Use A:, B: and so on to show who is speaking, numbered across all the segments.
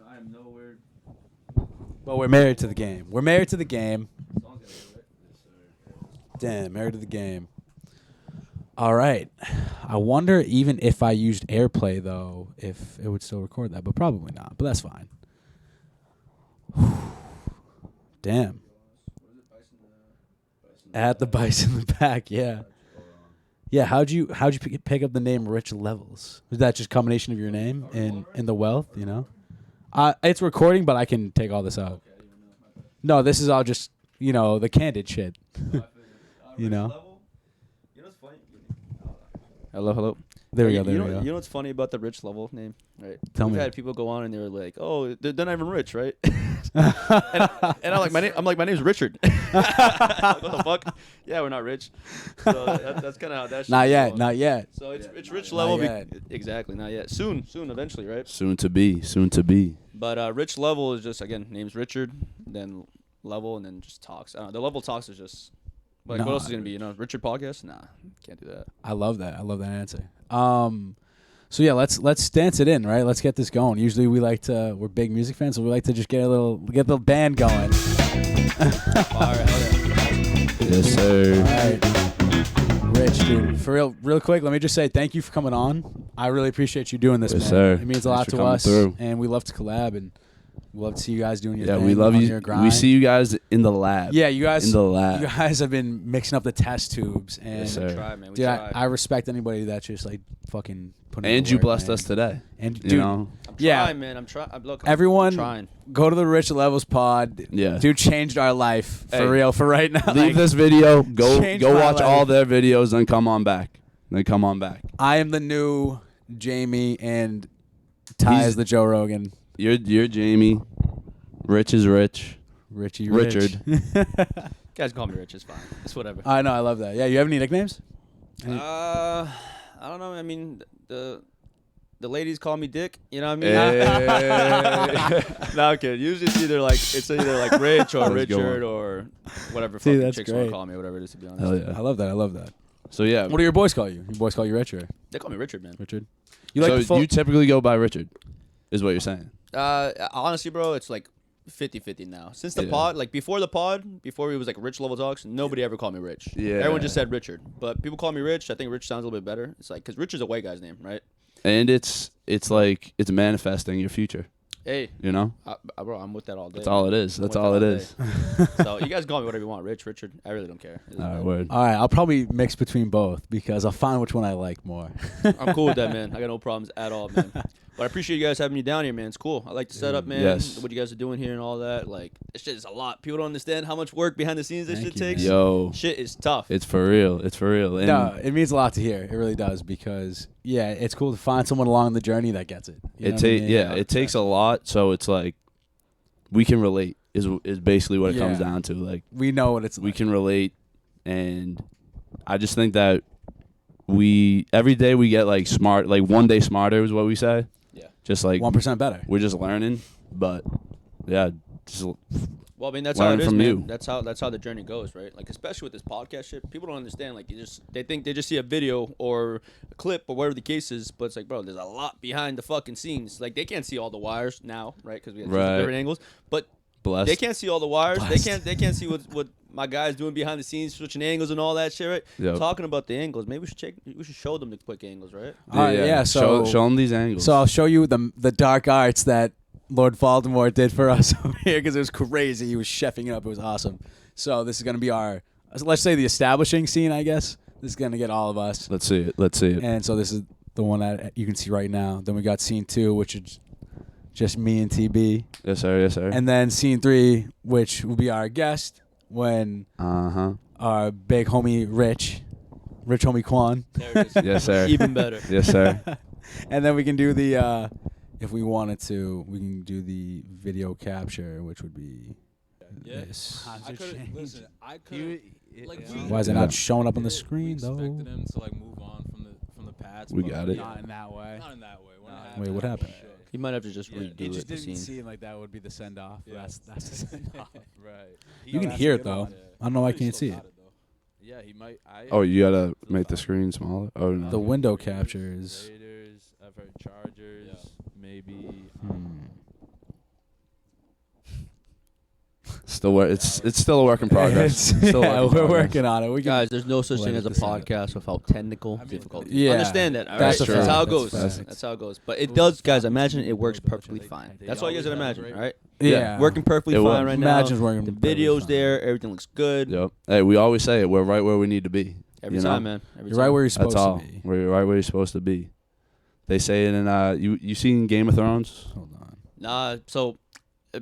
A: I am nowhere.
B: Well, we're married to the game. We're married to the game. Damn, married to the game. All right. I wonder even if I used AirPlay, though, if it would still record that, but probably not. But that's fine. Damn. At the Bison in the back, yeah. Yeah, how'd you pick up the name Rich Levels? Was that just a combination of your name and the wealth, you know? It's recording, but I can take all this out. No, this is all just, the candid shit. You know?
C: Hello.
B: There we
C: You
B: go. There we
C: know,
B: go.
C: you know what's funny about the Rich Level name, right?
B: Tell
C: We've
B: me.
C: had people go on and they were like, "Oh, they're not even rich, right?" and I'm like, my name's Richard. Like, what the fuck? Yeah, we're not rich. So that's kind of how that shit
B: Not
C: is
B: yet.
C: going.
B: Not yet.
C: So it's Rich
B: Not
C: Level.
B: yet.
C: Exactly, not yet. Soon, eventually, right?
A: Soon to be.
C: But Rich Level is just, again, name's Richard, then Level, and then just Talks. I don't know. The Level Talks is just, like,
B: Nah,
C: what else is going to be? Richard Podcast? Nah, can't do that.
B: I love that. I love that answer. So yeah, let's dance it in, right? Let's get this going. Usually we're big music fans, so we like to just get the band going.
A: Yes, sir.
B: All right. Rich, dude, for real quick, let me just say thank you for coming on. I really appreciate you doing this,
A: Yes,
B: man.
A: sir.
B: It means a lot
A: Thanks for
B: to
A: coming
B: us,
A: through.
B: and we love to collab, and we love to see you guys doing your
A: Yeah,
B: thing
A: we love
B: on
A: you.
B: your grind.
A: We see you guys in the lab.
B: Yeah, you guys
A: in the lab.
B: You guys have been mixing up the test tubes, and
A: Yes, sir.
C: We try, man. We
B: dude,
C: try.
B: I respect anybody that's just like fucking putting in
A: And
B: the
A: you
B: work,
A: blessed
B: man.
A: us today.
B: And
A: You
B: dude,
A: know.
C: I'm
B: yeah.
C: trying, man. I'm trying. Look,
B: Everyone,
C: I'm trying.
B: go to the Rich Levels pod.
A: Yeah.
B: Dude changed our life for
A: Hey,
B: real. For right now,
A: Leave
B: like,
A: this video. Go
B: changed
A: go
B: my
A: watch
B: life.
A: all their videos. Then come on back.
B: I am the new Jamie, and Ty
A: He's-
B: is the Joe Rogan.
A: You're Jamie. Rich is Rich.
B: Richie
A: Richard.
B: Rich.
C: Guys call me Rich. It's fine. It's whatever.
B: I know. I love that. Yeah. You have any nicknames?
C: I don't know. I mean, the ladies call me Dick. You know what I mean?
A: Hey.
C: No, I'm kidding. Usually it's either like Rich or
A: That's a good
C: Richard
A: one.
C: or whatever
B: See,
C: fucking
B: that's
C: chicks want
B: great.
C: to call me, whatever it is, to be honest.
A: Hell yeah.
B: I love that. I love that.
A: So yeah.
B: What do your boys call you? Your boys call you Rich or
C: They call me Richard, man.
B: Richard? You like
A: so
B: the full?
A: you typically go by Richard, is what you're saying.
C: Honestly, bro, it's like 50-50 now. Since the
A: Yeah.
C: pod, like before it was like Rich Level Talks, nobody ever called me Rich.
A: Yeah.
C: Everyone just said Richard. But people call me Rich. I think Rich sounds a little bit better. It's like, because Rich is a white guy's name, right?
A: And it's like it's manifesting your future.
C: Hey,
A: You know.
C: bro, I'm with that all day.
A: That's all it is.
C: I'm
A: That's
C: with
A: all it
C: that
A: is.
C: day. So you guys call me whatever you want. Rich, Richard. I really don't care. It doesn't
A: All right,
C: matter.
A: word.
B: All right. I'll probably mix between both because I'll find which one I like more.
C: I'm cool with that, man. I got no problems at all, man. But I appreciate you guys having me down here, man. It's cool. I like the setup, man.
A: Yes.
C: What you guys are doing here and all that. Like, this shit is a lot. People don't understand how much work behind the scenes this
B: Thank
C: shit
B: you,
C: takes.
B: man.
A: Yo,
C: Shit is tough.
A: it's for real. It's for real. And
B: No, it means a lot to hear. It really does because it's cool to find someone along the journey that gets it. You know what I mean?
A: it takes a lot. So it's like we can relate. Is basically what it comes
B: Yeah.
A: down to. Like
B: We know what it's
A: we
B: like.
A: can relate, and I just think that every day we get like smart. Like one day smarter is what we say.
C: Yeah.
A: Just like
B: 1% better.
A: we're just learning, but yeah, just
C: Well, I mean, that's how
A: Learn
C: it is,
A: from
C: man.
A: you.
C: That's how the journey goes, right? Like, especially with this podcast shit, people don't understand. Like, they think they just see a video or a clip or whatever the case is, but it's like, bro, there's a lot behind the fucking scenes. Like, they can't see all the wires now, right? Because we have
A: Right.
C: different angles, but
A: blessed.
C: they can't see all the wires.
A: Blessed.
C: They can't see what my guy's doing behind the scenes, switching angles and all that shit, right?
A: Yep.
C: Talking about the angles, maybe we should show them the quick angles, right?
B: All right, yeah, so
A: show them these angles.
B: So I'll show you the dark arts that Lord Voldemort did for us over here because it was crazy. He was chefing it up. It was awesome. So this is going to be let's say the establishing scene, I guess. This is going to get all of us.
A: Let's see it.
B: And so this is the one that you can see right now. Then we got scene 2, which is just me and TB.
A: Yes, sir.
B: And then scene 3, which will be our guest when our big homie Rich homie Quan.
C: There it is.
A: Yes, sir.
C: Even better.
A: Yes, sir.
B: And then we can do the, if we wanted to, we can do the video capture, which would be this.
D: I could listen. I could like.
B: Why is it not showing up on the screen,
D: we
B: though?
D: expected him to like move on from the pads.
A: We
D: but,
A: got
D: like,
A: it.
B: Not in that way.
D: Not in that way. When it
B: Wait,
D: happened,
B: what
D: I
B: happened?
D: was shook.
C: He might have to just
D: Yeah,
C: redo
B: It
C: it.
B: just
C: the
B: didn't
C: scene.
B: seem like that would be the send off.
D: Yeah.
B: That's the send off.
D: Right.
B: You can
D: that's
B: hear
D: a
B: it,
D: good
B: though.
D: one.
B: I don't know why I
D: Pretty
B: can't
D: still
B: see
D: got
B: it.
D: though. Yeah, he might.
A: Oh, you gotta make the screen smaller. Oh no.
B: The window capture is.
D: Raiders. I've heard Chargers. Maybe.
A: It's still a work in progress.
B: It's-
A: Still a
B: yeah,
A: work in
B: we're
A: progress.
B: working on it. We can,
C: Guys, there's no such
B: we'll
C: thing as a
B: edit this out.
C: podcast without technical difficulties.
B: Yeah,
C: Understand that. All
B: that's
C: right?
B: a
C: That's
B: fact.
C: how it
B: That's
C: goes.
B: a fact.
C: That's how it goes. But it does, guys. Imagine it works perfectly fine. That's all you guys gotta imagine. All right.
B: yeah.
C: Working perfectly
A: It
C: fine
A: will.
C: right now.
B: Imagine working
C: The
B: perfectly
C: video's
B: fine.
C: there. Everything looks good.
A: Yep. Hey, we always say it. We're right where we need to be.
C: Every
A: you know?
C: time, man. Every
B: You're
C: time.
B: right where you're
A: That's
B: supposed
A: all.
B: to be.
A: We're right where you're supposed to be. They say it in you seen Game of Thrones?
B: Hold on.
C: Nah. So,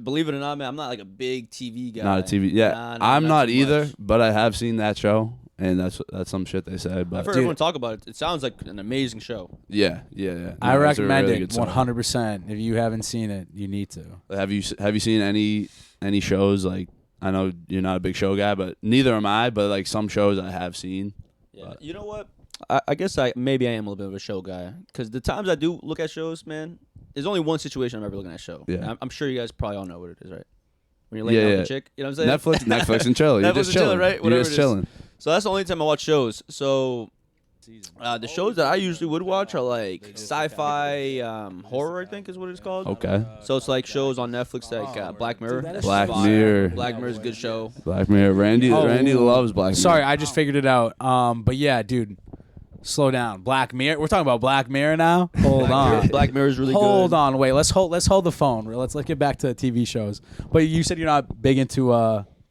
C: believe it or not, man, I'm not like a big TV guy.
A: Not a TV. Yeah,
C: Nah,
A: I'm not
C: too
A: either,
C: much.
A: but I have seen that show, and that's some shit they said. But
C: I've heard everyone talk about it. It sounds like an amazing show.
A: yeah.
B: I
A: No, it's a
B: recommend
A: really
B: it
A: good show.
B: 100%. If you haven't seen it, you need to.
A: Have you seen any shows? Like, I know you're not a big show guy, but neither am I. But like some shows I have seen.
C: Yeah.
A: But-
C: You know what? I guess maybe I am a little bit of a show guy because the times I do look at shows, man, there's only one situation I'm ever looking at a show.
A: Yeah.
C: And I'm sure you guys probably all know what it is, right? When you're laying
A: Yeah,
C: down
A: yeah.
C: with a chick, you know what I'm saying?
A: Netflix and chill. You're
C: Netflix
A: just
C: and chilling,
A: chilling,
C: right? Whatever
A: You're
C: it
A: just
C: is.
A: chilling.
C: So that's the only time I watch shows. So the shows that I usually would watch are like sci-fi horror, I think is what it's called.
A: Okay.
C: So it's like shows on Netflix like Black Mirror.
B: Dude, that is
A: Black
B: fire.
A: Mirror.
C: Black Mirror's a good show.
A: Black Mirror. Randy
B: Oh,
A: loves Black Mirror.
B: Sorry, I just figured it out. But yeah, dude, slow down. Black Mirror. We're talking about Black Mirror now. Hold on.
C: Black Mirror's really good.
B: Hold on. Wait. Let's hold the phone. Let's get back to TV shows. But you said you're not big into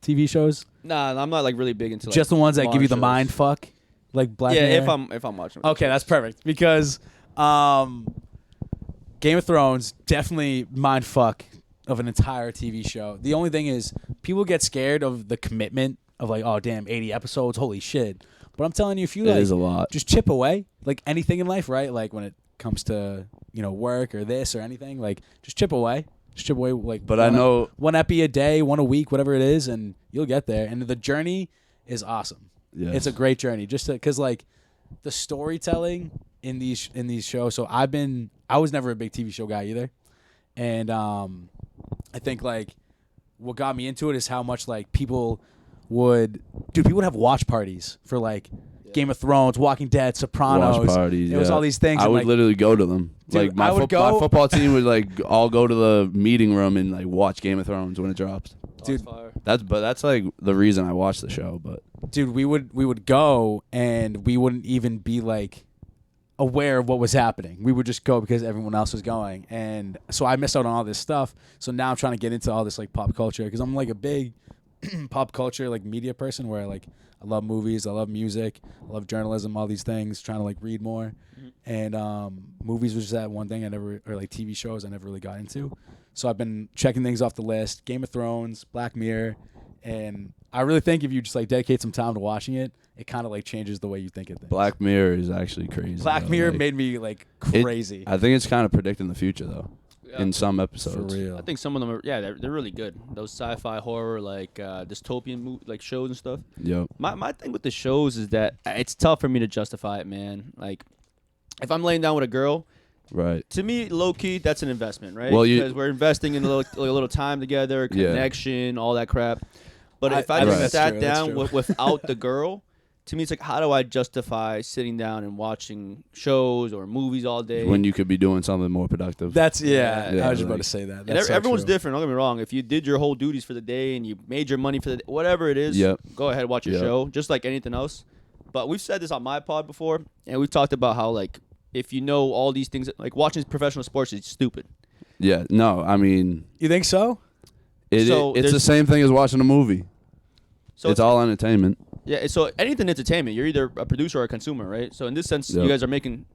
B: TV shows.
C: Nah, I'm not like really big into like,
B: Just the ones that give you the
C: shows.
B: mind fuck, like Black
C: Yeah,
B: Mirror.
C: if I'm watching.
B: Okay, that's perfect because Game of Thrones definitely mind fuck of an entire TV show. The only thing is people get scared of the commitment of like, oh damn, 80 episodes, holy shit. But I'm telling you, if you
A: It
B: like
A: is a lot.
B: just chip away, like anything in life, right? Like when it comes to work or this or anything, like just chip away. Just chip away, like.
A: But I know
B: one epi a day, one a week, whatever it is, and you'll get there. And the journey is awesome.
A: yes.
B: It's a great journey, just because like the storytelling in these shows. So I was never a big TV show guy either, and I think like what got me into it is how much like people would have watch parties for like Game of Thrones, Walking Dead, Sopranos.
A: watch parties.
B: It was all these things.
A: I
B: and,
A: would
B: like,
A: literally go to them.
B: Dude,
A: Like my,
B: I would
A: my
B: go-
A: football team would like all go to the meeting room and like watch Game of Thrones when it drops.
B: Dude,
A: That's like the reason I watched the show. But
B: dude, we would go and we wouldn't even be like aware of what was happening. We would just go because everyone else was going, and so I missed out on all this stuff. So now I'm trying to get into all this like pop culture because I'm like a big pop culture like media person where like I love movies, I love music, I love journalism, all these things. Trying to like read more, and movies was just that one thing or like TV shows I never really got into. So I've been checking things off the list: Game of Thrones, Black Mirror. And I really think if you just like dedicate some time to watching it, it kind of like changes the way you think of things.
A: Black Mirror is actually crazy.
B: Black
A: though.
B: Mirror
A: Like,
B: made me like
A: it-
B: crazy.
A: I think it's kind of predicting the future though. In some
B: For
A: episodes.
B: real.
C: I think some of them are they're really good. Those sci-fi horror like dystopian like shows and stuff.
A: Yep.
C: My thing with the shows is that it's tough for me to justify it, man. Like if I'm laying down with a girl,
A: Right.
C: to me, low key, that's an investment, right?
A: Well,
C: because we're investing in a little time together,
A: Yeah.
C: connection, all that crap. But if I
B: think
C: just
B: that's
C: sat
B: true, that's
C: down
B: true.
C: without the girl, to me, it's like, how do I justify sitting down and watching shows or movies all day?
A: When you could be doing something more productive.
B: That's
C: Yeah,
B: I was just about
A: like-
B: to say that.
C: and
B: That's so
C: everyone's
B: true.
C: different. Don't get me wrong. If you did your whole duties for the day and you made your money for the day, whatever it is,
A: Yep.
C: go ahead watch your
A: Yep.
C: show, just like anything else. But we've said this on my pod before, and we've talked about how like if you know all these things, like watching professional sports is stupid.
A: Yeah. No, I mean
B: You think so?
A: it's the
C: there's-
A: same thing as watching a movie.
C: So
A: it's all entertainment.
C: Yeah, so anything entertainment, you're either a producer or a consumer, right? So in this sense,
A: Yep.
C: you guys are making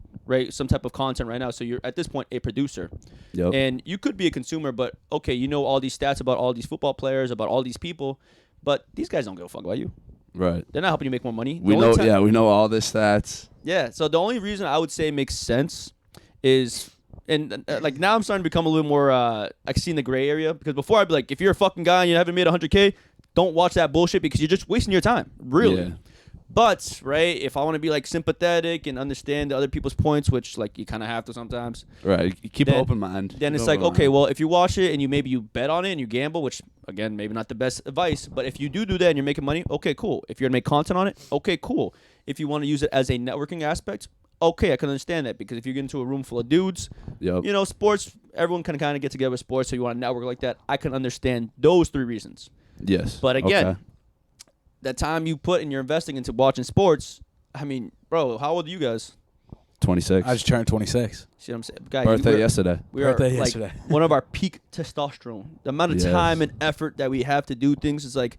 C: some type of content right now. So you're at this point a producer,
A: Yep.
C: and you could be a consumer, but okay, you know all these stats about all these football players, about all these people, but these guys don't give a fuck about you.
A: Right.
C: They're not helping you make more money.
A: We
C: The only
A: know.
C: time-
A: Yeah, we know all the stats.
C: Yeah. So the only reason I would say it makes sense is, and like now I'm starting to become a little more like seeing the gray area because before I'd be like, if you're a fucking guy and you haven't made 100K, don't watch that bullshit because you're just wasting your time. Really.
A: Yeah.
C: But right, if I want to be like sympathetic and understand the other people's points, which like you kind of have to sometimes,
A: Right. Keep
C: Then-
A: an open mind.
C: then
A: Keep
C: it's
A: an
C: like,
A: open
C: okay,
A: mind.
C: well, if you watch it and you bet on it and you gamble, which again maybe not the best advice, but if you do that and you're making money, okay, cool. If you're gonna make content on it, okay, cool. If you want to use it as a networking aspect, okay, I can understand that because if you get into a room full of dudes,
A: Yep.
C: sports, everyone can kind of get together with sports, so you want to network like that. I can understand those three reasons.
A: Yes.
C: But again,
A: Okay.
C: that time you put and you're investing into watching sports. I mean, bro, how old are you guys?
A: 26.
B: I just turned 26.
C: See what I'm saying? Guy,
A: Birthday yesterday.
C: We are
B: Birthday
C: like
B: yesterday.
C: one of our peak testosterone. The amount of
A: Yes.
C: time and effort that we have to do things is like,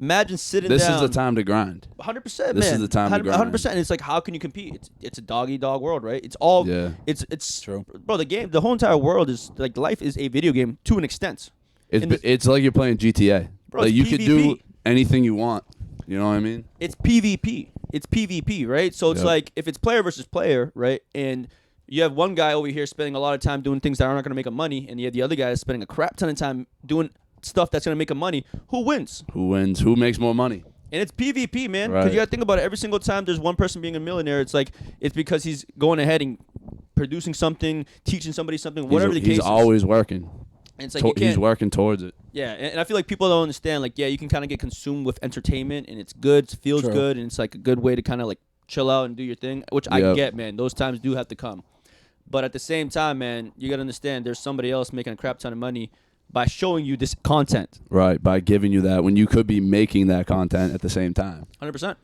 C: imagine sitting
A: This
C: down.
A: is the time to grind.
C: 100%, man.
A: This is the time to grind.
C: 100%. It's like, how can you compete? It's a dog eat dog world, right? It's all.
A: Yeah.
C: It's
B: True.
C: bro. The whole entire world is like life is a video game to an extent. In the-
A: It's like you're playing GTA.
C: Bro,
A: Like
C: it's
A: you could do
C: PvP.
A: anything you want. You know what I mean?
C: It's PvP. It's PvP, right? So it's
A: Yep.
C: like if it's player versus player, right? And you have one guy over here spending a lot of time doing things that aren't going to make him money, and you have the other guy spending a crap ton of time doing stuff that's going to make him money. Who wins?
A: Who wins? Who makes more money?
C: And it's PvP, man. Because
A: Right.
C: you got to think about it. Every single time there's one person being a millionaire, it's like it's because he's going ahead and producing something, teaching somebody something, whatever the case
A: He's
C: is.
A: always working.
C: And it's like you
A: He's
C: can't,
A: working towards it.
C: yeah, and I feel like people don't understand. Like, yeah, you can kind of get consumed with entertainment, and it's good, it feels
B: True.
C: good, and it's like a good way to kind of like chill out and do your thing, which I
A: Yep.
C: get, man. Those times do have to come, but at the same time, man, you gotta understand there's somebody else making a crap ton of money by showing you this content.
A: Right. By giving you that when you could be making that content at the same time.
C: 100%.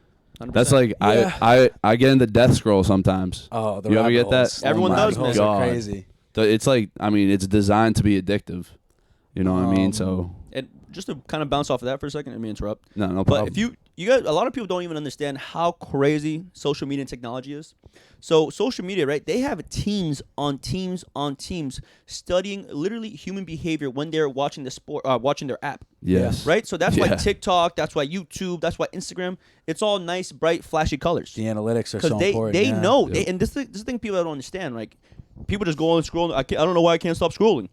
A: That's like
B: Yeah.
A: I get in the death scroll sometimes.
B: Oh, the
A: You ever
B: rabbit
A: get that?
B: holes.
C: Everyone
B: The
C: does,
B: rabbit holes
C: man.
B: are
A: God.
B: crazy.
A: It's like, I mean, it's designed to be addictive. You know what I mean? So
C: And just to kind of bounce off of that for a second, let me interrupt.
A: no
C: But
A: problem.
C: if you guys, a lot of people don't even understand how crazy social media and technology is. So social media, right? They have teams on teams on teams studying literally human behavior when they're watching the sport, watching their app,
A: yes.
C: right? So that's why
A: Yeah.
C: TikTok, that's why YouTube, that's why Instagram. It's all nice, bright, flashy colors.
B: The analytics are
C: Because
B: so
C: they
B: important. yeah.
C: know,
A: Yep.
C: and this is the thing people don't understand. Like people just go on scrolling. I don't know why I can't stop scrolling.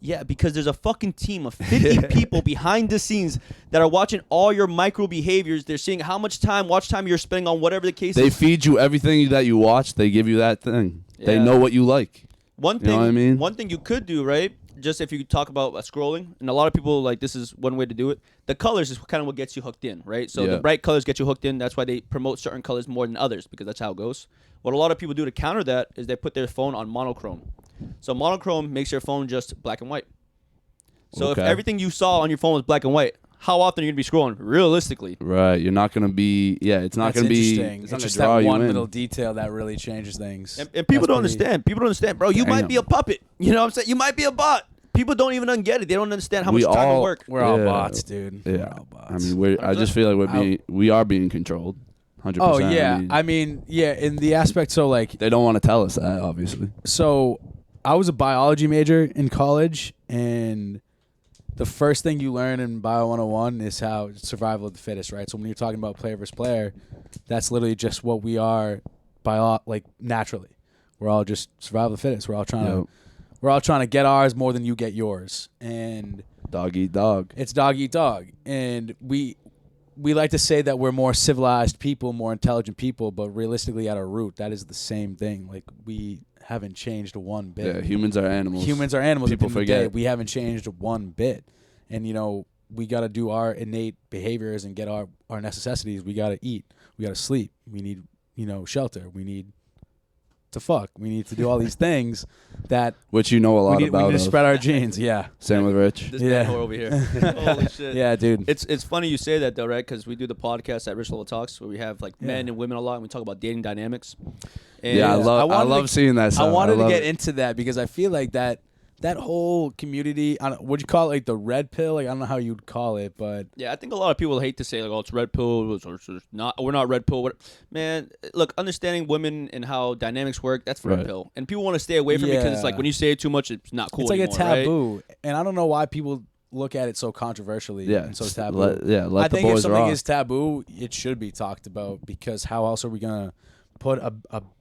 C: Yeah, because there's a fucking team of 50 people behind the scenes that are watching all your micro behaviors. They're seeing how much watch time you're spending on whatever the case
A: They
C: is.
A: feed you everything that you watch. They give you that thing. They
C: Yeah.
A: know what you like.
C: One
A: You
C: thing,
A: know what I mean?
C: one thing you could do, right? Just if you talk about scrolling, and a lot of people like this is one way to do it. The colors is kind of what gets you hooked in, right? So
A: Yeah.
C: the bright colors get you hooked in. That's why they promote certain colors more than others because that's how it goes. What a lot of people do to counter that is they put their phone on monochrome. So monochrome makes your phone just black and white. So if
A: Okay.
C: everything you saw on your phone was black and white, how often are you gonna be scrolling? Realistically,
A: Right. You're not gonna be. Yeah. It's not
B: That's
A: gonna be.
B: interesting.
A: It's
B: It's
A: not
B: just
A: gonna draw
B: that
A: you
B: one
A: in.
B: little detail that really changes things.
C: and people
B: That's
C: don't
B: pretty-
C: understand. People don't understand, bro. You might
A: Damn.
C: be a puppet. You know what I'm saying? You might be a bot. People don't even get it. They don't understand how much
A: We
C: time
A: all-
C: will work.
B: We're all
A: Yeah.
B: bots, dude. We're
A: Yeah.
B: all bots.
A: I mean, I just feel like we are being controlled. 100%.
B: oh yeah. I mean, yeah. In the aspect, so like,
A: they don't want to tell us that, obviously.
B: so I was a biology major in college, and the first thing you learn in Bio 101 is how survival of the fittest, right? So when you're talking about player versus player, that's literally just what we are, like naturally. We're all just survival of the fittest. We're all trying to get ours more than you get yours, and
A: Dog eat dog.
B: it's dog eat dog. And we like to say that we're more civilized people, more intelligent people, but realistically, at our root, that is the same thing. Like we haven't changed one bit.
A: Yeah. Humans are animals.
B: Humans are animals.
A: People
B: at the end of the day.
A: forget.
B: We haven't changed one bit, and we got to do our innate behaviors and get our necessities. We got to eat. We got to sleep. We need shelter. We need to fuck. We need to do all these things that
A: Which you know a lot
B: we
A: about.
B: need to
A: of.
B: spread our genes. Yeah,
A: Same with Rich.
C: This
B: Yeah.
C: man whore over here. Holy shit.
B: yeah, dude.
C: It's funny you say that though, right? Because we do the podcast at Rich Little Talks where we have like
B: Yeah.
C: men and women a lot, and we talk about dating dynamics. And
A: Yeah, I
B: Yeah.
A: love.
B: I
A: I
B: wanted
A: love
B: to-
A: seeing that.
B: I
A: Stuff.
B: wanted to
A: love
B: get
A: it.
B: into that because I feel like that whole community. What'd you call it? Like the red pill? Like I don't know how you'd call it, but
C: yeah, I think a lot of people hate to say like, "Oh, it's red pill," or it's not. We're not red pill. What? Man, look, understanding women and how dynamics work, that's red
A: Right.
C: pill, and people want to stay away from it because it's like
B: Yeah.
C: when you say it too much, it's not cool.
B: it's like
C: anymore,
B: a
C: right?
B: taboo, and I don't know why people look at it so controversially
A: Yeah.
B: and so taboo.
A: Let
B: I
A: the
B: think if
A: boys
B: something
A: rock.
B: is taboo, it should be talked about because how else are we gonna put a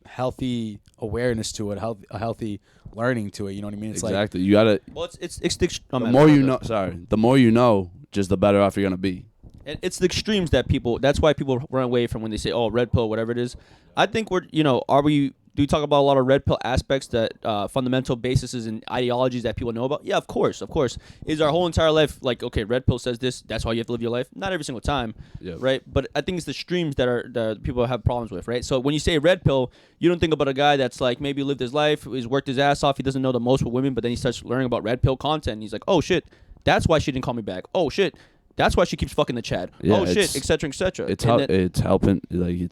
B: healthy awareness to it, a healthy learning to it? You know what I mean? It's
A: Exactly. You gotta.
C: Well, it's the
A: The more you know. Sorry. The more you know, just the better off you're gonna be.
C: And it's the extremes that people. That's why people run away from when they say, "Oh, red pill," whatever it is. I think are we? Do we talk about a lot of red pill aspects that fundamental bases and ideologies that people know about? Yeah, of course, of course. Is our whole entire life like, okay, red pill says this, that's how you have to live your life? Not every single time,
A: Yeah.
C: right? But I think it's the streams that people have problems with, right? So when you say red pill, you don't think about a guy that's like maybe lived his life, he's worked his ass off, he doesn't know the most with women, but then he starts learning about red pill content, and he's like, oh shit, that's why she didn't call me back. Oh shit. That's why she keeps fucking the Chad.
A: Yeah,
C: Oh shit,
A: it's-
C: etc. etc.
A: It's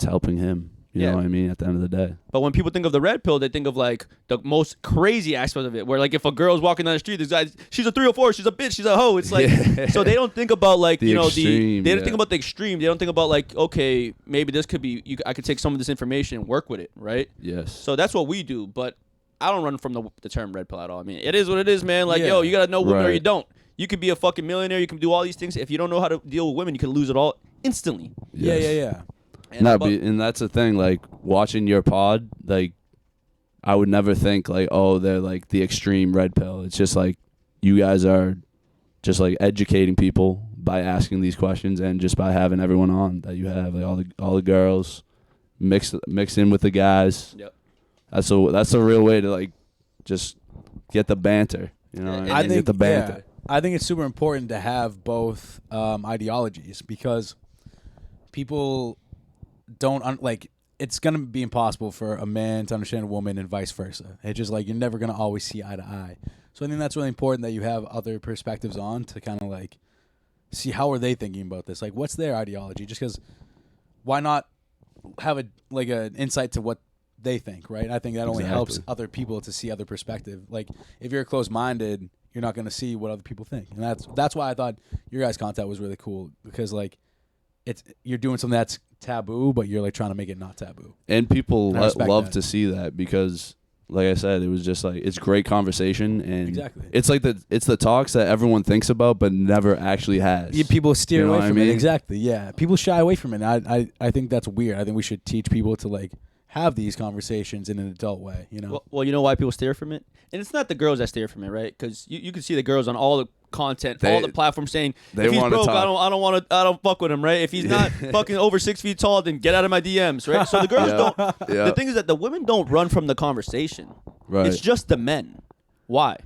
A: helping him. You know what I mean? At the end of the day.
C: But when people think of the red pill, they think of like the most crazy aspect of it, where like if a girl's walking down the street, this guy, she's a 304, she's a bitch, she's a hoe. It's like so they don't think about like
A: The extreme,
C: they don't think about the extreme. They don't think about like, okay, maybe this could be I could take some of this information and work with it, right?
A: Yes.
C: So that's what we do. But I don't run from the term red pill at all. I mean, it is what it is, man. Like
B: Yeah.
C: yo, you gotta know women or
A: Right.
C: you don't. You could be a fucking millionaire. You can do all these things. If you don't know how to deal with women, you can lose it all instantly.
A: Yes.
B: Yeah.
C: And
A: And that's the thing. Like watching your pod, like I would never think like, oh, they're like the extreme red pill. It's just like you guys are just like educating people by asking these questions and just by having everyone on that you have, like all the girls mixed in with the guys.
C: Yep.
A: That's a real way to like just get the banter. You know,
C: And
B: I think
A: get the banter.
B: I think it's super important to have both ideologies because people don't like. It's gonna be impossible for a man to understand a woman and vice versa. It's just like you're never gonna always see eye to eye. So I think that's really important that you have other perspectives on to kind of like see how are they thinking about this. Like, what's their ideology? Just because, why not have an insight to what they think, right? I think that only helps
A: Exactly.
B: other people to see other perspective. Like, if you're closed-minded, you're not going to see what other people think, and that's why I thought your guys' content was really cool because like you're doing something that's taboo, but you're like trying to make it not taboo.
A: And people
B: And I respect
A: love
B: that.
A: to see that because, like I said, it was just like it's great conversation and
B: Exactly.
A: it's like it's the talks that everyone thinks about but never actually has.
B: Yeah, people steer
A: You know
B: away
A: what I
B: from it.
A: mean?
B: Exactly. Yeah, people shy away from it. And I think that's weird. I think we should teach people to like have these conversations in an adult way. You know.
C: Well, you know why people steer from it? And it's not the girls that steer from it, right? Because you can see the girls on all the content, all the platforms saying,
A: they
C: if he's
A: wanna
C: broke,
A: talk.
C: I don't fuck with him, right? If he's not fucking over 6 feet tall, then get out of my DMs, right? So the girls don't.
A: Yeah.
C: The thing is that the women don't run from the conversation.
A: Right.
C: It's just the men. Why?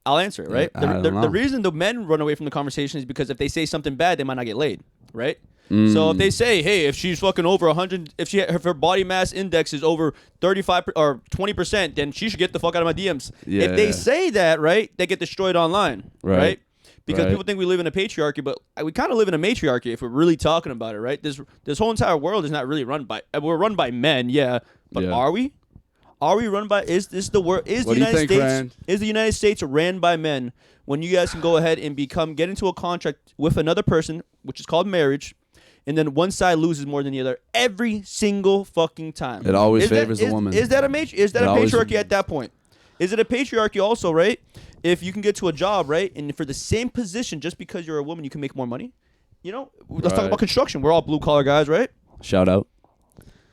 C: I'll answer it, right?
A: I don't
C: The
A: know.
C: reason the men run away from the conversation is because if they say something bad, they might not get laid, right? So if they say, hey, if she's fucking over 100, if her body mass index is over 35 or 20%, then she should get the fuck out of my DMs.
A: Yeah.
C: If they say that, right, they get destroyed online, right? Because
A: Right.
C: people think we live in a patriarchy, but we kind of live in a matriarchy if we're really talking about it, right? This whole entire world is not really run by. We're run by men, yeah, but
A: Yeah.
C: are we? Are we run by? Is this the world? Is
A: What
C: the
A: do you
C: United
A: think,
C: States?
A: Rand?
C: Is the United States ran by men? When you guys can go ahead and get into a contract with another person, which is called marriage, and then one side loses more than the other every single fucking time.
A: It always
C: Is that-
A: favors the
C: is-
A: woman.
C: Is that a Is that
A: It
C: a
A: always-
C: patriarchy at that point? Is it a patriarchy also, right? If you can get to a job, right, and for the same position, just because you're a woman, you can make more money. You know, let's talk
A: Right.
C: about construction. We're all blue collar guys, right?
A: Shout out.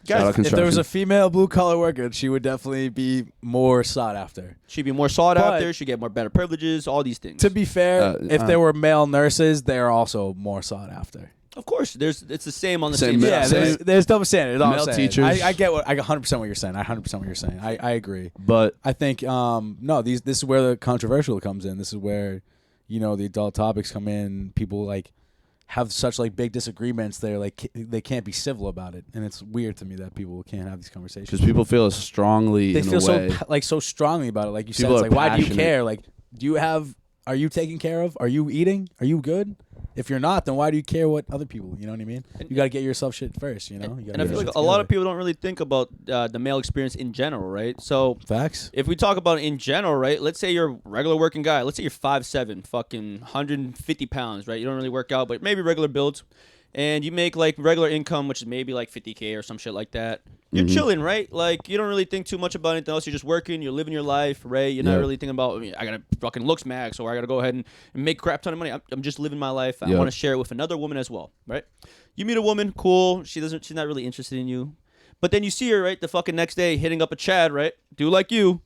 C: Guys,
A: Shout out
B: If there was
A: construction.
B: a female blue collar worker, she would definitely be more sought after.
C: she'd be more sought
B: But-
C: after. She'd get more better privileges. All these things.
B: To be fair, if
A: uh,
B: there were male nurses, they're also more sought after.
C: Of course, it's the same on the
A: Same-
C: same.
A: Yeah,
B: Yeah,
C: level.
A: same.
B: there's double standards. all I'm
A: Male
B: saying.
A: teachers.
B: I get what I 100% what you're saying. I 100% what you're saying. I agree.
A: But
B: I think no, this is where the controversial comes in. This is where the adult topics come in. People like have such like big disagreements. They're like they can't be civil about it, and it's weird to me that people can't have these conversations.
A: because people feel strongly
B: They
A: in
B: feel
A: a way.
B: so strongly about it. Like you said,
A: People
B: it's
A: are
B: like why do you
A: passionate.
B: care? Like are you taken care of? Are you eating? Are you good? If you're not, then why do you care what other people? You know what I mean? You got to get yourself shit first. You know. You
C: And I feel like a lot of people don't really think about the male experience in general, right? So
B: facts.
C: if we talk about it in general, right? Let's say you're a regular working guy. Let's say you're 5'7", fucking 150 pounds, right? You don't really work out, but maybe regular build. And you make like regular income, which is maybe like 50K or some shit like that. You're chilling, right? Like you don't really think too much about anything else. You're just working. You're living your life, right? You're not
A: Yeah.
C: really thinking about I gotta fucking looks max or I gotta go ahead and make a crap ton of money. I'm just living my life. I
A: Yeah.
C: want to share it with another woman as well, right? You meet a woman, cool. She's not really interested in you, but then you see her right the fucking next day hitting up a Chad, right? Do like you.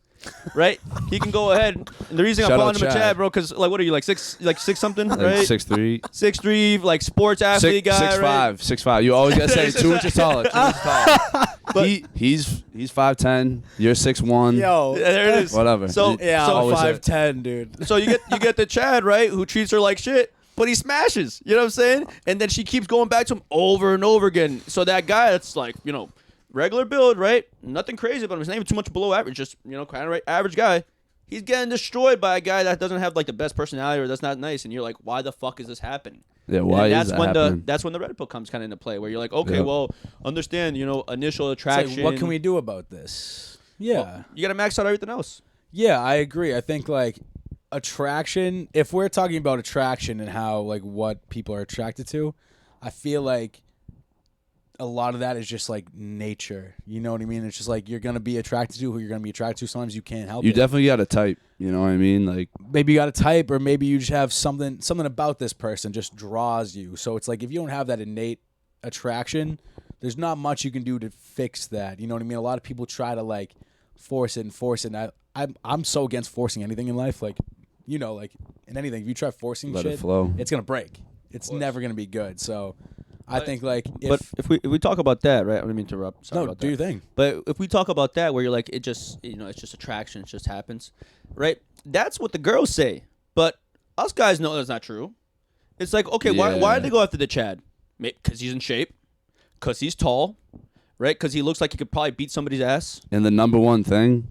C: Right, he can go ahead. And the reason I'm
A: Shout
C: calling
A: out
C: him a
A: Chad.
C: Chad, bro, because like, what are you like six something,
A: Like
C: right?
A: 6'3",
C: 6'3", like sports athlete guy,
A: 6'5",
C: right?
A: 6'5". You always gotta say 2 inches taller. 2 inches taller.
C: But-
A: he's 5'10". You're 6'1".
B: Yo,
C: There it is.
A: Whatever.
C: So
B: yeah,
C: so,
A: always say-
B: 5'10", dude.
C: so you get the Chad, right, who treats her like shit, but he smashes. You know what I'm saying? And then she keeps going back to him over and over again. So that guy that's like, regular build, right? Nothing crazy about him. He's not even too much below average. Just, kind of right average guy. he's getting destroyed by a guy that doesn't have like the best personality or that's not nice, and you're like, why the fuck is this happening?
A: Yeah, why
C: And
A: is
C: that's
A: that
C: when
A: happening?
C: that's when the red pill comes kind of into play, where you're like, okay,
A: Yep.
C: well, understand, initial
B: It's like,
C: attraction.
B: what can we do about this? Yeah.
C: Well, you gotta max out everything else.
B: Yeah, I agree. I think like attraction, if we're talking about attraction and how like what people are attracted to, I feel like a lot of that is just like nature. You know what I mean? It's just like you're gonna be attracted to who you're gonna be attracted to. Sometimes you can't help
A: You
B: it.
A: definitely got a type. You know what I mean? Like,
B: Maybe you got a type, or maybe you just have something about this person just draws you. So it's like if you don't have that innate attraction, there's not much you can do to fix that. You know what I mean? A lot of people try to like force it. And I'm so against forcing anything in life. Like, like in anything, if you try forcing
A: let
B: shit,
A: it flow.
B: it's gonna break. It's never gonna be good. So I think like
C: But if we talk about that, right? I don't mean to interrupt. Sorry
B: no,
C: about
B: do
C: that.
B: your thing.
C: But if we talk about that, where you're like, it's just attraction, it just happens, right? That's what the girls say. But us guys know that's not true. It's like, okay, why did they go after the Chad? Because he's in shape, because he's tall, right? Because he looks like he could probably beat somebody's ass.
A: And the number one thing,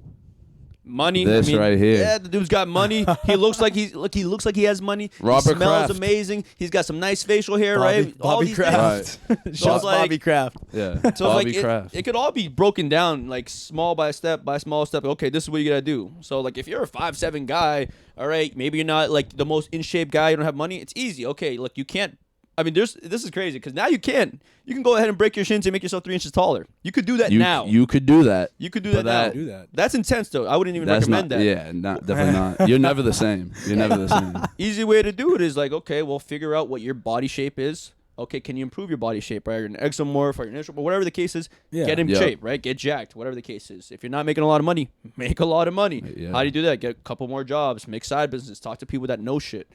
C: Money.
A: This right here.
C: Yeah, the dude's got money. He looks like he looks like he has money.
A: Robert
C: he smells
A: Kraft.
C: amazing. He's got some nice facial hair, right? All
B: Bobby
C: these
B: Kraft.
C: things.
B: Shout out
C: like-
B: Bobby Kraft.
A: yeah,
C: So it's
A: Bobby
C: like
A: Kraft.
C: it could all be broken down like small by small step. Okay, this is what you gotta do. So like if you're a 5'7" guy, all right, maybe you're not like the most in shape guy. You don't have money. It's easy. Okay, look, you can't. I mean, this is crazy because now you can go ahead and break your shins and make yourself 3 inches taller. You could do that now.
A: You could do that.
C: You could do
A: but
C: that now.
B: Do that.
C: That's intense though. I wouldn't even
A: That's
C: recommend
A: not.
C: that.
A: Yeah, definitely not. You're never the same. You're never the same.
C: Easy way to do it is like, okay, well, figure out what your body shape is. Okay, can you improve your body shape, right? You're an exomorph or you're an introvert, whatever the case is,
B: Yeah.
C: get in
A: Yep.
C: shape, right? Get jacked, whatever the case is. If you're not making a lot of money, make a lot of money.
A: Yeah.
C: How do you do that? Get a couple more jobs, make side business, talk to people that know shit.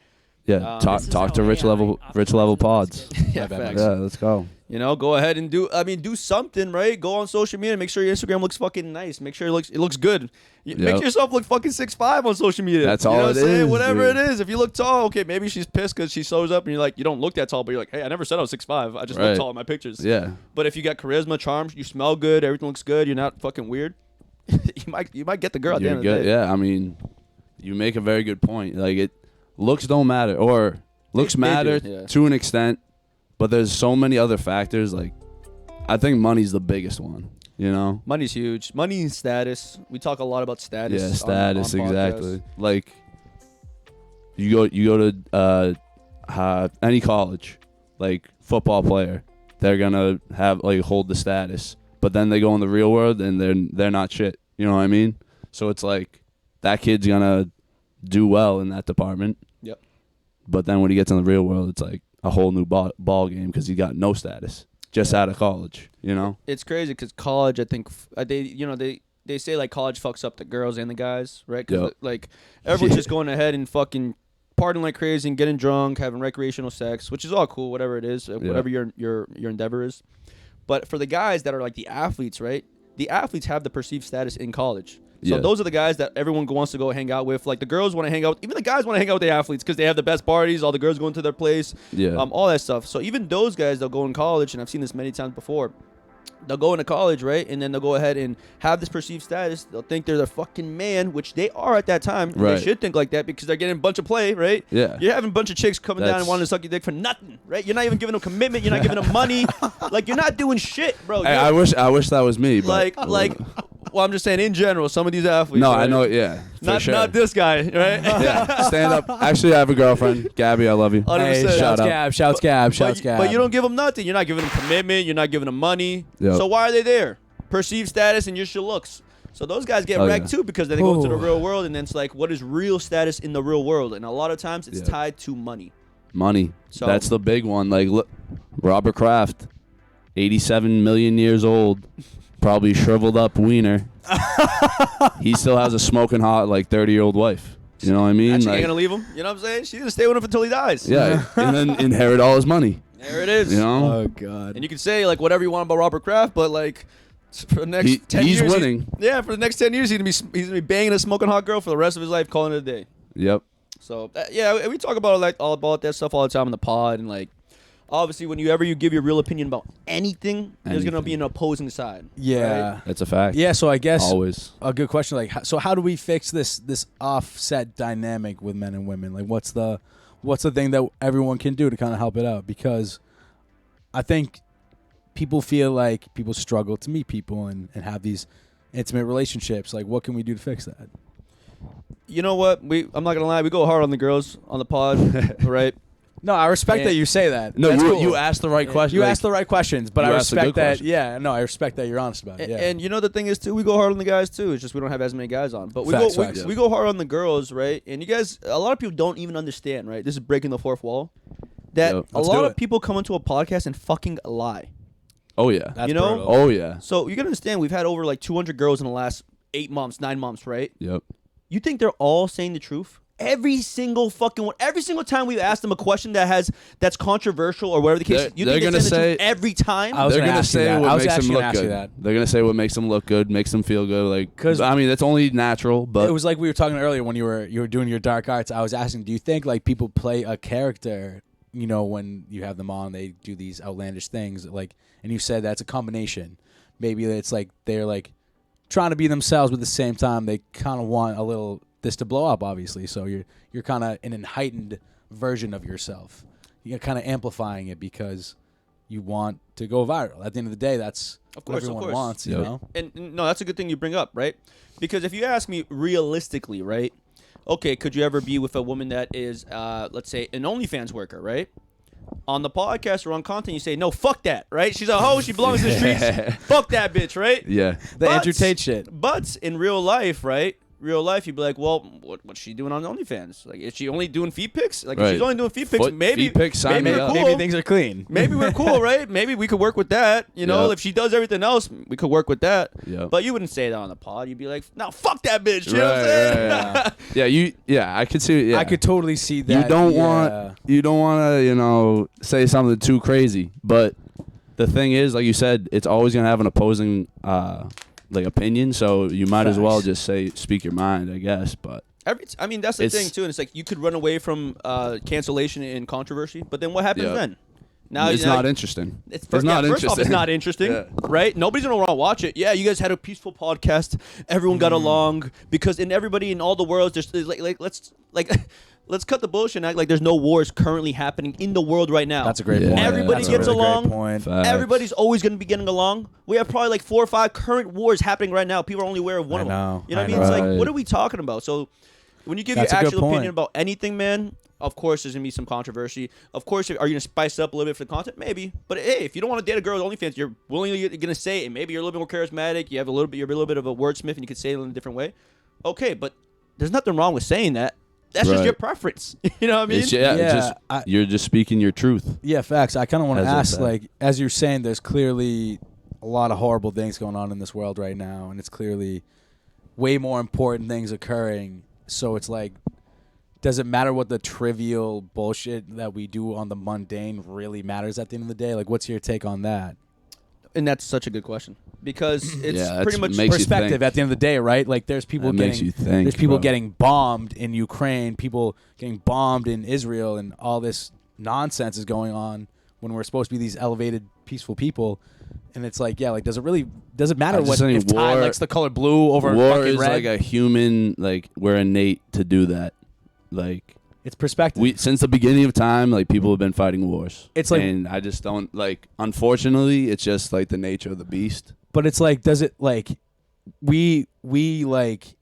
A: Yeah,
C: This
E: is
A: talk
E: how
A: to rich
E: AI
A: level pods.
C: Yeah,
B: bad,
C: facts.
A: Yeah, let's go.
C: Go ahead and do something, right? Go on social media, make sure your Instagram looks fucking nice. Make sure it looks good. Make
A: Yep.
C: yourself look fucking 6'5" on social media.
A: That's
C: You know
A: all
C: what
A: it
C: I'm saying?
A: is,
C: Whatever
A: dude.
C: it is. If you look tall, okay, maybe she's pissed because she shows up and you're like, you don't look that tall, but you're like, hey, I never said I was 6'5". I just look
A: Right.
C: tall in my pictures.
A: Yeah,
C: But if you got charisma, charm, you smell good, everything looks good, you're not fucking weird, you might get the girl at the
A: you're
C: end of the
A: good.
C: day.
A: Yeah, I mean, you make a very good point. Like looks don't matter, or looks
C: They
A: matter
C: do, yeah.
A: to an extent, but there's so many other factors. Like, I think money's the biggest one. You know.
C: Money's huge. Money and status. We talk a lot about status.
A: Yeah,
C: on
A: status,
C: podcasts.
A: exactly. Like you go to any college, like football player, they're gonna have like hold the status, but then they go in the real world and they're not shit. You know what I mean? So it's like that kid's gonna do well in that department.
C: Yep.
A: But then when he gets in the real world, it's like a whole new ball game because he got no status just out of college. You know?
C: It's crazy because college, I think they say like college fucks up the girls and the guys, right? Because
A: Yep.
C: like everyone's
A: Yeah.
C: just going ahead and fucking partying like crazy and getting drunk, having recreational sex, which is all cool, whatever it is, whatever your endeavor is. But for the guys that are like the athletes, right? The athletes have the perceived status in college. So
A: Yeah.
C: those are the guys that everyone wants to go hang out with. Like the girls want to hang out, even the guys want to hang out with the athletes because they have the best parties. All the girls going to their place,
A: Yeah.
C: all that stuff. So even those guys, they'll go in college, and I've seen this many times before. They'll go into college, right, and then they'll go ahead and have this perceived status. They'll think they're the fucking man, which they are at that time. And
A: Right.
C: They should think like that because they're getting a bunch of play, right?
A: Yeah.
C: You're having a bunch of chicks coming down and
A: That's-
C: wanting to suck your dick for nothing, right? You're not even giving them commitment. You're not giving them money. Like you're not doing shit, bro.
A: Hey,
C: You're-
A: I wish that was me. But
C: Well, I'm just saying in general, some of these athletes.
A: no,
C: right?
A: I know. Yeah, for
C: Not
A: sure.
C: not this guy, right?
A: Yeah, stand up. Actually, I have a girlfriend, Gabby. I love you.
C: 100%.
B: Hey,
A: Shout
B: shouts
A: out.
B: Gab, shouts Gab, shouts Gab.
C: But you don't give them nothing. You're not giving them commitment. You're not giving them money.
A: Yep.
C: So why are they there? Perceived status and just your looks. So those guys get
A: Oh,
C: wrecked
A: yeah.
C: too because then they go into the
B: Ooh.
C: real world and then it's like, what is real status in the real world? And a lot of times it's
A: Yeah.
C: tied to money.
A: Money.
C: So-
A: That's the big one. Like, look, Robert Kraft, 87 million years old, probably shriveled up wiener. He still has a smoking hot, like 30-year-old wife. You know what I mean?
C: And she
A: Like,
C: ain't gonna leave him. You know what I'm saying? She's gonna stay with him until he dies.
A: yeah, and then inherit all his money.
C: There it is.
A: You know,
B: Oh God.
C: And you can say like whatever you want about Robert Kraft, but like for the next 10
A: he's
C: years,
A: winning.
C: for the next 10 years, he's gonna be banging a smoking hot girl for the rest of his life, calling it a day.
A: Yep.
C: So yeah, we talk about like all about that stuff all the time in the pod, and like obviously, when you give your real opinion about anything, there's gonna be an opposing side.
B: Yeah.
A: That's a fact.
B: Yeah, so I guess
A: Always.
B: a good question. Like, so how do we fix this offset dynamic with men and women? Like, what's the thing that everyone can do to kind of help it out? Because I think people feel like people struggle to meet people and have these intimate relationships. Like, what can we do to fix that?
C: You know what? I'm not gonna lie. We go hard on the girls on the pod, right?
B: No, I respect
C: Yeah.
B: that you say that.
A: No,
B: That's
A: you,
B: cool.
A: you asked the right question.
B: You
A: like,
B: asked the right questions, but
A: you
B: I
A: asked the
B: respect
A: good
B: that.
A: questions.
B: Yeah, no, I respect that you're honest about it. Yeah.
C: And you know the thing is too, we go hard on the guys too. It's just we don't have as many guys on, but
B: Facts.
C: we go hard on the girls, right? And you guys, a lot of people don't even understand, right? This is breaking the fourth wall. That
A: Yep.
C: a
B: Let's
C: lot
B: do
C: of
B: it.
C: people come into a podcast and fucking lie.
A: Oh yeah.
B: That's
C: you know?
B: brutal.
A: Oh yeah.
C: So you gotta understand, we've had over like 200 girls in the last 8 months, 9 months, right?
A: Yep.
C: You think they're all saying the truth? Every single fucking one. Every single time we've asked them a question that's controversial or whatever the case,
A: They're-
C: you
A: they're
C: think
A: gonna
C: they're saying the
A: say-
C: truth every time?
B: I was
A: They're
B: gonna
A: gonna
B: ask you
A: say
B: that. I
A: what
B: was
A: makes them
B: actually
A: look
B: gonna ask you
A: good.
B: that.
A: They're gonna say what makes them look good, makes them feel good. Like,
B: 'Cause-
A: I mean, that's only natural. But
B: it was like we were talking earlier when you were doing your dark arts. I was asking, do you think like people play a character? You know, when you have them on, they do these outlandish things. Like, and you said that's a combination. Maybe it's like they're like trying to be themselves, but at the same time they kind of want a little this to blow up. Obviously, so you're kind of in a heightened version of yourself. You're kind of amplifying it because you want to go viral. At the end of the day, that's
C: Of
B: what
C: course,
B: everyone
C: of course.
B: wants. You
A: Yep.
B: know.
C: And no, that's a good thing you bring up, right? Because if you ask me realistically, right? Okay, could you ever be with a woman that is, let's say, an OnlyFans worker, right? On the podcast or on content, you say, no, fuck that, right? She's a hoe, she belongs to the streets. Fuck that bitch, right?
A: yeah.
B: The
C: But-
B: Andrew Tate shit.
C: But in real life, right? Real life, you'd be like, well, what's she doing on OnlyFans? Like, is she only doing feet pics? Like, if
A: Right.
C: she's only doing feet pics,
A: Foot-
C: maybe,
A: feet pics, sign
C: maybe
A: me
C: we're
A: up.
C: cool.
B: Maybe things are clean.
C: Maybe we're cool, right? Maybe we could work with that. You know,
A: Yep.
C: if she does everything else, we could work with that.
A: Yep.
C: But you wouldn't say that on the pod. You'd be like, no, fuck that bitch. You know what I'm saying?
A: Yeah. I could see. Yeah.
B: I could totally see that.
A: You don't
B: yeah.
A: want to, say something too crazy. But the thing is, like you said, it's always gonna have an opposing, opinion. So you might as well
B: Facts.
A: just speak your mind, I guess. But
C: I mean, that's the
A: It's-
C: thing, too. And it's like you could run away from cancellation and controversy, but then what happens
A: Yeah.
C: then? Now
A: it's
C: now-
A: not interesting.
C: It's
A: not
C: first off,
A: interesting.
C: it's not interesting,
A: Yeah.
C: right? Nobody's gonna want to watch it. Yeah, you guys had a peaceful podcast. Everyone got along because everybody in all the worlds, there's let's cut the bullshit and act like there's no wars currently happening in the world right now.
B: That's a great
A: Yeah.
B: point.
C: Everybody
B: That's a
C: gets
B: really great
C: along.
B: point.
A: Facts.
C: Everybody's always going to be getting along. We have probably like 4 or 5 current wars happening right now. People are only aware of one
B: I
C: of them.
B: know.
C: You know what I
B: I
C: mean?
B: know.
C: It's like,
A: Right.
C: what are we talking about? So when you give
B: That's a
C: your
B: good
C: actual
B: point.
C: opinion about anything, man, of course there's going to be some controversy. Of course, are you going to spice up a little bit for the content? Maybe. But hey, if you don't want to date a girl with OnlyFans, you're willingly going to say it. And maybe you're a little bit more charismatic. You're a little bit of a wordsmith and you can say it in a different way. Okay, but there's nothing wrong with saying that. That's just
A: Right.
C: your preference. You know what I mean?
A: It's,
B: Yeah,
A: you're just speaking your truth.
B: Yeah, facts. I kind of want
A: As
B: to
A: I
B: ask,
A: said.
B: like, as you're saying, there's clearly a lot of horrible things going on in this world right now, and it's clearly way more important things occurring. So it's like, does it matter what the trivial bullshit that we do on the mundane really matters at the end of the day? Like, what's your take on that?
C: And that's such a good question because it's
A: Yeah, that's
C: pretty much
A: makes you
B: Perspective
A: think.
B: at the end of the day, right? Like, there's people
A: That makes
B: getting
A: you think,
B: there's people
A: bro.
B: getting bombed in Ukraine, people getting bombed in Israel, and all this nonsense is going on when we're supposed to be these elevated, peaceful people. And it's like, yeah, like, does it matter
A: I just
B: what
A: think
B: if Ty
A: war-
B: likes the color blue over
A: War
B: fucking
A: is
B: red?
A: like a human. Like, we're innate to do that. Like,
B: It's perspective.
A: since the beginning of time, like, people have been fighting wars.
B: It's like-
A: and I just don't like. Unfortunately, it's just like the nature of the beast.
B: But it's like, does it like we like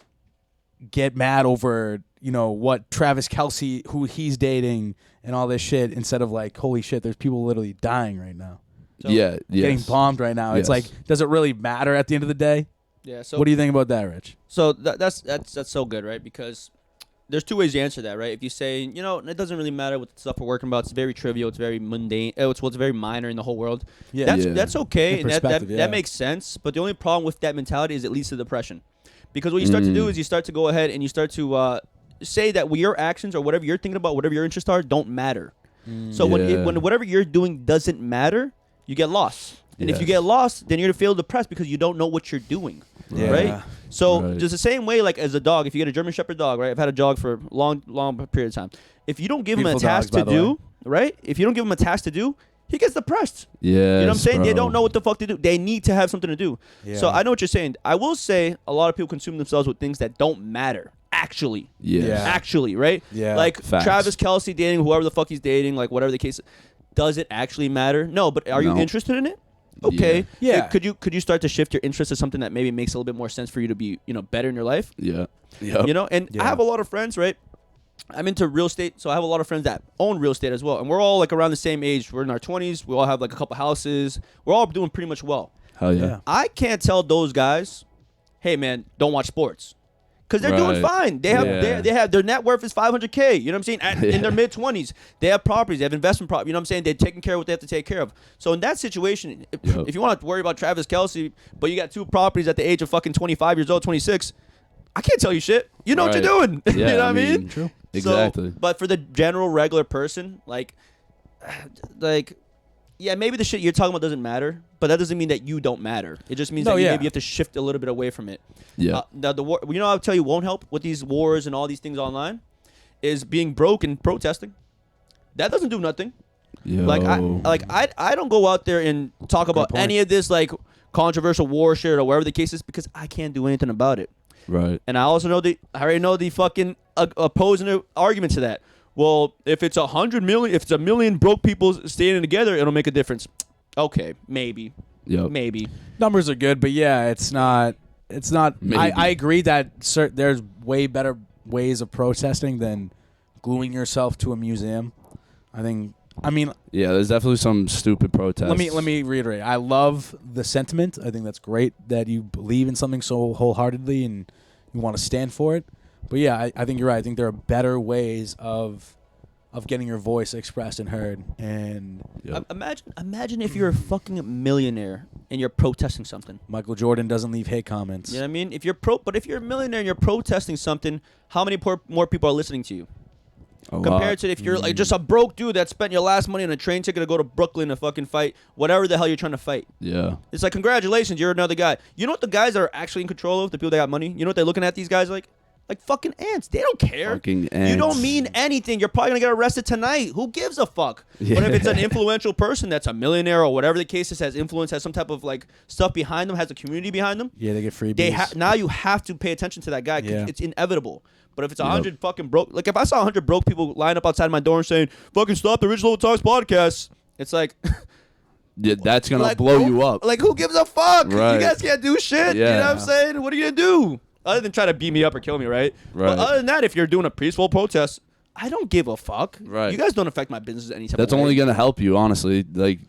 B: get mad over, what Travis Kelce, who he's dating, and all this shit, instead of like, holy shit, there's people literally dying right now,
A: Yeah,
B: getting
A: yes.
B: bombed right now. It's
A: Yes.
B: like, does it really matter at the end of the day?
C: yeah. So
B: What do you think about that, Rich?
C: So that's so good, right? Because there's 2 ways to answer that, right? If you say, it doesn't really matter what the stuff we're working about. It's very trivial. It's very mundane. It's very minor in the whole world.
B: Yeah.
C: That's okay,
B: In
C: and that
B: perspective, yeah.
C: that makes sense. But the only problem with that mentality is it leads to depression, because what you start to do is you start to go ahead and you start to say that your actions or whatever you're thinking about, whatever your interests are, don't matter. So
A: Yeah.
C: when whatever you're doing doesn't matter, you get lost. And if you
A: Yes.
C: get lost, then you're gonna feel depressed because you don't know what you're doing.
B: Yeah.
C: Right? So
A: Right.
C: just the same way, like as a dog, if you get a German Shepherd dog, right? I've had a dog for a long period of time. If you don't give him a
B: Beautiful
C: task
B: dogs,
C: to
B: by the
C: do, right? If you don't give him a task to do, he gets depressed.
A: Yeah.
C: You know what I'm saying? They
A: bro.
C: don't know what the fuck to do. They need to have something to do.
B: Yeah.
C: So I know what you're saying. I will say a lot of people consume themselves with things that don't matter. Actually.
A: Yeah.
B: Yeah.
C: Actually, right?
B: Yeah.
C: Like
A: Facts.
C: Travis Kelce dating whoever the fuck he's dating, like whatever the case. Does it actually matter? No, but are you
A: No.
C: interested in it? Okay.
B: Yeah.
C: Could you start to shift your interest to something that maybe makes a little bit more sense for you to be, better in your life?
A: Yeah. Yep.
C: You know, and
B: Yeah.
C: I have a lot of friends, right? I'm into real estate, so I have a lot of friends that own real estate as well. And we're all like around the same age. We're in our 20s. We all have like a couple houses. We're all doing pretty much well.
A: Hell yeah.
B: Yeah.
C: I can't tell those guys, hey man, don't watch sports, because they're doing
A: Right.
C: fine. They have
A: Yeah.
C: they have their net worth is $500K. You know what I'm saying? In their mid 20s, they have properties, they have investment property. You know what I'm saying? They're taking care of what they have to take care of. So in that situation,
A: Yep.
C: if you want to worry about Travis Kelce, but you got 2 properties at the age of fucking 25 years old, 26, I can't tell you shit. You know what you're doing.
A: Yeah,
C: you know what I mean?
B: True.
A: Exactly.
C: So, but for the general regular person, like, yeah, maybe the shit you're talking about doesn't matter, but that doesn't mean that you don't matter. It just means
B: No,
C: that you
B: yeah.
C: maybe have to shift a little bit away from it.
A: Yeah.
C: Now the war, I'll tell you won't help with these wars and all these things online, is being broke and protesting. That doesn't do nothing.
A: Yo.
C: I don't go out there and talk about
B: point.
C: any of this like controversial war shit or whatever the case is, because I can't do anything about it.
A: Right.
C: And I also know I already know the fucking opposing argument to that. Well, if it's 100 million, if it's 1 million broke people standing together, it'll make a difference. Okay, maybe,
A: Yep.
C: maybe.
B: Numbers are good, but yeah, it's not. It's not.
A: Maybe.
B: I agree that there's way better ways of protesting than gluing yourself to a museum. I mean,
A: Yeah, there's definitely some stupid protests.
B: let me reiterate. I love the sentiment. I think that's great that you believe in something so wholeheartedly and you want to stand for it. But yeah, I think you're right. I think there are better ways of getting your voice expressed and heard. And
A: Yep.
C: Imagine if you're a fucking millionaire and you're protesting something.
B: Michael Jordan doesn't leave hate comments.
C: You know what I mean? If you're a millionaire and you're protesting something, how many more people are listening to you? Compared to if you're like just a broke dude that spent your last money on a train ticket to go to Brooklyn to fucking fight whatever the hell you're trying to fight.
A: Yeah.
C: It's like, congratulations, you're another guy. You know what the guys that are actually in control of, the people that got money? You know what they're looking at these guys like? Like fucking ants. They don't care.
A: Fucking
C: You
A: ants.
C: don't mean anything. You're probably going to get arrested tonight. Who gives a fuck?
A: Yeah.
C: But if it's an influential person that's a millionaire or whatever the case is, has influence, has some type of like stuff behind them, has a community behind them,
B: Yeah, they get freebies.
C: now you have to pay attention to that guy. 'Cause
B: Yeah.
C: It's inevitable. But if it's
A: Yep.
C: 100 fucking broke, like if I saw 100 broke people line up outside my door and saying, fucking stop the Original Talks podcast, it's like,
A: Yeah, that's gonna
C: like,
A: blow
C: who-
A: you up.
C: Like, who gives a fuck?
A: Right.
C: You guys can't do shit. You know
A: Yeah.
C: what I'm saying? What are you going to do? Other than try to beat me up or kill me, right?
A: Right.
C: But other than that, if you're doing a peaceful protest, I don't give a fuck.
A: Right.
C: You guys don't affect my business any type
A: That's
C: of way.
A: only gonna help you, honestly. Like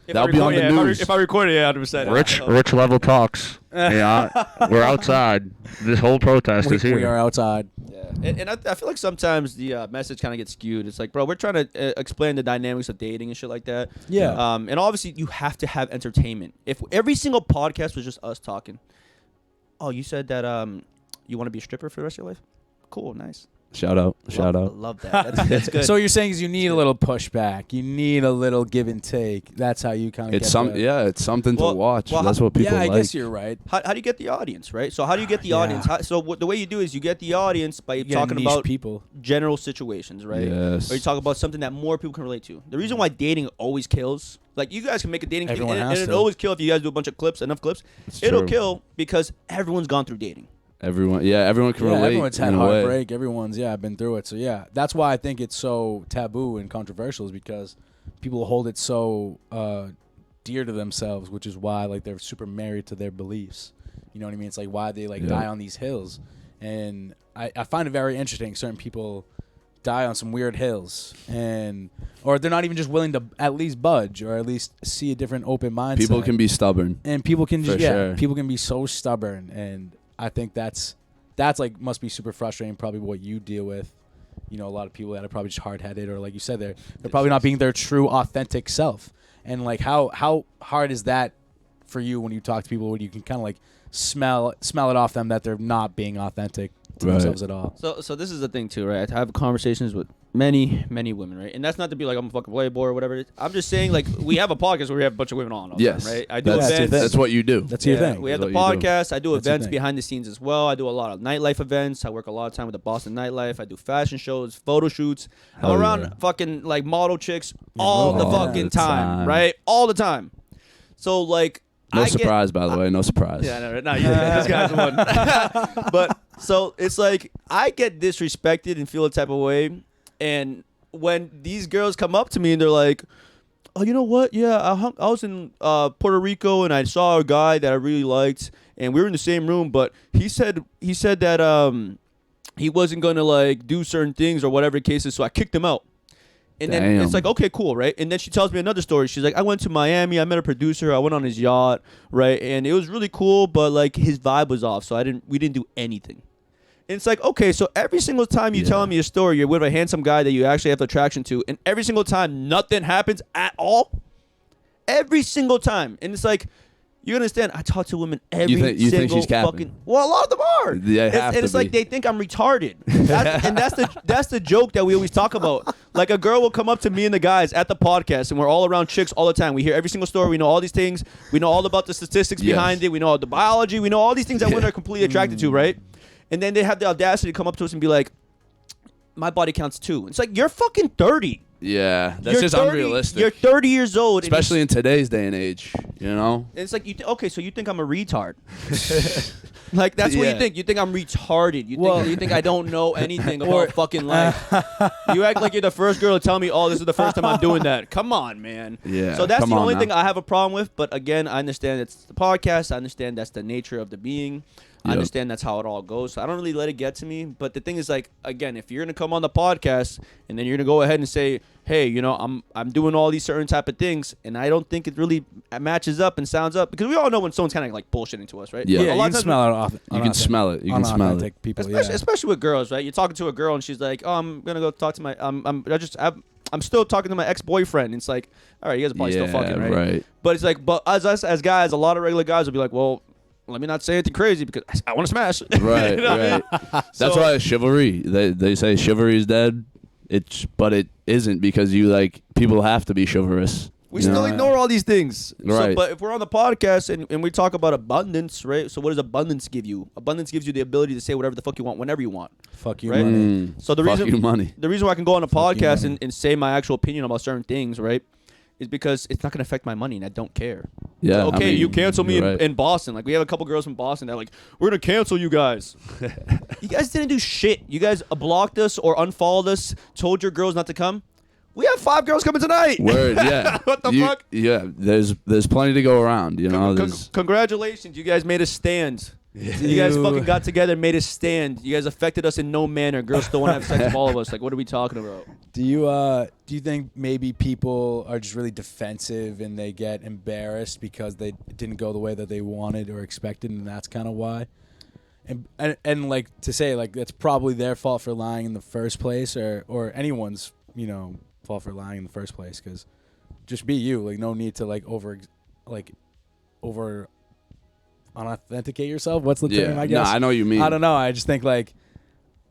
A: that'll be on the news.
C: If I record it, yeah, 100%.
E: Rich level talks. Yeah, we're outside. This whole protest is
B: we
E: here.
B: are outside.
C: Yeah. And I feel like sometimes the message kind of gets skewed. It's like, bro, we're trying to explain the dynamics of dating and shit like that.
B: Yeah.
C: And obviously, you have to have entertainment. If every single podcast was just us talking, oh, you said that you want to be a stripper for the rest of your life? Cool, nice.
A: Shout out.
C: Love that. That's good.
B: So you're saying is you need a little pushback. You need a little give and take. That's how you kind of
A: It's
B: get
A: it's something
C: Well-
A: to watch.
C: well,
A: That's what people
B: Yeah, I
A: like.
B: guess you're right.
C: how do you get the audience, right? So how do you get the
B: Yeah.
C: audience? The way you do is you get the audience by
B: You get
C: talking
B: niche
C: about
B: people.
C: general situations, right?
A: Yes.
C: Or you talk about something that more people can relate to. The reason why dating always kills, like you guys can make a dating
B: Everyone
C: and
B: has
C: it'll
B: to.
C: always kill if you guys do a bunch of enough clips.
A: It's
C: It'll
A: true.
C: kill because everyone's gone through dating.
A: Everyone can
B: Yeah,
A: relate.
B: everyone's had
A: in a way.
B: heartbreak. Everyone's been through it. So yeah, that's why I think it's so taboo and controversial, is because people hold it so dear to themselves, which is why like they're super married to their beliefs. You know what I mean? It's like why they like
A: Yeah.
B: die on these hills, and I find it very interesting. Certain people die on some weird hills, or they're not even just willing to at least budge or at least see a different open mindset.
A: People can be stubborn.
B: And people can just
A: For sure.
B: people can be so stubborn, and I think that's like must be super frustrating. Probably what you deal with. You know, a lot of people that are probably just hard headed, or like you said, they're probably not being their true authentic self. And like how hard is that for you when you talk to people where you can kind of like smell it off them that they're not being authentic? to
A: Right.
B: themselves at all.
C: So this is the thing too, right? I have conversations with many women, right? And that's not to be like I'm a fucking playboy or whatever. I'm just saying like we have a podcast where we have a bunch of women on all the
A: Yes.
C: time, right? I do
A: That's,
B: your
C: events.
B: thing.
A: that's what you do.
B: That's your thing.
C: We have the
A: That's what you do.
C: podcast. I do
B: That's your
C: events
B: thing.
C: behind the scenes as well. I do a lot of nightlife events. I work a lot of time with the Boston nightlife. I do fashion shows, photo shoots. I'm
A: Hell
C: around
A: yeah.
C: fucking like model chicks all the
A: All
C: fucking
A: the
C: time,
A: time.
C: right? All the time. So like
A: No
C: I
A: surprise, by the way. No surprise.
C: Yeah, no, not you. This guy's the one. But so it's like I get disrespected and feel a type of way, and when these girls come up to me and they're like, "Oh, you know what? Yeah, I was in Puerto Rico and I saw a guy that I really liked, and we were in the same room, but he said that he wasn't gonna like do certain things or whatever the case is, so I kicked him out." And then
A: Damn.
C: it's like, okay, cool, right? And then she tells me another story. She's like, I went to Miami. I met a producer. I went on his yacht, right? And it was really cool, but like his vibe was off, so we didn't do anything. And it's like, okay, so every single time you're
A: Yeah.
C: telling me a story, you're with a handsome guy that you actually have attraction to, and every single time nothing happens at all. Every single time. And it's like, you understand, I talk to women every
A: You think
C: single
A: she's capping?
C: fucking. Well, a lot of them are.
A: They have
C: and
A: to
C: it's like
A: be.
C: they think I'm retarded. That's the joke that we always talk about. Like a girl will come up to me and the guys at the podcast, and we're all around chicks all the time. We hear every single story. We know all these things. We know all about the statistics
A: Yes.
C: behind it. We know all the biology. We know all these things that women are completely attracted to, right? And then they have the audacity to come up to us and be like, "My body counts too." It's like you're fucking 30.
A: Yeah, that's
C: You're
A: just
C: 30
A: unrealistic.
C: You're 30 years old, and
A: Especially in today's day and age, you know?
C: it's like okay, so you think I'm a retard? Like that's what
A: Yeah.
C: you think. You think I'm retarded. You think I don't know anything
B: Or-
C: about fucking life. You act like you're the first girl to tell me, "Oh, this is the first time I'm doing that." Come on, man.
A: Yeah,
C: So that's
A: come
C: the
A: on
C: only
A: now.
C: thing I have a problem with. But again, I understand it's the podcast. I understand that's the nature of the being. I
A: Yep.
C: understand that's how it all goes. So I don't really let it get to me. But the thing is, like, again, if you're gonna come on the podcast and then you're gonna go ahead and say, "Hey, you know, I'm doing all these certain type of things," and I don't think it really matches up and sounds up, because we all know when someone's kind of like bullshitting to us, right?
A: Yeah.
C: A
B: Yeah,
C: lot
B: you
C: of
B: can
C: times
B: smell it off.
A: You can smell it. You can smell it.
B: Unauthentic people,
C: especially with girls, right? You're talking to a girl and she's like, "Oh, I'm gonna go talk to my I'm still talking to my ex-boyfriend." And it's like, all right, you guys are probably still fucking, right? But it's like, but as us as guys, a lot of regular guys will be like, "Well, let me not say anything crazy because I want to smash."
A: Right,
C: You know what I mean?
A: right. That's
C: So-
A: why chivalry. They say chivalry is dead. But it isn't, because people have to be chivalrous.
C: We
A: you
C: still
A: know?
C: ignore all these things. So,
A: Right.
C: but if we're on the podcast and we talk about abundance, right? So what does abundance give you? Abundance gives you the ability to say whatever the fuck you want whenever you want.
B: Fuck you,
C: Right?
B: money.
A: Mm,
C: So the
A: fuck
C: reason
A: you money.
C: the reason why I can go on a
B: Fuck you,
C: podcast
B: money.
C: and say my actual opinion about certain things, right, is because it's not going to affect my money and I don't care.
A: Yeah.
C: So, okay,
A: I mean,
C: you cancel me
A: you're right.
C: in Boston. Like, we have a couple girls from Boston that are like, "We're going to cancel you guys." You guys didn't do shit. You guys blocked us or unfollowed us, told your girls not to come. We have 5 girls coming tonight.
A: Word, yeah.
C: What the fuck?
A: Yeah, there's plenty to go around. You know, there's,
C: Congratulations. You guys made a stand. You guys fucking got together and made a stand. You guys affected us in no manner. Girls still want to have sex with all of us. Like, what are we talking about?
B: Do you think maybe people are just really defensive and they get embarrassed because they didn't go the way that they wanted or expected, and that's kind of why? And like to say like that's probably their fault for lying in the first place, or anyone's fault for lying in the first place, because just be you. Like, no need to over unauthenticate yourself. What's the term?
A: yeah.
B: I guess.
A: No, I know what you mean.
B: I don't know. I just think like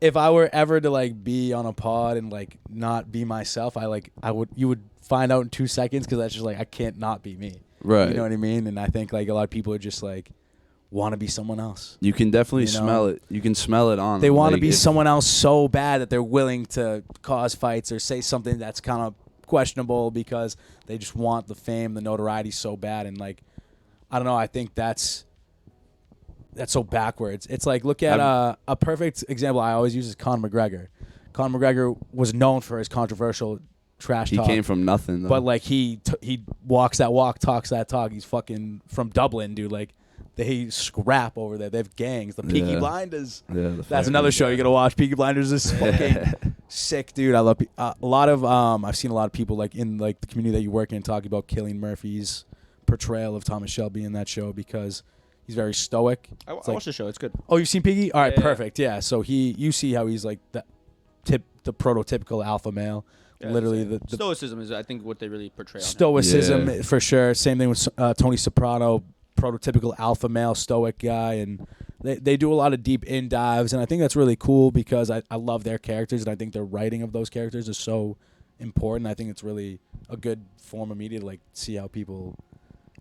B: if I were ever to like be on a pod and like not be myself, you would find out in 2 seconds, because that's just like I can't not be me.
A: Right.
B: You know what I mean? And I think like a lot of people are just like want to be someone else.
A: You can definitely
B: You know?
A: smell it. You can smell it on
B: They
A: them.
B: want to
A: Like,
B: be
A: if-
B: someone else so bad that they're willing to cause fights or say something that's kind of questionable because they just want the fame, the notoriety so bad. And like, I don't know. I think that's so backwards. It's like, look at a perfect example I always use is Conor McGregor. Conor McGregor was known for his controversial trash
A: He
B: talk.
A: came from nothing, though.
B: But like he walks that walk, talks that talk. He's fucking from Dublin, dude. Like they scrap over there. They have gangs. The Peaky
A: Yeah.
B: Blinders.
A: yeah, the
B: That's
A: fucking-
B: another show you gotta watch. Peaky Blinders is fucking sick, dude. I love a lot of I've seen a lot of people like in like the community that you work in talking about Cillian Murphy's portrayal of Thomas Shelby in that show, because he's very stoic.
C: I
B: It's like-
C: watched the show. It's good.
B: Oh, you've seen Piggy? All right,
C: Yeah.
B: perfect. Yeah. So you see how he's like the prototypical alpha male.
C: Yeah,
B: Literally
C: it's-
B: the
C: stoicism is, I think, what they really portray. On him.
B: stoicism
A: Yeah.
B: for sure. Same thing with Tony Soprano, prototypical alpha male stoic guy, and they do a lot of deep in dives, and I think that's really cool because I love their characters, and I think their writing of those characters is so important. I think it's really a good form of media to like see how people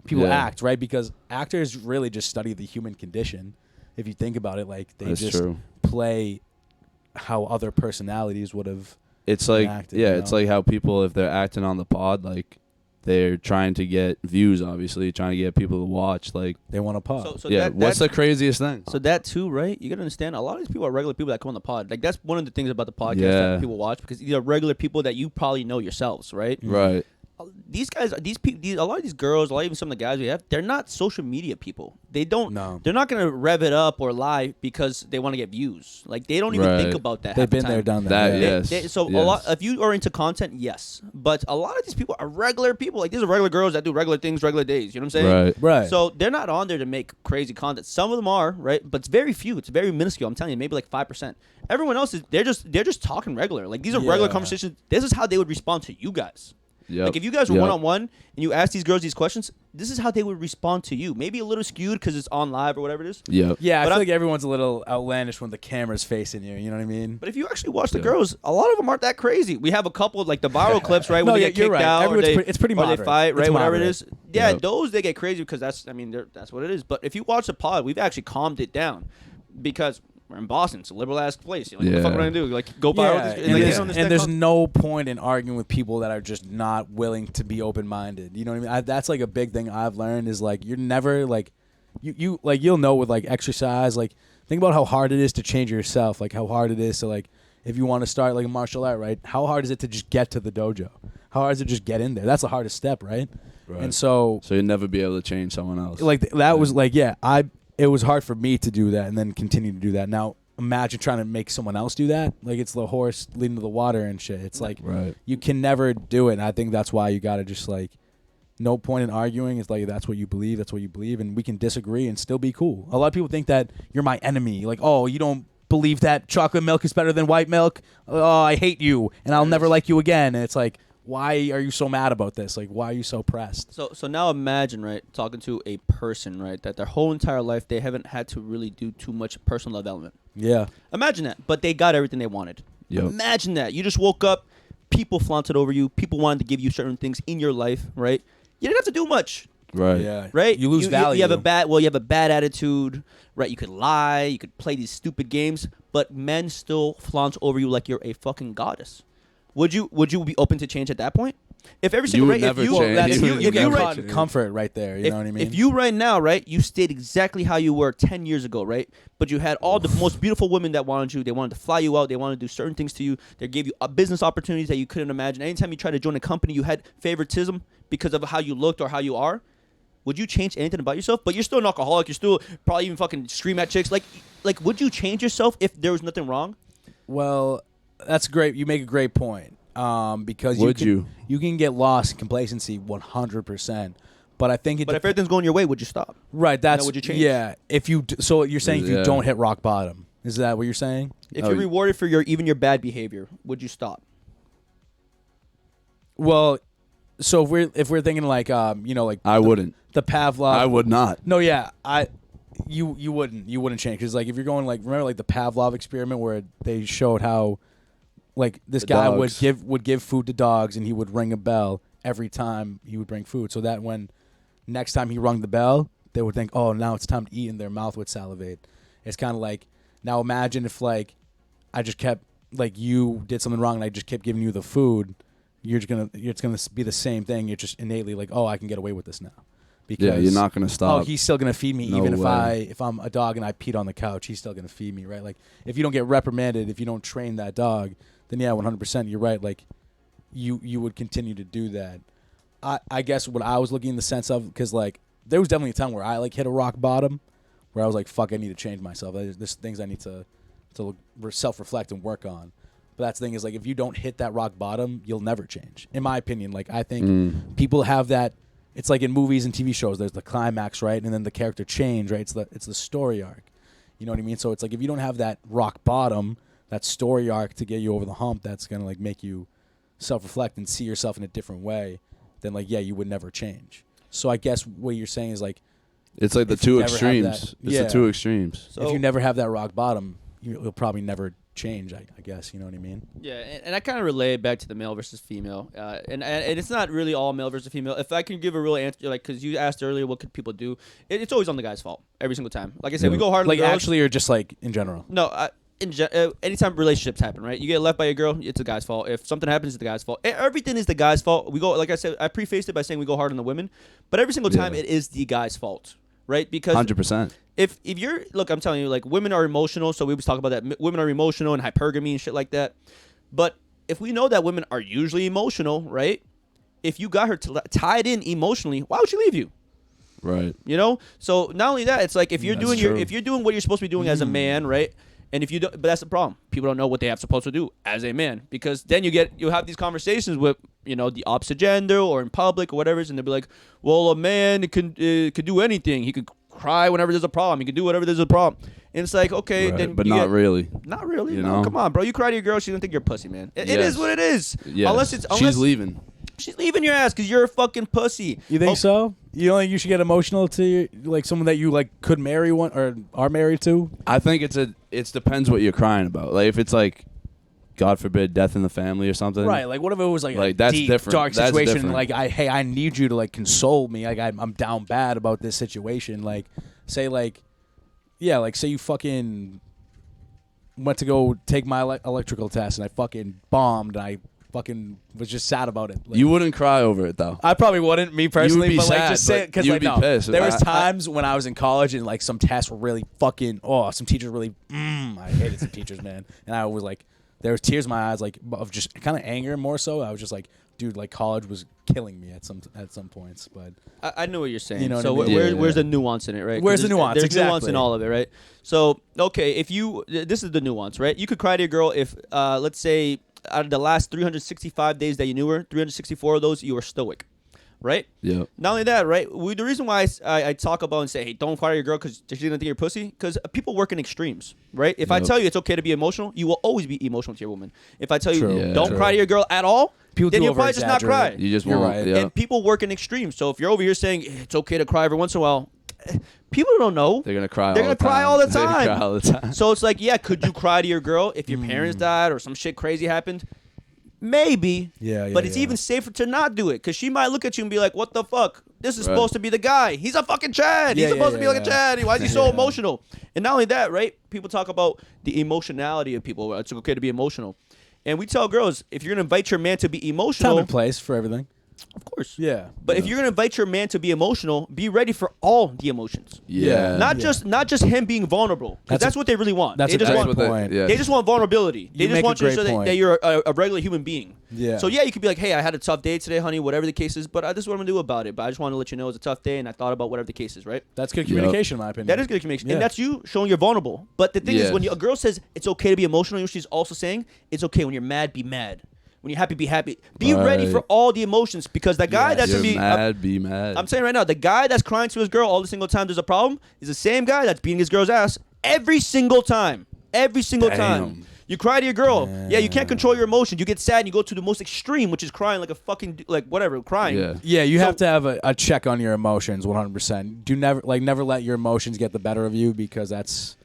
A: Yeah.
B: act, right? Because actors really just study the human condition. If you think about it, like they
A: That's
B: just
A: true.
B: play how other personalities would have.
A: It's like
B: acted,
A: yeah,
B: you
A: it's
B: know?
A: like how people if they're acting on the pod, like they're trying to get views, obviously trying to get people to watch. Like
B: They want to pop.
C: So
A: yeah, what's the
C: that's,
A: crazy thing?
C: so that too, right? You gotta understand. A lot of these people are regular people that come on the pod. Like that's one of the things about the podcast
A: Yeah.
C: that people watch because these are regular people that you probably know yourselves, right?
A: Right.
C: These guys, these people, a lot of these girls, a lot even some of the guys we have, they're not social media people. They don't.
B: No.
C: They're not gonna rev it up or lie because they want to get views. Like they don't even
A: Right.
C: think about that.
B: They've
C: half the
B: been
C: time.
B: there, done that.
A: That
B: yeah.
A: yes.
C: So
A: yes.
C: a lot, if you are into content, yes, but a lot of these people are regular people. Like these are regular girls that do regular things, regular days. You know what I'm saying?
A: Right.
B: Right.
C: So they're not on there to make crazy content. Some of them are, right? But it's very few. It's very minuscule. I'm telling you, maybe like 5%. Everyone else is they're just talking regular. Like these are regular
B: Yeah.
C: conversations. This is how they would respond to you guys.
A: Yep.
C: Like if you guys were
A: Yep.
C: one on one and you ask these girls these questions, this is how they would respond to you. Maybe a little skewed because it's on live or whatever it is.
A: Yep.
B: Yeah, I
C: But
B: feel
C: I'm-
B: like everyone's a little outlandish when the camera's facing you. You know what I mean?
C: But if you actually watch the
A: Yeah.
C: girls, a lot of them aren't that crazy. We have a couple of, like the viral clips, right? When
B: No,
C: they
B: yeah,
C: get
B: you're
C: kicked
B: right.
C: out, or
B: Everyone's
C: they,
B: it's pretty
C: or they
B: moderate.
C: fight, right?
B: It's
C: Whatever it
B: moderate.
C: is. Yeah,
A: Yep.
C: those they get crazy because that's, I mean, that's what it is. But if you watch the pod, we've actually calmed it down because we're in Boston. It's a liberal ass place. You're like, what the fuck am I
A: Yeah.
C: gonna do? Like, go viral?
B: Yeah,
C: Like,
B: and,
C: they
B: there's,
C: don't
B: and
C: understand
B: there's
C: con-
B: no point in arguing with people that are just not willing to be open-minded. You know what I mean? That's like a big thing I've learned is like you're never like you like you'll know with like exercise. Like think about how hard it is to change yourself. Like how hard it is to like if you want to start like a martial art, right? How hard is it to just get to the dojo? How hard is it to just get in there? That's the hardest step, right?
A: Right.
B: And so
A: So you'll never be able to change someone else.
B: like that was like it was hard for me to do that and then continue to do that. Now imagine trying to make someone else do that. Like it's the horse leading to the water and shit. It's like
A: Right.
B: you can never do it. And I think that's why you got to just like no point in arguing. It's like that's what you believe. That's what you believe, and we can disagree and still be cool. A lot of people think that you're my enemy. Like, oh, you don't believe that chocolate milk is better than white milk. Oh, I hate you, and I'll never like you again. And it's like, why are you so mad about this? Like, why are you so pressed?
C: So now imagine, right, talking to a person, right, that their whole entire life they haven't had to really do too much personal development.
B: Yeah,
C: Imagine that, but they got everything they wanted.
A: Yep.
C: Imagine that. You just woke up, people flaunted over you, people wanted to give you certain things in your life, right? You didn't have to do much,
A: Right.
B: yeah,
C: right?
B: You lose value.
C: You have a bad attitude, right? You could lie, you could play these stupid games, but men still flaunt over you like you're a fucking goddess. Would you be open to change at that point? If every single
A: would
C: right,
A: never
C: if you,
A: change.
B: That's
C: if
A: You
C: you,
A: would
C: if you
A: never
C: right,
A: change.
B: comfort right there. You know what I mean?
C: if you right now, right, you stayed exactly how you were 10 years ago, right? But you had all the most beautiful women that wanted you. They wanted to fly you out. They wanted to do certain things to you. They gave you business opportunities that you couldn't imagine. Anytime you tried to join a company, you had favoritism because of how you looked or how you are. Would you change anything about yourself? But you're still an alcoholic. You're still probably even fucking scream at chicks. Like, would you change yourself if there was nothing wrong?
B: Well, that's great. You make a great point. Because
A: Would you?
B: you can get lost in complacency 100%. But I think it
C: But if everything's going your way, would you stop?
B: right, that's
C: would you change?
B: Yeah, if you so you're saying if you
A: Yeah.
B: don't hit rock bottom. Is that what you're saying?
C: If
A: Oh,
C: you're rewarded for even your bad behavior, would you stop?
B: Well, so if we're thinking like like
A: I wouldn't.
B: the Pavlov
A: I would not.
B: No, yeah, you wouldn't change cuz like if you're going like remember like the Pavlov experiment where they showed how like this
A: The
B: guy
A: dogs.
B: would give food to dogs and he would ring a bell every time he would bring food so that when next time he rung the bell they would think oh now it's time to eat and their mouth would salivate. It's kind of like now imagine if like I just kept like you did something wrong and I just kept giving you the food it's gonna be the same thing. You're just innately like oh I can get away with this now because
A: Yeah, you're not gonna stop.
B: oh, he's still gonna feed me
A: No
B: even
A: way.
B: if I'm a dog and I peed on the couch, he's still gonna feed me, right? Like if you don't get reprimanded, if you don't train that dog, then yeah, 100%, you're right. Like you would continue to do that. I guess what I was looking in the sense of because like there was definitely a time where I like hit a rock bottom, where I was like fuck, I need to change myself. There's things I need to self-reflect and work on. But that's the thing is like if you don't hit that rock bottom, you'll never change. In my opinion, like I think people have that. It's like in movies and TV shows, there's the climax, right? And then the character change, right? It's the story arc. You know what I mean? So it's like if you don't have that rock bottom, that story arc to get you over the hump, that's gonna like make you self-reflect and see yourself in a different way, then like yeah, you would never change. So I guess what you're saying is like
A: It's like the
B: if you
A: two
B: never have
A: extremes.
B: that-
A: It's
B: yeah.
A: the two extremes.
C: So
B: if you never have that rock bottom, you'll probably never change. I guess you know what I mean.
C: yeah, and I kind of relay it back to the male versus female, and it's not really all male versus female. If I can give a real answer, like because you asked earlier, what could people do? It's always on the guy's fault every single time. Like I said, we go hard on
B: Like
C: the girls.
B: actually, or just like in general.
C: No, anytime relationships happen, right? You get left by a girl, it's the guy's fault. If something happens, it's the guy's fault. Everything is the guy's fault. We go, like I said, I prefaced it by saying we go hard on the women, but every single time
A: Yeah.
C: it is the guy's fault, right? Because
A: 100%.
C: if you're, look, I'm telling you, like women are emotional, so we always talk about that. Women are emotional and hypergamy and shit like that. But if we know that women are usually emotional, right? If you got her tied in emotionally, why would she leave you?
A: Right.
C: You know, so not only that, it's like if you're
A: That's
C: doing
A: true.
C: if you're doing what you're supposed to be doing as a man, right? And if you don't, but that's the problem. People don't know what they have supposed to do as a man because then you have these conversations with the opposite gender or in public or whatever, and they'll be like, well, a man can do anything. He could cry whenever there's a problem. He can do whatever there's a problem. And it's like, okay,
A: Right.
C: then
A: But
C: you
A: not
C: get-
A: really.
C: Not really.
A: You
C: No,
A: know?
C: come on, bro. You cry to your girl, she don't think you're a pussy, man. It
A: Yes.
C: is what it is.
A: Yes.
C: Unless
A: She's leaving.
C: she's leaving your ass because you're a fucking pussy.
B: You think
C: Oh,
B: so? You don't think you should get emotional to like someone that you like could marry one or are married to?
A: I think it depends what you're crying about. Like if it's like, God forbid, death in the family or something.
B: Right. Like what if it was like a
A: Like, that's
B: deep,
A: different.
B: dark
A: That's
B: situation?
A: different.
B: Like I need you to like console me. Like I'm down bad about this situation. Like say like, yeah, like say you fucking went to go take my electrical test and I fucking bombed and I fucking was just sad about it. Like,
A: You wouldn't cry over it though.
B: I probably wouldn't, me personally,
A: be
B: but like
A: sad,
B: just say
A: but
B: it because
A: you'd
B: like
A: be
B: no,
A: pissed.
B: there was
A: I-
B: times when I was in college and like some tests were really fucking some teachers really I hated some teachers, man, and I was like there was tears in my eyes like of just kind of anger more so. I was just like, dude, like college was killing me at some points, but
C: I know what you're saying.
B: You know what
C: so
B: I mean?
C: where's
A: Yeah.
C: the nuance in it, right? 'Cause
B: Where's the nuance?
C: There's nuance
B: Exactly.
C: in all of it, right? So okay, if you this is the nuance, right? You could cry to your girl if let's say out of the last 365 days that you knew her, 364 of those you were stoic, right?
A: Yeah.
C: Not only that, right? The reason why I talk about and say, hey, don't cry to your girl because she's gonna think you're pussy, because people work in extremes, right? If I
A: Yep.
C: tell you it's okay to be emotional, you will always be emotional to your woman. If I tell you
B: True.
A: Yeah.
C: don't
B: True.
C: cry to your girl at all,
B: People
C: then
B: do
C: you'll probably just not cry.
B: over-exaggerate.
A: You just
B: You're
A: won't.
B: right.
A: Yeah.
C: And people work in extremes. So if you're over here saying it's okay to cry every once in a while, people don't know.
A: They're gonna cry.
C: They're
A: all
C: gonna
A: the time.
C: cry all the
A: They're gonna
C: time.
A: cry all the time.
C: So it's like, yeah, could you cry to your girl if your parents died or some shit crazy happened? Maybe.
B: Yeah,
C: But it's even safer to not do it because she might look at you and be like, what the fuck? This is
A: Right.
C: supposed to be the guy. He's a fucking Chad.
B: Yeah,
C: He's supposed to be
B: yeah,
C: like a Chad. Why is he so
B: Yeah.
C: emotional? And not only that, right? People talk about the emotionality of people. It's okay to be emotional. And we tell girls, if you're going to invite your man to be
B: time
C: emotional,
B: and place for everything.
C: of course.
B: Yeah,
C: But if you're going to invite your man to be emotional, be ready for all the emotions.
A: Yeah.
C: Not just him being vulnerable. Because
B: That's
C: that's
B: a-
C: what they really want.
B: that's
C: They
B: a
C: just
B: great
C: want
B: point.
C: they just want vulnerability. They
B: You
C: just
B: make a
C: want you to
B: great
C: show
B: point.
C: that you're a regular human being.
B: Yeah.
C: So yeah, you could be like, hey, I had a tough day today, honey, whatever the case is, but this is what I'm gonna do about it. But I just want to let you know it's a tough day, and I thought about whatever the case is, right?
B: That's good
A: Yep.
B: communication, in my opinion.
C: That is good communication,
B: Yeah.
C: and that's you showing you're vulnerable. But the thing is,
A: Yeah.
C: when a girl says it's okay to be emotional, she's also saying it's okay when you're mad, be mad. When you're happy, be happy. Be ready
A: Right.
C: for all the emotions because the guy
B: Yes.
C: that's
A: You're
C: gonna be
A: mad. Be mad.
C: I'm saying right now, the guy that's crying to his girl all the single time there's a problem is the same guy that's beating his girl's ass every single time. Every single time.
A: Damn.
C: You cry to your girl. Yeah, you can't control your emotions. You get sad and you go to the most extreme, which is crying like a fucking, like whatever, crying.
A: Yeah.
B: Yeah, you
C: So-
B: have to have a check on your emotions 100%. Do never let your emotions get the better of you because that's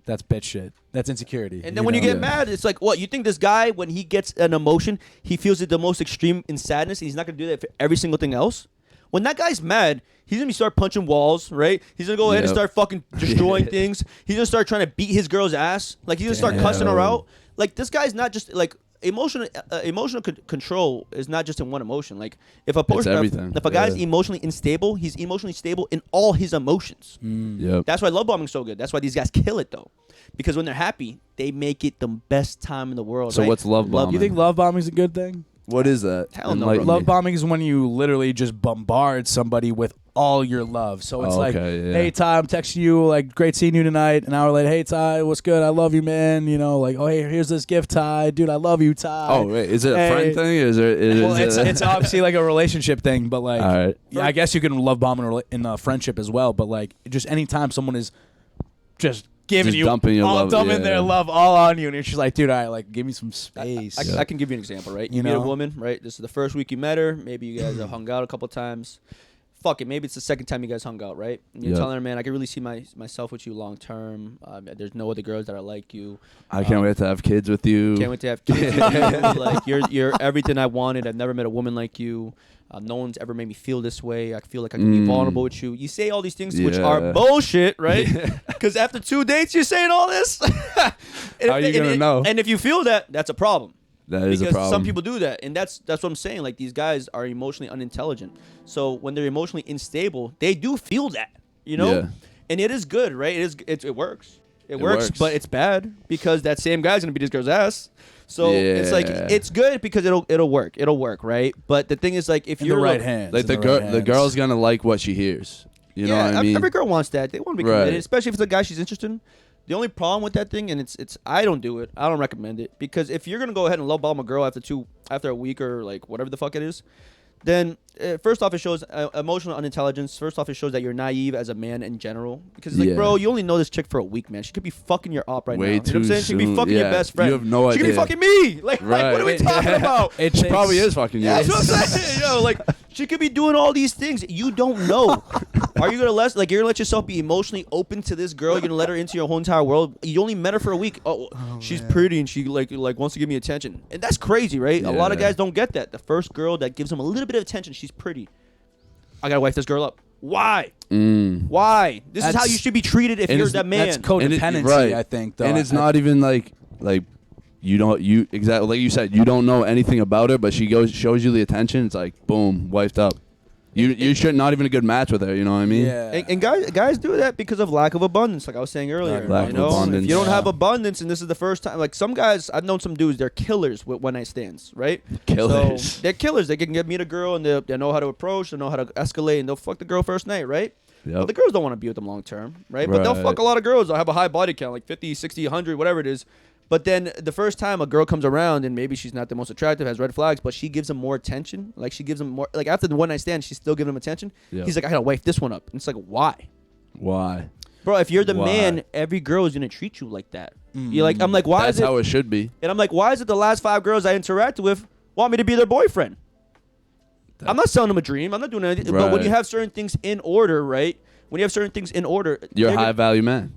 B: bitch shit. That's insecurity.
C: And then when you get
A: Yeah.
C: mad, it's like, what? You think this guy, when he gets an emotion, he feels it the most extreme in sadness and he's not going to do that for every single thing else? When that guy's mad, he's going to start punching walls, right? He's going to go ahead and
A: Yep.
C: start fucking destroying things. He's going to start trying to beat his girl's ass. Like, he's going to start cussing her
A: Damn.
C: out. Like, this guy's not just, like, emotional control is not just in one emotion. Like, if a person,
A: everything.
C: if a guy's
A: Yeah.
C: emotionally unstable, he's emotionally stable in all his emotions.
A: Yep.
C: That's why love bombing's so good. That's why these guys kill it, though. Because when they're happy, they make it the best time in the world.
A: So
C: right?
A: what's love bombing?
B: You think love bombing is a good thing?
A: What is that?
C: Hell no,
A: Enlighten
C: bro.
B: Love
A: me.
B: bombing is when you literally just bombard somebody with all your love. So it's
A: Oh,
B: like,
A: okay, yeah.
B: hey Ty, I'm texting you, like, great seeing you tonight. An hour later, hey Ty, what's good? I love you, man. You know, like, oh hey, here's this gift, Ty. Dude, I love you, Ty.
A: Oh wait, is it a
B: Hey.
A: friend thing? Or is it?
B: Well, it's obviously like a relationship thing, but like,
A: All right.
B: yeah, I guess you can love bomb in a friendship as well. But like, just anytime someone is just giving
A: Just
B: you
A: dumping your
B: all
A: love,
B: dumping
A: yeah.
B: their love all on you, and she's like, dude, all right, like, give me some space.
C: I can give you an example, right? You
B: You
C: meet a
B: know?
C: woman, right? This is the first week you met her. Maybe you guys have hung out a couple times. fuck it, maybe it's the second time you guys hung out, right? And you're
A: Yeah.
C: telling her, man, I can really see myself with you long term. There's no other girls that are like you.
A: I can't wait to have kids with you.
C: Can't wait to have kids with you. Like you're everything I wanted. I've never met a woman like you. No one's ever made me feel this way. I feel like I can be vulnerable with you. You say all these things which are
A: Yeah.
C: bullshit, right? Because after 2 dates, you're saying all this.
A: How are you gonna know?
C: And if you feel that, that's a problem.
A: That is a
C: Because
A: problem.
C: some people do that, and that's what I'm saying. Like these guys are emotionally unintelligent. So when they're emotionally unstable, they do feel that, you know.
A: Yeah.
C: And it is good, right? It works. It works,
A: works.
C: but it's bad because that same guy's gonna beat this girl's ass. So it's like
A: Yeah.
C: it's good because it'll work, right? But the thing is, like, if
B: In
C: you're
B: the right
C: like,
B: hands.
A: Like
B: in
A: the
B: right
A: girl, the
B: hands.
A: girl's gonna like what she hears. You know what I mean?
C: every girl wants that. They want to be
A: Right.
C: committed, especially if it's a guy she's interested in. The only problem with that thing, and it's I don't do it. I don't recommend it because if you're gonna go ahead and love bomb a girl after a week or like whatever the fuck it is, then first off it shows emotional unintelligence. First off it shows that you're naive as a man in general because it's like,
A: Yeah.
C: bro, you only know this chick for a week, man. She could be fucking your op right
A: Way
C: now. You know what I'm
A: too
C: saying? She could be
A: soon.
C: fucking your
A: Yeah.
C: best friend.
A: You have no
C: She could be
A: idea.
C: fucking me. Like what are we
A: Right.
C: talking about?
B: It
A: She
B: takes-
A: probably is fucking you.
C: Yeah, that's what I'm saying. Yo, like she could be doing all these things. You don't know. Are you gonna you're gonna let yourself be emotionally open to this girl? You're gonna let her into your whole entire world. You only met her for a week. Oh she's pretty and she like wants to give me attention. And that's crazy, right? A lot of
A: Yeah.
C: guys don't get that. The first girl that gives them a little bit of attention, she's pretty. I gotta wife this girl up. Why? Why? This is how
B: That's-
C: you should be treated if
A: and
C: you're
A: it's-
C: that man.
B: That's codependency,
A: right.
B: I think. Though.
A: And it's not even like you exactly like you said, you don't know anything about her, but she shows you the attention. It's like boom, wifed up. You should not even a good match with her. You know what I mean?
B: Yeah.
C: And guys do that because of lack of abundance, like I was saying earlier.
A: Lack
C: you
A: of
C: know,
A: abundance.
C: if you don't
B: Yeah.
C: have abundance, and this is the first time, like some guys, I've known some dudes, they're killers with one night stands, right?
A: Killers.
C: So they're killers. They can meet a girl and they know how to approach, they know how to escalate, and they'll fuck the girl first night, right?
A: Yep.
C: But the girls don't want to be with them long term, right? But they'll
A: Right.
C: fuck a lot of girls. They'll have a high body count, like 50, 60, 100, whatever it is. But then the first time a girl comes around and maybe she's not the most attractive, has red flags, but she gives him more attention. Like she gives him more. Like after the one night stand, she's still giving him attention.
A: Yep.
C: He's like, I gotta wife this one up. And it's like, why,
A: Why?
C: bro? If you're the
A: Why?
C: man, every girl is gonna treat you like that. You're like, I'm like, why
A: That's
C: is it?
A: how it should be.
C: And I'm like, why is it the last 5 girls I interacted with want me to be their boyfriend? I'm not selling them a dream. I'm not doing anything. But when
A: Right.
C: you have certain things in order, right? When you have certain things in order,
A: You're a
C: they're
A: high
C: gonna-
A: value man.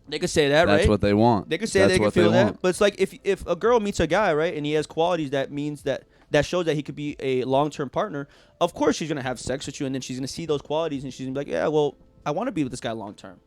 C: They could say that,
A: That's
C: right?
A: what they want.
C: They could say
A: That's
C: they can
A: what
C: feel that,
A: want.
C: but it's like if a girl meets a guy, right, and he has qualities that means that shows that he could be a long-term partner. Of course, she's gonna have sex with you, and then she's gonna see those qualities, and she's gonna be like, yeah, well, I want to be with this guy long-term.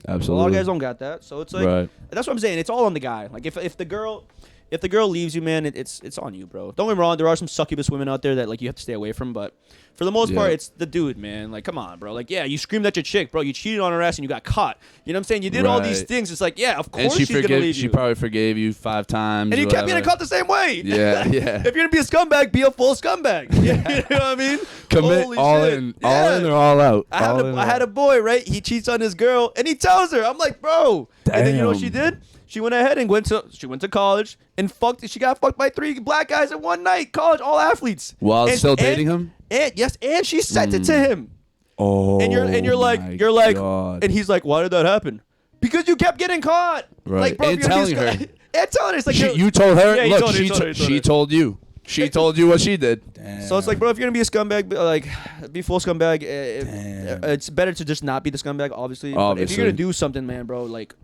A: Absolutely.
C: A lot of guys don't got that, so it's like
A: Right.
C: that's what I'm saying. It's all on the guy. Like if the girl leaves you, man, it's on you, bro. Don't get me wrong. There are some succubus women out there that like you have to stay away from, but for the most part,
A: Yeah.
C: it's the dude, man. Like, come on, bro. Like, yeah, you screamed at your chick, bro. You cheated on her ass and you got caught. You know what I'm saying? You did all these
A: Right.
C: things. It's like, yeah, of
A: And
C: course
A: she
C: she's gonna leave
A: she
C: you.
A: probably forgave you 5 times.
C: And you kept
A: whatever.
C: getting caught the same way.
A: Yeah, yeah.
C: If you're gonna be a scumbag, be a full scumbag. You know what I mean?
A: Commit
C: Holy
A: all
C: shit.
A: in,
C: Yeah.
A: all in or all out.
C: I had a boy, right? He cheats on his girl, and he tells her. I'm like, bro. And then you know what she
A: Damn.
C: did? She went ahead and went to college and fucked. She got fucked by 3 black guys in one night. College, all athletes.
A: While
C: And-
A: still dating him?
C: And yes, and she sent it to him.
A: Oh,
C: And you're like,
A: my God.
C: and he's like, why did that happen? Because you kept getting caught.
A: Right.
C: Like, bro,
A: And
C: if you're gonna be
A: telling
C: a
A: her.
C: sc- and telling her. It's like, yo-
A: You told her.
C: Yeah, he
A: Look,
C: told her, he
A: she
C: told her, he told
A: she
C: her.
A: told you. She told you what she did.
C: So it's like, bro, if you're gonna be a scumbag, like, be full scumbag.
B: Damn.
C: It's better to just not be the scumbag, obviously. But if
A: Obviously.
C: you're gonna do something, man, bro, like,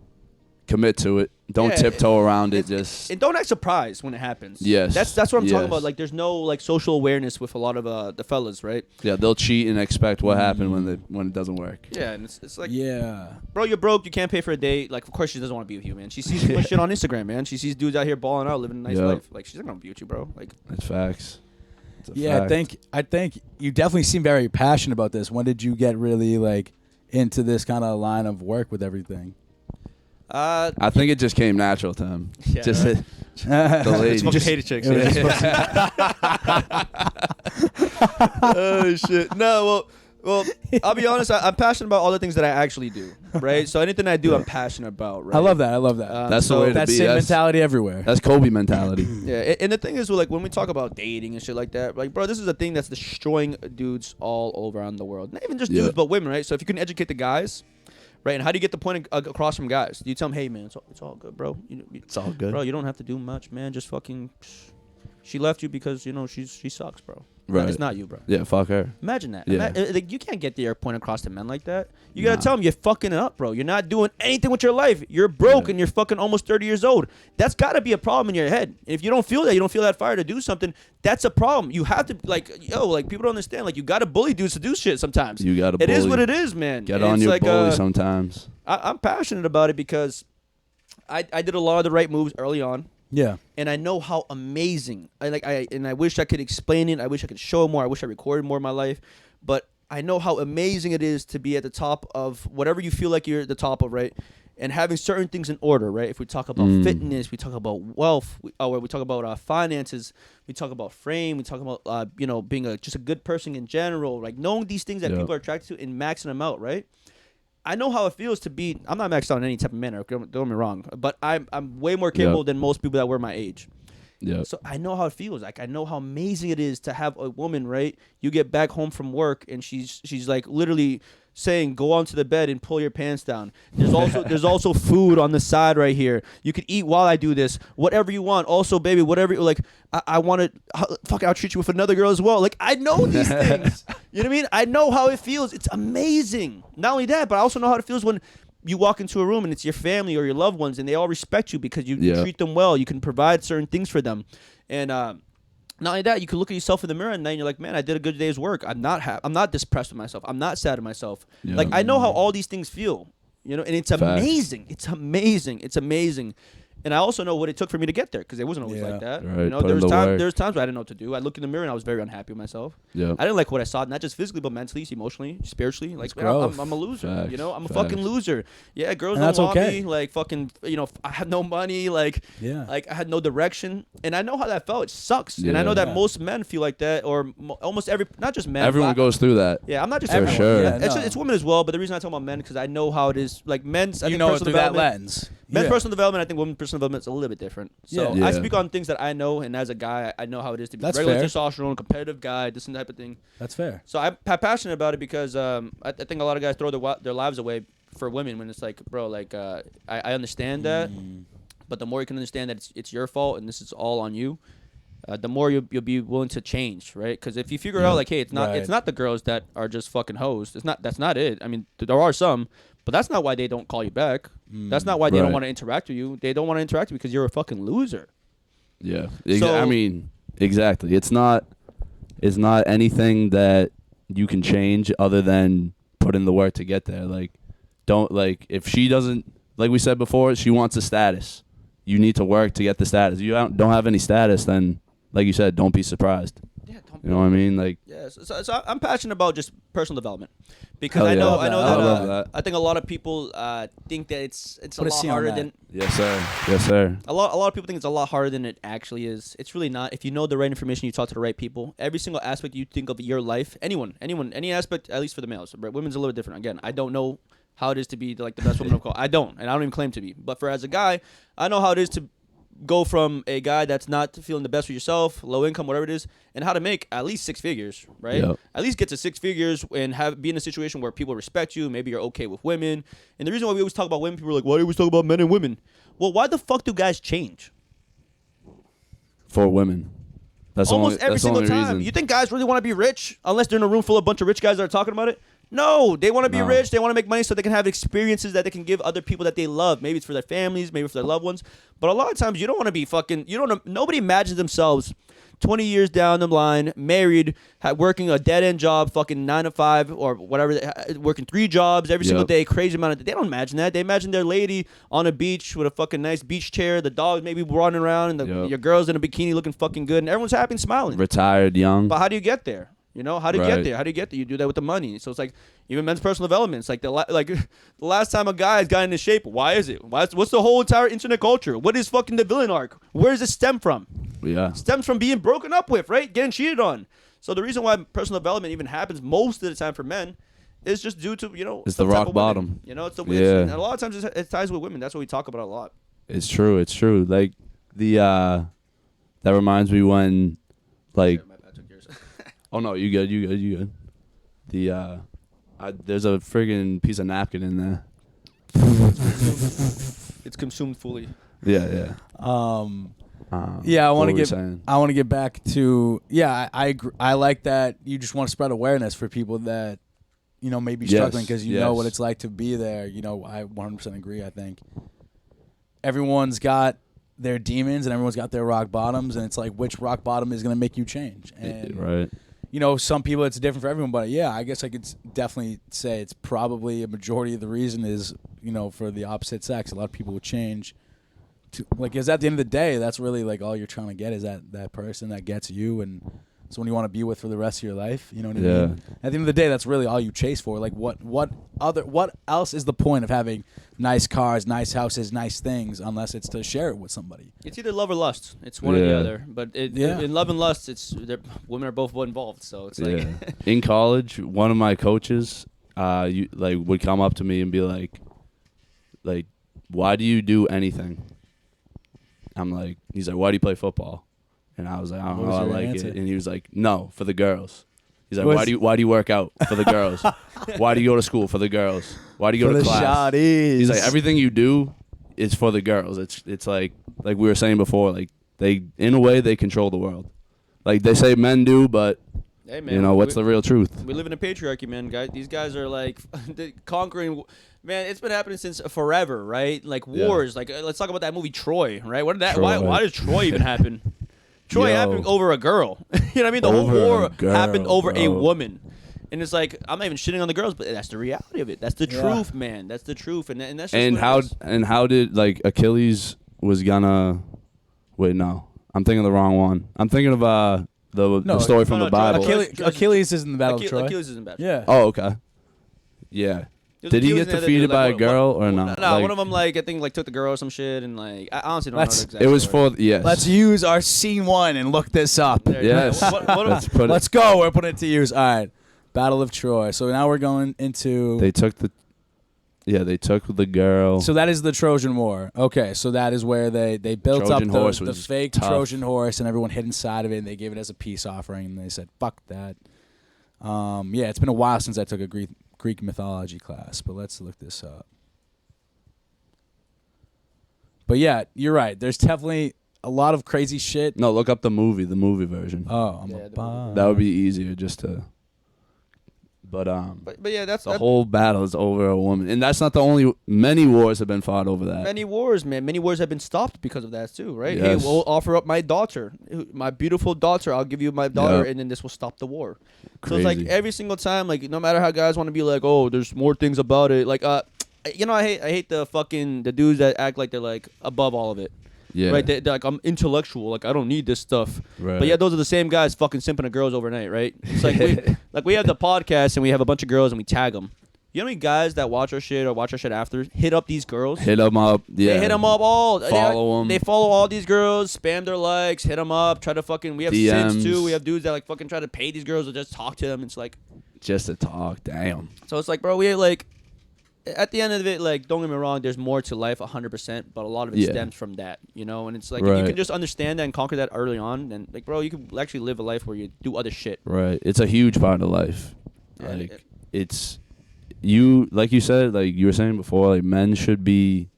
A: Commit to it. Don't
C: Yeah,
A: tiptoe around it.
C: it's-
A: Just
C: and don't act surprised when it happens.
A: Yes.
C: That's what I'm talking
A: Yes.
C: about. Like, there's no like social awareness with a lot of the fellas, right?
A: yeah, they'll cheat and expect what happened when it doesn't work.
C: Yeah, and it's like,
B: Yeah.
C: bro, you're broke, you can't pay for a date. Like, of course she doesn't want to be with you, man. She sees too much shit on Instagram, man. She sees dudes out here balling out, living a nice
A: Yep.
C: life. Like, she's not gonna be with you, bro. Like,
A: That's facts. It's a
B: Yeah,
A: fact.
B: I think you definitely seem very passionate about this. When did you get really like into this kind of line of work with everything?
A: I think it just came natural to him.
C: Yeah,
A: Just
C: right.
A: the
C: it's
A: lady.
C: fucking hated chicks.
B: it was
C: Oh shit! No, well, I'll be honest. I'm passionate about all the things that I actually do, right? So anything I do, I'm passionate about. Right?
B: I love that. I love that.
A: That's the
C: so
A: way to
B: that
A: be.
B: same
A: That's-
B: mentality everywhere.
A: That's Kobe mentality.
C: Yeah, and the thing is, like, when we talk about dating and shit like that, like, bro, this is a thing that's destroying dudes all over around the world. Not even just
A: Yeah.
C: dudes, but women, right? So if you can educate the guys, right? And how do you get the point across from guys? Do you tell them, hey, man, it's all good, bro. It's
A: all good.
C: bro. You don't have to do much, man. Just fucking She left you because she sucks, bro.
A: Right.
C: It's not you, bro.
A: Yeah, fuck her.
C: Imagine that.
A: Yeah.
C: Like, you can't get the point across to men like that. You gotta tell them you're fucking it up, bro. You're not doing anything with your life. You're broke and you're fucking almost 30 years old. That's gotta be a problem in your head. If you don't feel that, you don't feel that fire to do something, that's a problem. You have to, like, people don't understand. Like, you gotta bully dudes to do shit sometimes.
A: You gotta
C: It is
A: bully.
C: what it is, man.
A: Get
C: And
A: on
C: it's
A: your
C: like,
A: bully sometimes.
C: I'm passionate about it because I did a lot of the right moves early on.
B: Yeah.
C: And I know how amazing I wish I could explain it. I wish I could show more. I wish I recorded more of my life. But I know how amazing it is to be at the top of whatever you feel like you're at the top of, right? And having certain things in order, right? If we talk about fitness, we talk about wealth, we talk about finances, we talk about frame, we talk about being just a good person in general, like knowing these things that people are attracted to and maxing them out, right? I know how it feels to be. I'm not maxed out in any type of manner. Don't get me wrong, but I'm way more capable than most people that were my age.
A: Yeah.
C: So I know how it feels. Like, I know how amazing it is to have a woman, right? You get back home from work and she's like literally saying, "Go onto the bed and pull your pants down." There's also food on the side right here. You can eat while I do this. Whatever you want. Also, baby, whatever. Like, I want to. Fuck, I'll treat you with another girl as well. Like, I know these things. You know what I mean? I know how it feels. It's amazing. Not only that, but I also know how it feels when you walk into a room and it's your family or your loved ones and they all respect you because you treat them well. You can provide certain things for them. And not only that, you can look at yourself in the mirror and then you're like, man, I did a good day's work. I'm not depressed with myself. I'm not sad at myself.
A: Yeah.
C: Like, I know how all these things feel, and it's amazing. It's amazing. It's amazing. And I also know what it took for me to get there because it wasn't always like that.
A: Right.
C: There was times where I didn't know what to do. I looked in the mirror and I was very unhappy with myself.
A: Yeah.
C: I didn't like what I saw, not just physically, but mentally, emotionally, spiritually. Like, man, I'm a loser.
A: Facts.
C: I'm a fucking loser. Yeah, girls
B: And
C: don't
B: that's
C: want
B: okay.
C: me. Like, fucking, I had no money. Like, like I had no direction. And I know how that felt. It sucks. And I know that most men feel like that, or almost not just men.
A: Everyone goes through that.
C: Yeah, I'm not just
A: For
C: everyone.
A: sure.
B: Yeah,
C: It's women as well, but the reason I talk about men because I know how it is. Like, men's, I think
B: it
C: personal
B: through that
C: development.
B: lens.
C: Men's personal development, I think women's personal development is a little bit different. So
A: Yeah.
C: I speak on things that I know, and as a guy, I know how it is to be
B: That's
C: regular
B: fair.
C: testosterone, competitive guy, this and type of thing.
B: That's fair.
C: So I'm passionate about it because I think a lot of guys throw their lives away for women when it's like, bro, like I understand that, but the more you can understand that it's your fault and this is all on you, the more you'll be willing to change, right? Because if you figure out like, hey, it's not the girls that are just fucking hoes. That's not it. I mean, there are some, but that's not why they don't call you back. That's not why they don't want to interact with you. They don't want to interact with you because you're a fucking loser.
A: Yeah.
C: So-
A: I mean, exactly. It's not anything that you can change other than put in the work to get there. Like, if she doesn't, like we said before, she wants a status. You need to work to get the status. If you don't have any status, then, like you said, don't be surprised.
C: Yeah, don't
A: You know what I mean? Like,
C: yeah, so I'm passionate about just personal development because
A: Hell
C: I
A: yeah.
C: know
A: Love
C: I know
A: that.
C: that,
A: I love that.
C: I think a lot of people think that it's
B: Put
C: a
B: a
C: lot
B: C on
C: harder
B: that.
C: than
A: yes, sir. Yes, sir.
C: a lot of people think it's a lot harder than it actually is. It's really not. If you know the right information, you talk to the right people. Every single aspect you think of your life, anyone, any aspect, at least for the males. Right? Women's a little different. Again, I don't know how it is to be like the best woman of call. I don't, and I don't even claim to be. But as a guy, I know how it is to go from a guy that's not feeling the best for yourself, low income, whatever it is, and how to make at least 6 figures, right?
A: Yep.
C: At least get to 6 figures and be in a situation where people respect you. Maybe you're okay with women. And the reason why we always talk about women, people are like, why do we always talk about men and women? Well, why the fuck do guys change?
A: For women. That's
C: Almost
A: the only,
C: every
A: that's the
C: single
A: only
C: time.
A: reason.
C: You think guys really want to be rich unless they're in a room full of a bunch of rich guys that are talking about it? No, they want to be
A: No.
C: rich. They want to make money so they can have experiences that they can give other people that they love. Maybe it's for their families, maybe for their loved ones. But a lot of times you don't want to be fucking. Nobody imagines themselves 20 years down the line, married, working a dead end job, fucking 9 to 5 or whatever, working 3 jobs every single day, crazy amount of. They don't imagine that. They imagine their lady on a beach with a fucking nice beach chair, the dog maybe running around, and your girl's in a bikini looking fucking good, and everyone's happy and smiling.
A: Retired young.
C: But how do you get there? How do you get
A: Right.
C: there? How do you get there? You do that with the money. So it's like even men's personal development. It's like the last time a guy has gotten into shape. Why is it? What's the whole entire internet culture? What is fucking the villain arc? Where does it stem from?
A: Yeah.
C: It stems from being broken up with, right? Getting cheated on. So the reason why personal development even happens most of the time for men is just due to
A: It's
C: some
A: the
C: type
A: rock
C: of women.
A: bottom.
C: It's the
A: Yeah.
C: and a lot of times it ties with women. That's what we talk about a lot.
A: It's true. It's true. Like that reminds me when, like,
C: I took yours.
A: oh no, you good. There's a friggin' piece of napkin in there.
C: It's consumed fully.
A: Yeah.
B: Yeah, I want to
A: what were we
B: get.
A: saying?
B: I want to get back to. Yeah, I agree. I like that. You just want to spread awareness for people that, may be struggling because you know what it's like to be there. I 100% agree. I think everyone's got their demons and everyone's got their rock bottoms, and it's like which rock bottom is going to make you change. And
A: Right.
B: some people it's different for everyone, but yeah, I guess I could definitely say it's probably a majority of the reason is for the opposite sex. A lot of people would change. Because at the end of the day, that's really like all you're trying to get is that person that gets you and someone you want to be with for the rest of your life. You know what I mean? At the end of the day, that's really all you chase for. Like what else is the point of having nice cars, nice houses, nice things unless it's to share it with somebody?
C: It's either love or lust. It's one or the other. But in love and lust, women are both involved. So it's like
A: In college, one of my coaches, would come up to me and be like, why do you do anything? He's like, why do you play football? And I was like, I don't know, I like it. And he was like, no, for the girls. He's like, why do you work out? For the girls. Why do you go to school? For the girls. Why do you go to class? He's like, everything you do is for the girls. It's like we were saying before, like they in a way they control the world. Like they say men do, but
C: hey, man,
A: what's the real truth?
C: We live in a patriarchy, man. Guys, these guys are like conquering. Man, it's been happening since forever, right? Like wars. Like let's talk about that movie Troy, right? What did that?
A: Troy.
C: Why did Troy even happen? Troy happened over a girl. You know what I mean? The whole war happened over a woman. And it's like I'm not even shitting on the girls, but that's the reality of it. That's the truth, man. That's the truth, and that's just
A: how did like Achilles was gonna? Wait, no, I'm thinking of the wrong one. I'm thinking of the story from the Bible.
B: Achilles is in the Battle of Troy.
C: Achilles is in Battle.
B: Yeah.
A: Oh, okay. Yeah. Did he get defeated by a girl or not?
C: No, one of them I think took the girl or some shit, and I honestly don't know the exact
A: It was
C: story.
A: for yes.
B: Let's use our scene 1 and look this up.
A: Yes.
B: Let's go. We're putting it to use. All right. Battle of Troy. So now we're going into.
A: They took the girl.
B: So that is the Trojan War. Okay, so that is where they built
A: Trojan
B: up
A: horse
B: the
A: was
B: fake
A: tough.
B: Trojan horse, and everyone hid inside of it, and they gave it as a peace offering, and they said, fuck that. It's been a while since I took a Greek mythology class, but let's look this up. But yeah, you're right. There's definitely a lot of crazy shit.
A: No, look up the movie version.
B: Oh, I'm a bum.
A: That would be easier just to. But
C: yeah, that's
A: the whole battle is over a woman, and that's not the only. Many wars have been fought over that.
C: Many wars, man. Many wars have been stopped because of that too, right?
A: Yes.
C: Hey, we'll offer up my daughter, my beautiful daughter. I'll give you my daughter, and then this will stop the war.
A: Crazy.
C: So it's like every single time, like no matter how guys want to be like, oh, there's more things about it. Like, I hate the dudes that act like they're like above all of it.
A: Yeah.
C: Right. They're like, I'm intellectual. Like I don't need this stuff.
A: Right.
C: But yeah, those are the same guys fucking simping to girls overnight, right? It's like we have the podcast and we have a bunch of girls and we tag them. You know how many guys that watch our shit or watch our shit after hit up these girls?
A: Hit them up. Yeah.
C: They hit them up all.
A: Follow them.
C: They follow all these girls, spam their likes, hit them up, try to fucking. We have
A: DMs.
C: sims too. We have dudes that like fucking try to pay these girls to just talk to them. It's like
A: just to talk. Damn.
C: So it's like, bro, we like. At the end of it, like, don't get me wrong, there's more to life, 100%, but a lot of it stems from that, and it's like, if you can just understand that and conquer that early on, then, like, bro, you can actually live a life where you do other shit.
A: Right. It's a huge part of life. Like, it's, like you said, like you were saying before, like, men should be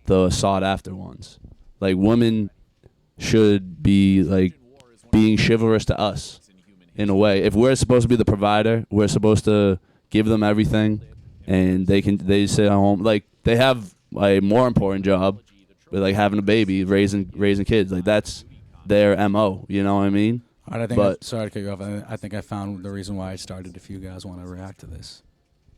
A: the sought-after ones. Like, women should be, like, being chivalrous to us, in a way. If we're supposed to be the provider, we're supposed to give them everything. And they sit at home, like they have a more important job, but like having a baby, raising kids, like that's their MO. You know what I mean?
B: All right, sorry to cut you off. I think I found the reason why I started. If you guys want to react to this.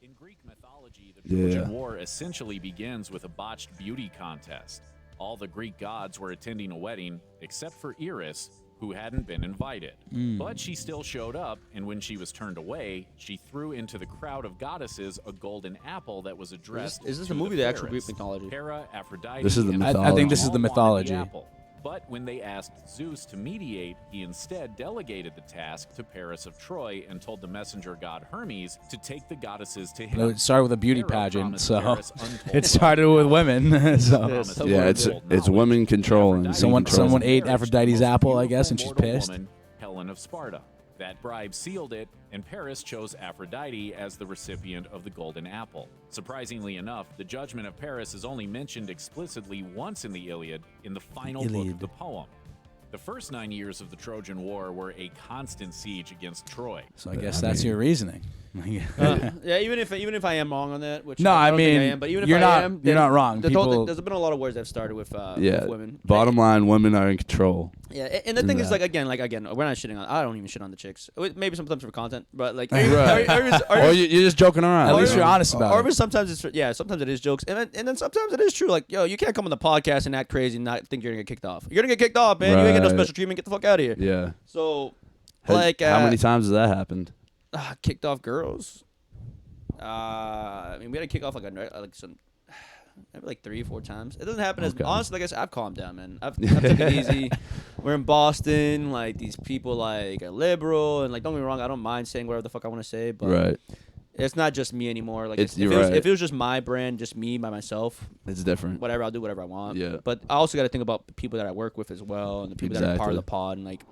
F: In Greek mythology, the Trojan War essentially begins with a botched beauty contest. All the Greek gods were attending a wedding, except for Eris, who hadn't been invited. But she still showed up, and when she was turned away, she threw into the crowd of goddesses a golden apple that was addressed
C: Is this
F: to
C: the movie, the actual Greek
F: Paris,
C: mythology?
F: Hera, Aphrodite,
A: This is the
F: and
A: mythology.
B: I think this is the
F: all wanted
B: mythology.
F: apple. But when they asked Zeus to mediate, he instead delegated the task to Paris of Troy and told the messenger god Hermes to take the goddesses to him.
B: It started with a beauty
F: Hera
B: pageant,
F: promised
B: so
F: Paris untold
B: it started with women. So
F: promised
A: Yeah,
F: her
A: it's
F: gold
A: it's women
F: knowledge.
A: controlling.
F: Aphrodite
B: Someone
F: proposed
B: ate
F: marriage to the
B: Aphrodite's
F: most
B: apple, I guess, and
F: beautiful
B: she's
F: mortal
B: pissed.
F: woman, Helen of Sparta. That bribe sealed it, and Paris chose Aphrodite as the recipient of the Golden Apple. Surprisingly enough, the judgment of Paris is only mentioned explicitly once in the Iliad, in the final book of the poem. The first 9 years of the Trojan War were a constant siege against Troy.
B: So I guess that's your reasoning.
C: Yeah, even if I am wrong on that, which
B: No,
C: I
B: I
C: don't think I
B: mean,
C: am, but even if
B: you're
C: I
B: not-
C: am,
B: you're
C: then
B: not wrong.
C: the whole
B: People-
C: there's been a lot of wars that have started with
A: Yeah.
C: women.
A: Bottom line, women are in control.
C: Yeah, and the thing is,
A: that.
C: again, we're not shitting on. I don't even shit on the chicks. Maybe sometimes for content, but like,
A: Right. Or you're just joking around.
B: At least you're honest about
C: or
B: it.
C: even sometimes sometimes it is jokes, and then sometimes it is true. Like, yo, you can't come on the podcast and act crazy and not think you're gonna get kicked off. You're gonna get kicked off, man. You ain't get no
A: Right.
C: special treatment. Get the fuck out of here.
A: Yeah.
C: So,
A: How
C: how
A: many times has that happened?
C: kicked off girls? I mean, we had to kick off maybe like 3-4 times. It doesn't happen
A: Okay.
C: as honestly. Like I said, I've calmed down, man. I've taken it easy. We're in Boston. Like, these people like are liberal, and like, don't get me wrong, I don't mind saying whatever the fuck I want to say, but
A: Right.
C: it's not just me anymore. Like,
A: You're
C: if
A: right.
C: it was just my brand, just me by myself,
A: It's different.
C: whatever, I'll do whatever I want.
A: Yeah.
C: But I also got to think about the people that I work with as well, and the people that are part of
A: Exactly.
C: the pod, and like.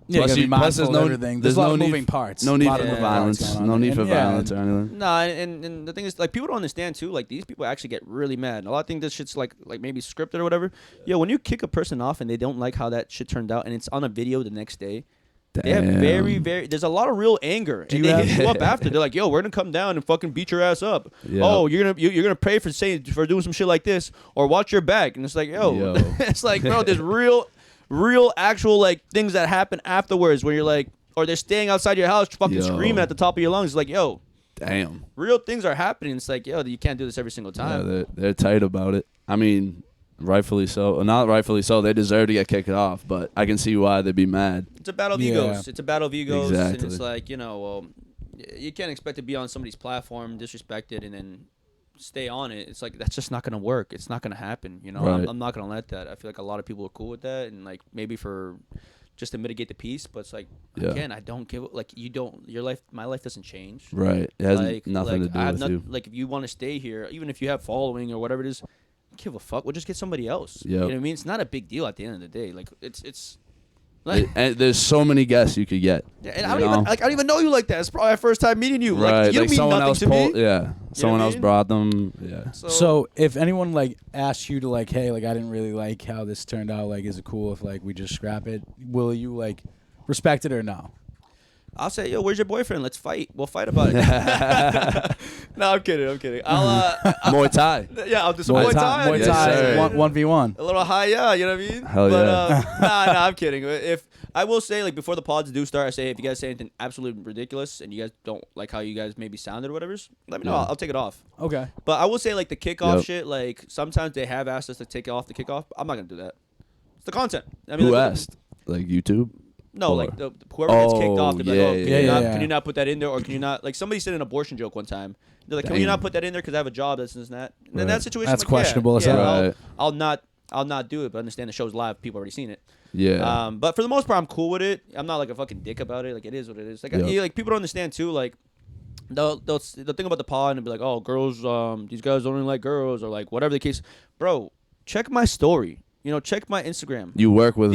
B: Yeah,
A: Plus
B: you gotta be
A: you- plus
B: mindful
A: there's
B: of
A: no-
B: everything.
A: there's
B: There's a lot
A: no
B: of
A: need-
B: moving parts.
A: No need
B: A lot
A: for
B: of
A: violence.
B: going on.
A: No need
B: And
A: for
B: yeah,
A: violence or anything.
C: No, and the thing is, like, people don't understand too. Like, these people actually get really mad. A lot of think this shit's like maybe scripted or whatever. Yo, when you kick a person off and they don't like how that shit turned out, and it's on a video the next day, they have very, very. There's a lot of real anger, and
B: you
C: they
B: have-
C: hit you up after. They're like, "Yo, we're gonna come down and fucking beat your ass up.
A: Yeah.
C: Oh, you're gonna pray for doing some shit like this, or watch your back." And it's like, yo. It's like, bro, there's real actual like things that happen afterwards where you're like, or they're staying outside your house fucking
A: Yo.
C: screaming at the top of your lungs. It's like, yo.
A: Damn.
C: Real things are happening. It's like, yo, you can't do this every single
A: Yeah,
C: time.
A: they're tight about it. I mean, rightfully so. Well, not rightfully so. They deserve to get kicked off, but I can see why they'd be mad.
C: It's a battle of
B: Yeah.
C: egos. It's a battle of egos, and
A: Exactly.
C: it's like, well, you can't expect to be on somebody's platform, disrespected, and then stay on it. It's like, that's just not gonna work. It's not gonna happen.
A: Right.
C: I'm not gonna let that. I feel like a lot of people are cool with that, and like maybe for just to mitigate the peace, but it's like,
A: Yeah.
C: again, I don't give like you don't your life. My life doesn't change.
A: Right. It has
C: Like,
A: nothing to do
C: I have
A: with you.
C: Like, if you want to stay here, even if you have following or whatever it is, give a fuck. We'll just get somebody else. You know
A: Yep.
C: what I mean? It's not a big deal at the end of the day. Like, it's like,
A: And there's so many guests you could get.
C: yeah, and
A: you
C: I don't
A: know?
C: even know you like that. It's probably my first time meeting you.
A: Right.
C: Like, you don't mean
A: someone
C: nothing
A: else
C: to me.
A: Yeah. Someone
C: what I
A: else
C: mean?
A: brought them. Yeah.
B: So if anyone like asks you to like, hey, like I didn't really like how this turned out, like is it cool if like we just scrap it? Will you like respect it or no?
C: I'll say, yo, where's your boyfriend? Let's fight. We'll fight about it. No, I'm kidding. I'll
A: Muay Thai.
C: yeah, I'll do some Muay Thai.
B: Muay
A: Yes,
B: Thai,
A: sir.
B: 1v1.
C: A little high, yeah, you know what I mean?
A: Hell
C: but,
A: yeah.
C: Nah, I'm kidding. If I will say, like, before the pods do start, I say, if you guys say anything absolutely ridiculous and you guys don't like how you guys maybe sounded or whatever, let me know.
A: Yeah.
C: I'll take it off.
B: Okay.
C: But I will say, like, the kickoff
A: Yep.
C: shit, like, sometimes they have asked us to take off the kickoff. I'm not going to do that. It's the content. I mean,
A: Who
C: like,
A: asked? Like YouTube?
C: No,
A: Or-
C: like, whoever gets kicked off, they're like,
A: yeah,
C: oh,
A: yeah,
C: can, you
B: yeah,
C: not,
B: yeah.
C: can you not put that in there? Or can you not, like, somebody said an abortion joke one time. They're like, can you
A: Damn.
C: not put that in there because I have a job, this and that? And in
A: Right.
C: that situation,
B: That's
C: I'm like,
B: questionable as
C: yeah,
B: hell.
A: Right.
C: I'll not do it, but understand the show's live. People already seen it.
A: Yeah.
C: But for the most part, I'm cool with it. I'm not like a fucking dick about it. Like, it is what it is. Like,
A: Yep.
C: like people don't understand too. Like, they'll think about the pod and be like, oh, girls, these guys don't really like girls, or like whatever the case. Bro, check my story. Check my Instagram.
A: You work with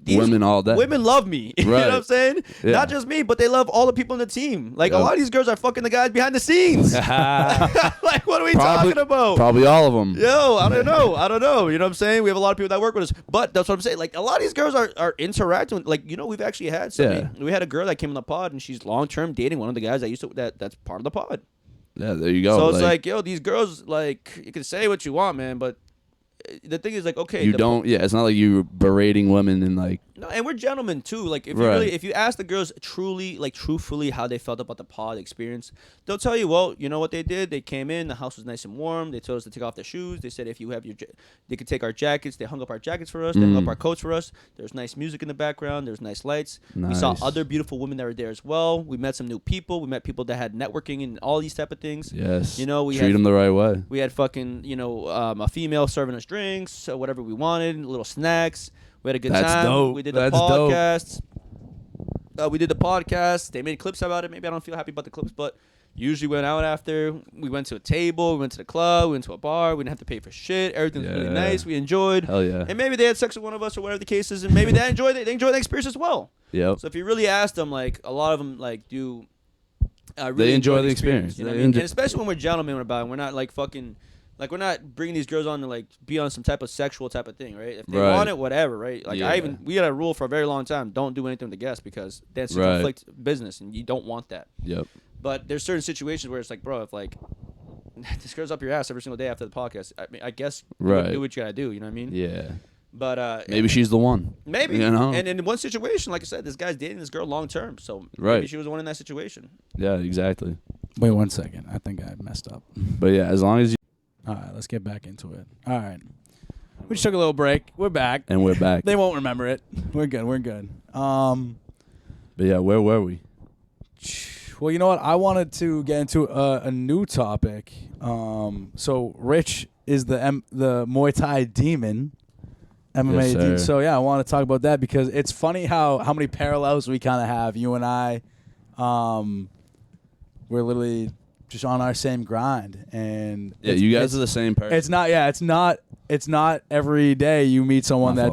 C: These
A: women all day.
C: Women love me. You know
A: Right.
C: what I'm saying?
A: Yeah.
C: Not just me, but they love all the people in the team. Like, a
A: Yep.
C: lot of these girls are fucking the guys behind the scenes. Like, what are we talking about?
A: Probably all of them.
C: Yo, I don't know. You know what I'm saying? We have a lot of people that work with us. But that's what I'm saying. Like, a lot of these girls are interacting with, like, we've actually had somebody.
A: Yeah.
C: We had a girl that came in the pod, and she's long-term dating one of the guys that's part of the pod.
A: Yeah, there you go.
C: So it's like, yo, these girls, like, you can say what you want, man, but the thing is, like, okay.
A: you don't. Yeah, it's not like you berating women and like.
C: No, and we're gentlemen too. Like, if
A: Right.
C: if you ask the girls truthfully how they felt about the pod experience, they'll tell you, well, you know what they did? They came in, the house was nice and warm. They told us to take off their shoes. They said if you have they could take our jackets. They hung up our jackets for us. They hung up our coats for us. There's nice music in the background. There's nice lights. We saw
A: Nice.
C: other beautiful women that were there as well. We met some new people. We met people that had networking and all these type of things.
A: Yes.
C: We
A: treat
C: had
A: them the right way.
C: we had fucking, a female serving us drinks, whatever we wanted, little snacks. We had a good
A: That's
C: time.
A: dope.
C: We did the
A: That's dope.
C: podcasts. They made clips about it. Maybe I don't feel happy about the clips, but usually went out after. We went to a table. We went to the club. We went to a bar. We didn't have to pay for shit. Everything was really
A: Yeah.
C: nice. We enjoyed.
A: Hell yeah.
C: And maybe they had sex with one of us or whatever the case is, and maybe they enjoyed it. They enjoyed the experience as well.
A: Yep.
C: So if you really ask them, like a lot of them like do. Really
A: They enjoy the experience.
C: You know what I
A: They
C: mean?
A: enjoy-
C: And especially when we're gentlemen about it, we're not like fucking. Like we're not bringing these girls on to like be on some type of sexual type of thing, right? If they
A: Right.
C: want it, whatever, right? Like
A: Yeah.
C: we had a rule for a very long time: don't do anything with the guests because that's
A: Right.
C: conflict business, and you don't want that.
A: Yep.
C: But there's certain situations where it's like, bro, if like this girl's up your ass every single day after the podcast, I mean, I guess
A: Right.
C: do what you gotta do. You know what I mean?
A: Yeah.
C: But
A: Maybe she's the one.
C: maybe,
A: You know?
C: And in one situation, like I said, this guy's dating this girl long term, so
A: Right.
C: maybe she was the one in that situation.
A: Yeah, exactly.
B: Wait 1 second. I think I messed up.
A: But yeah, as long as you
B: All right, let's get back into it. All right. We just took a little break. We're back.
A: and we're back.
B: They won't remember it. We're good. We're good.
A: But yeah, where were we?
B: Well, you know what? I wanted to get into a new topic. So Rich is the Muay Thai demon, MMA
A: Yes,
B: demon.
A: sir.
B: So yeah, I want to talk about that because it's funny how many parallels we kind of have. You and I, we're literally just on our same grind, and
A: Yeah, you guys are the same person.
B: It's not. Yeah, it's not every day you meet someone
A: My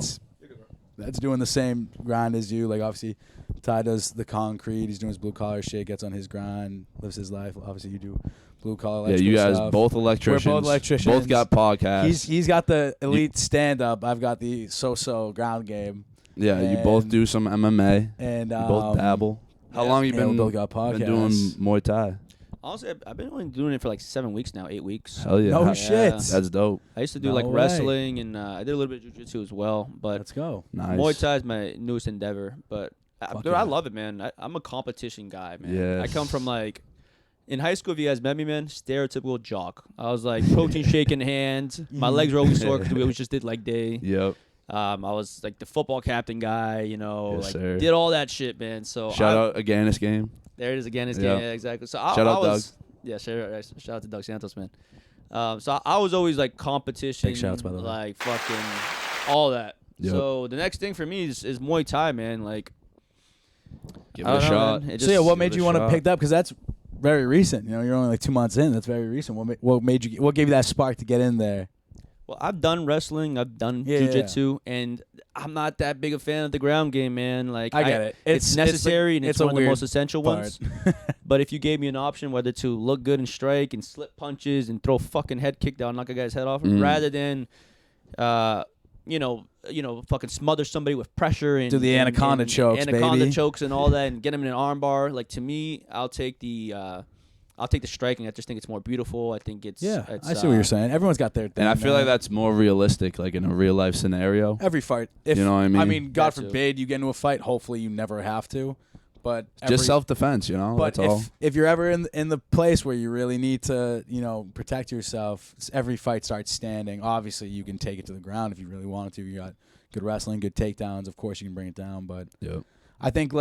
B: that's doing the same grind as you. Like obviously, Ty does the concrete. He's doing his blue collar shit. Gets on his grind, lives his life. Obviously, you do blue collar.
A: Yeah, you guys
B: stuff.
A: both electricians.
B: We're both electricians.
A: Both got podcasts.
B: He's got the elite stand up. I've got the so ground game.
A: yeah, you both
B: and-
A: do some MMA.
B: And
A: You both dabble. How long you
B: yeah, we
A: been,
B: both got
A: been doing
B: podcasts.
A: Muay Thai?
C: Honestly, I've been only doing it for like 7 weeks now, 8 weeks.
A: Hell yeah.
B: No
A: How-
B: shit.
A: That's dope.
C: I used to do
B: No
C: like
B: way.
C: wrestling and I did a little bit of jiu-jitsu as well, but
B: Let's go.
A: Nice.
C: Muay Thai is my newest endeavor. But
B: Fuck
C: dude,
B: yeah.
C: I love it, man. I'm a competition guy, man.
A: Yes.
C: I come from like in high school. If you guys met me, man, stereotypical jock. I was like protein shake in hand. My legs were always sore because we always just did leg day.
A: Yep.
C: I was like the football captain guy, you know,
A: Yes,
C: like
A: sir.
C: did all that shit, man. So
A: Shout out Aganis game.
C: there it is again. It's
A: Yeah.
C: yeah, exactly. So
A: Shout out
C: was, yeah, shout out to Doug Santos, man. So I was always like competition,
B: Big shouts, by the way.
C: like fucking all that.
A: Yep.
C: So the next thing for me is Muay Thai, man. Like
A: Give
C: I
A: it a
C: don't know,
A: shot.
C: man. It
B: So yeah,
C: just-
B: what
A: give
B: made
A: it
B: you
A: a
B: want to
A: shot.
B: pick that? Because that's very recent. You know, you're only like 2 months in. That's very recent. What made you? What gave you that spark to get in there?
C: Well, I've done wrestling, I've done
B: Yeah,
C: jiu-jitsu, and I'm not that big a fan of the ground game, man. Like
B: I get it.
C: It's necessary and it's
B: a
C: one of the
B: weird
C: most essential ones. But if you gave me an option whether to look good and strike and slip punches and throw fucking head kick down, knock a guy's head off, rather than, fucking smother somebody with pressure and
B: Do the anaconda chokes,
C: anaconda
B: baby.
C: chokes and all that, and get him in an arm bar. Like to me, I'll take the striking. I just think it's more beautiful. I think it's
B: I see what you're saying. Everyone's got their thing.
A: And I feel
B: man.
A: like that's more realistic, like in a real life scenario.
B: every fight. If,
A: You know what I mean?
B: I mean, God
C: That too.
B: forbid you get into a fight. Hopefully, you never have to. But
A: Just self defense, you know.
B: But
A: That's all.
B: if you're ever in the place where you really need to, protect yourself, every fight starts standing. Obviously, you can take it to the ground if you really wanted to. You got good wrestling, good takedowns. Of course, you can bring it down. But
A: Yep.
B: I think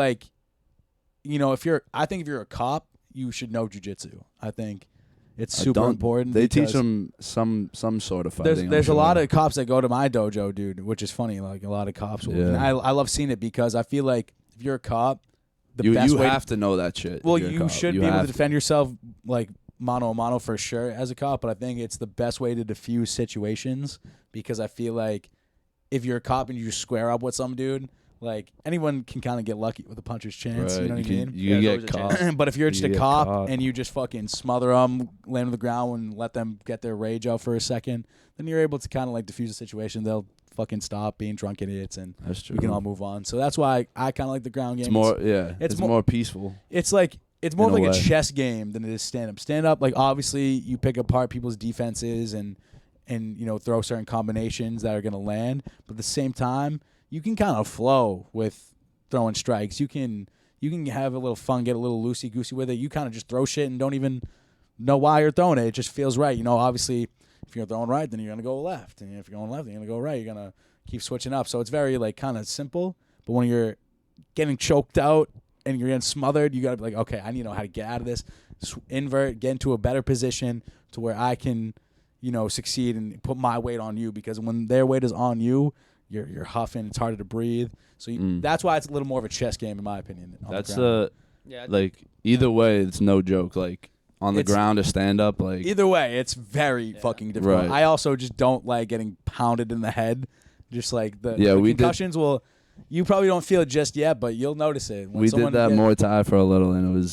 B: if you're a cop, you should know jujitsu. I think it's super important.
A: They teach
B: because
A: them some sort of fighting.
B: There's a lot of cops that go to my dojo, dude, which is funny. Like a lot of cops will.
A: Yeah.
B: And I love seeing it because I feel like if you're a cop, the
A: you
B: best way
A: have to know that shit.
B: well,
A: if you're a
B: you
A: cop.
B: should
A: You
B: be able to
A: have
B: defend yourself like mano a mano for sure as a cop, but I think it's the best way to diffuse situations because I feel like if you're a cop and you just square up with some dude, like anyone can kind of get lucky with a puncher's chance.
A: Right.
B: You know what I mean?
A: You
C: Yeah,
A: can
C: there's
A: get
C: always a
A: caught.
B: But if you're just
A: You
B: a
A: get
B: cop
A: caught.
B: and you just fucking smother them, land on the ground, and let them get their rage out for a second, then you're able to kind of like diffuse the situation. They'll fucking stop being drunk idiots, and
A: That's true.
B: we can all move on. So that's why I kind of like the ground game.
A: It's more, yeah.
B: it's
A: It's
B: more-
A: more peaceful.
B: It's more
A: In
B: of
A: a
B: like a
A: way.
B: chess game than it is stand up. Stand up, like obviously you pick apart people's defenses and throw certain combinations that are gonna land. But at the same time, you can kind of flow with throwing strikes. You can have a little fun, get a little loosey goosey with it. You kind of just throw shit and don't even know why you're throwing it. It just feels right. Obviously, if you're throwing right, then you're gonna go left, and if you're going left, then you're gonna go right. You're gonna keep switching up. So it's very like kind of simple. But when you're getting choked out and you're getting smothered, you gotta be like, okay, I need to know how to get out of this. Invert, get into a better position to where I can, succeed and put my weight on you. Because when their weight is on you, you're huffing. It's harder to breathe. So that's why it's a little more of a chess game, in my opinion. on the
A: That's
B: ground.
C: Yeah,
A: like either way, it's no joke. Like on the
B: It's-
A: ground or stand up, like
B: Either way, it's very fucking difficult.
A: Right.
B: I also just don't like getting pounded in the head. Just like the
A: Yeah, we did-
B: concussions will. You probably don't feel it just yet, but you'll notice it. When
A: We did
B: someone
A: that
B: get-
A: Muay Thai for a little, and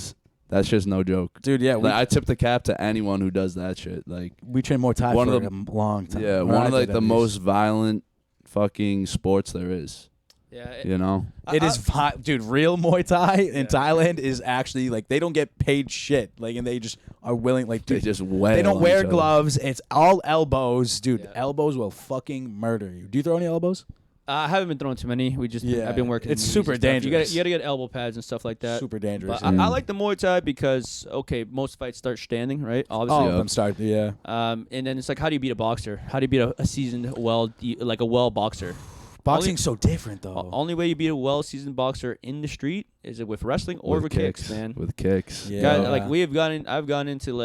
A: that's just no joke.
B: Dude, yeah.
A: Like, I tip the cap to anyone who does that shit. Like,
B: We trained Muay Thai
A: one
B: for
A: of the-
B: a long time.
A: yeah,
B: Or
A: one
B: I
A: of like
B: did
A: the
B: at least.
A: most violent fucking sports there is.
C: Yeah.
A: You know?
B: It is, dude. Real Muay Thai in Thailand is actually like they don't get paid shit. Like, and they just are willing. Like,
A: They
B: dude,
A: just wail
B: they don't
A: on
B: wear
A: each other.
B: gloves. It's all elbows, dude.
C: Yeah.
B: Elbows will fucking murder you. Do you throw any elbows?
C: I haven't been throwing too many.
B: Yeah,
C: I've been working.
B: it's
C: in
B: super
C: movies and stuff.
B: dangerous.
C: You gotta get elbow pads and stuff like that.
B: Super dangerous.
C: But
B: yeah.
C: I like the Muay Thai because most fights start standing, right? Obviously.
B: All
A: Yeah.
B: of them start. Yeah.
C: And then it's like, how do you beat a boxer? How do you beat a seasoned, like a well boxer?
B: Boxing's so different though.
C: Only way you beat a well-seasoned boxer in the street is it with wrestling or with kicks, man.
A: With kicks.
B: Yeah.
C: Guys, like I've gone into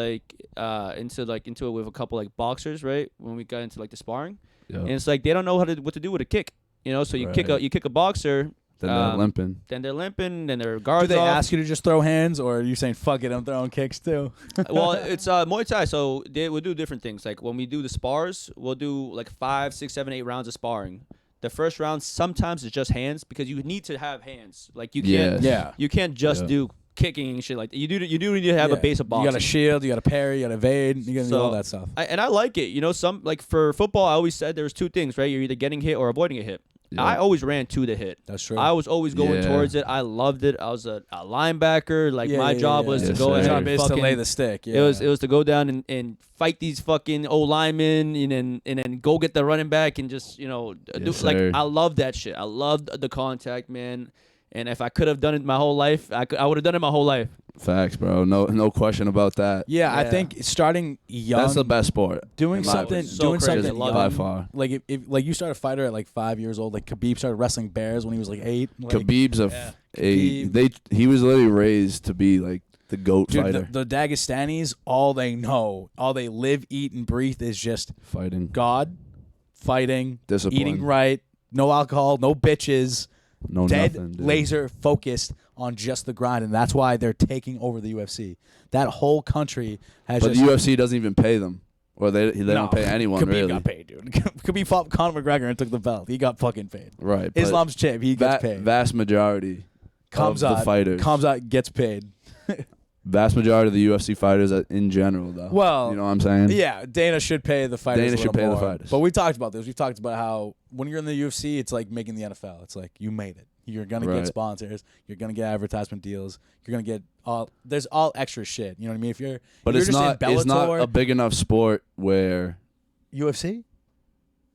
C: into it with a couple like boxers, right? When we got into like the sparring,
A: Yep.
C: and it's like they don't know what to do with a kick, you know. So you kick a boxer,
A: Then they're limping.
C: then they're limping, then their
B: Do
C: guards
B: they
C: off.
B: ask you to just throw hands, or are you saying fuck it, I'm throwing kicks too?
C: Well, it's Muay Thai, so we'll do different things. Like when we do the spars, we'll do like 5, 6, 7, 8 rounds of sparring. The first round sometimes it's just hands because you need to have hands. Like you can't,
A: Yes.
B: Yeah.
C: you can't just
A: Yeah.
C: do kicking and shit like that. You do need to have a base of boxing.
B: You got to shield, you got to parry, you got to evade, you got to do
C: So,
B: all that stuff.
C: And I like it. You know, some like for football, I always said there's 2 things, right? You're either getting hit or avoiding a hit.
A: Yeah.
C: I always ran to the hit.
B: That's true.
C: I was always going
A: Yeah.
C: towards it. I loved it. I was a linebacker. Like my job was to
A: Yes,
C: go
A: sir.
C: ahead
B: Job
C: and
B: is to
C: fucking
B: lay the stick. Yeah.
C: It was to go down and fight these fucking old linemen and then go get the running back and just do
A: Yes,
C: like
A: sir.
C: I love that shit. I loved the contact, man. And if I could have done it my whole life, I would have done it my whole life.
A: Facts, bro. No question about that.
B: Yeah, I
C: Yeah.
B: think starting young,
A: That's the best sport.
B: doing
A: in my
B: something,
A: opinion.
C: So
B: doing
C: crazy.
B: something
C: Love
A: by
B: young.
A: far.
B: Like if like you started a fighter at like 5 years old, like Khabib started wrestling bears when he was like 8. Like,
A: Khabib's
B: Khabib.
A: he was literally raised to be like the GOAT
B: dude,
A: fighter.
B: the Dagestanis, all they know, all they live, eat, and breathe is just
A: Fighting.
B: God, fighting,
A: Discipline.
B: eating right, no alcohol, no bitches,
A: No
B: dead,
A: nothing. Dude.
B: laser focused on just the grind, and that's why they're taking over the UFC. That whole country has
A: But
B: just.
A: the UFC doesn't even pay them. Or they don't pay anyone
B: Khabib
A: really.
B: got paid, dude. Khabib fought Conor McGregor and took the belt. He got fucking paid.
A: Right. but
B: Islam's champ. He gets paid.
A: Vast majority
B: Comes
A: of
B: out,
A: the fighters.
B: comes out, gets paid.
A: Vast majority of the UFC fighters in general, though.
B: Well,
A: you know what I'm saying?
B: Yeah, Dana should pay the fighters.
A: Dana
B: a
A: should
B: little
A: pay the
B: more.
A: fighters.
B: But we talked about this. We talked about how when you're in the UFC, it's like making the NFL. It's like you made it. You're gonna get
A: Right.
B: sponsors. You're gonna get advertisement deals. You're gonna get all. There's all extra shit. You know what I mean?
A: But
B: if
A: it's
B: you're
A: not.
B: just in
A: It's not
B: Bellator,
A: a big enough sport where
B: UFC.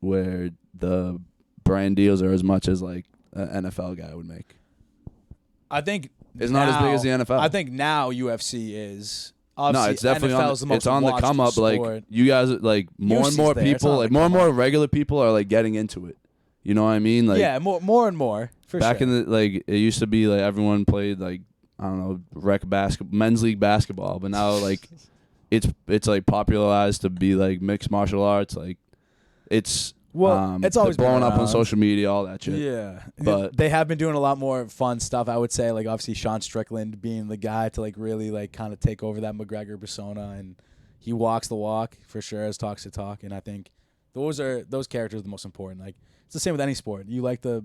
A: the brand deals are as much as like an NFL guy would make.
B: I think
A: It's not as big as the NFL.
B: I think now UFC is.
A: No,
B: Obviously,
A: it's definitely
B: NFL is the
A: on.
B: most
A: It's on the
B: watched
A: come up.
B: sport.
A: Like you guys, like more and
B: UFC's
A: more
B: there. It's
A: people,
B: on
A: like
B: the
A: more and
B: come
A: more regular people are like getting into it. You know what I mean? Like
B: yeah, more and more. For
A: back
B: sure.
A: in the like, it used to be like everyone played like I don't know rec basketball, men's league basketball, but now like it's like popularized to be like mixed martial arts. Like it's
B: it's always
A: blowing
B: been
A: up on
B: around.
A: social media, all that shit.
B: Yeah,
A: But-
B: they have been doing a lot more fun stuff. I would say, like obviously Sean Strickland being the guy to like really like kind of take over that McGregor persona, and he walks the walk for sure, as talks the talk. And I think those characters are the most important. Like it's the same with any sport. You like the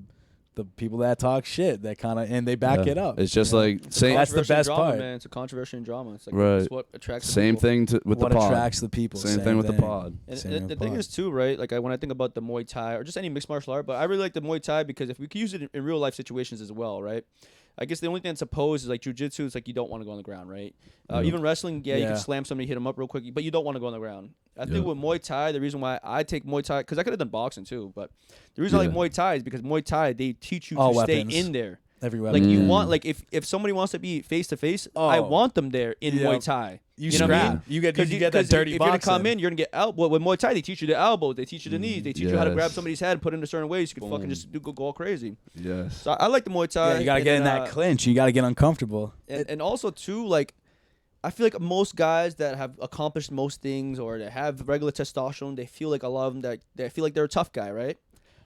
B: people that talk shit that kind of and they back
A: Yeah.
B: it up.
A: It's just
B: you know?
A: like same
B: That's the
C: Controversy and
B: best
C: drama,
B: part.
C: man. It's a controversy and drama. It's like
A: Right.
C: it's what attracts the
A: same
C: people.
A: thing with
B: what
A: the pod.
B: attracts the people.
A: Same thing with the pod.
C: And
B: Same
C: the
B: with
C: thing
B: pod.
C: is too, right? Like when I think about the Muay Thai or just any mixed martial art, but I really like the Muay Thai because if we could use it in real life situations as well, right? I guess the only thing that's opposed is like jujitsu. It's like you don't want to go on the ground, right? Even wrestling, you
B: Yeah.
C: can slam somebody, hit them up real quick, but you don't want to go on the ground. I
A: Yeah.
C: think with Muay Thai, the reason why I take Muay Thai, because I could have done boxing too, but the reason I like
A: Yeah.
C: Muay Thai is because Muay Thai, they teach you
B: All
C: to
B: weapons.
C: stay in there.
B: Everywhere.
C: Like you want, like if somebody wants to be face to face, I
B: Oh.
C: want them there in
B: Yeah.
C: Muay Thai.
B: you
C: know what I mean?
B: scrap. You get
C: Because
B: that dirty
C: if you're gonna
B: boxing.
C: come in, you're gonna get elbow. With Muay Thai, they teach you the elbows, they teach you the knees, they teach you how to grab
A: Yes.
C: somebody's head, put it in a certain way, so you can fucking
A: Boom.
C: just go all crazy.
A: Yes.
C: So I like the Muay Thai.
B: Yeah, you gotta
C: and
B: get in
C: then,
B: that clinch. You gotta get uncomfortable.
C: and also too, like I feel like most guys that have accomplished most things or that have regular testosterone, they feel like a lot of them that they feel like they're a tough guy, right?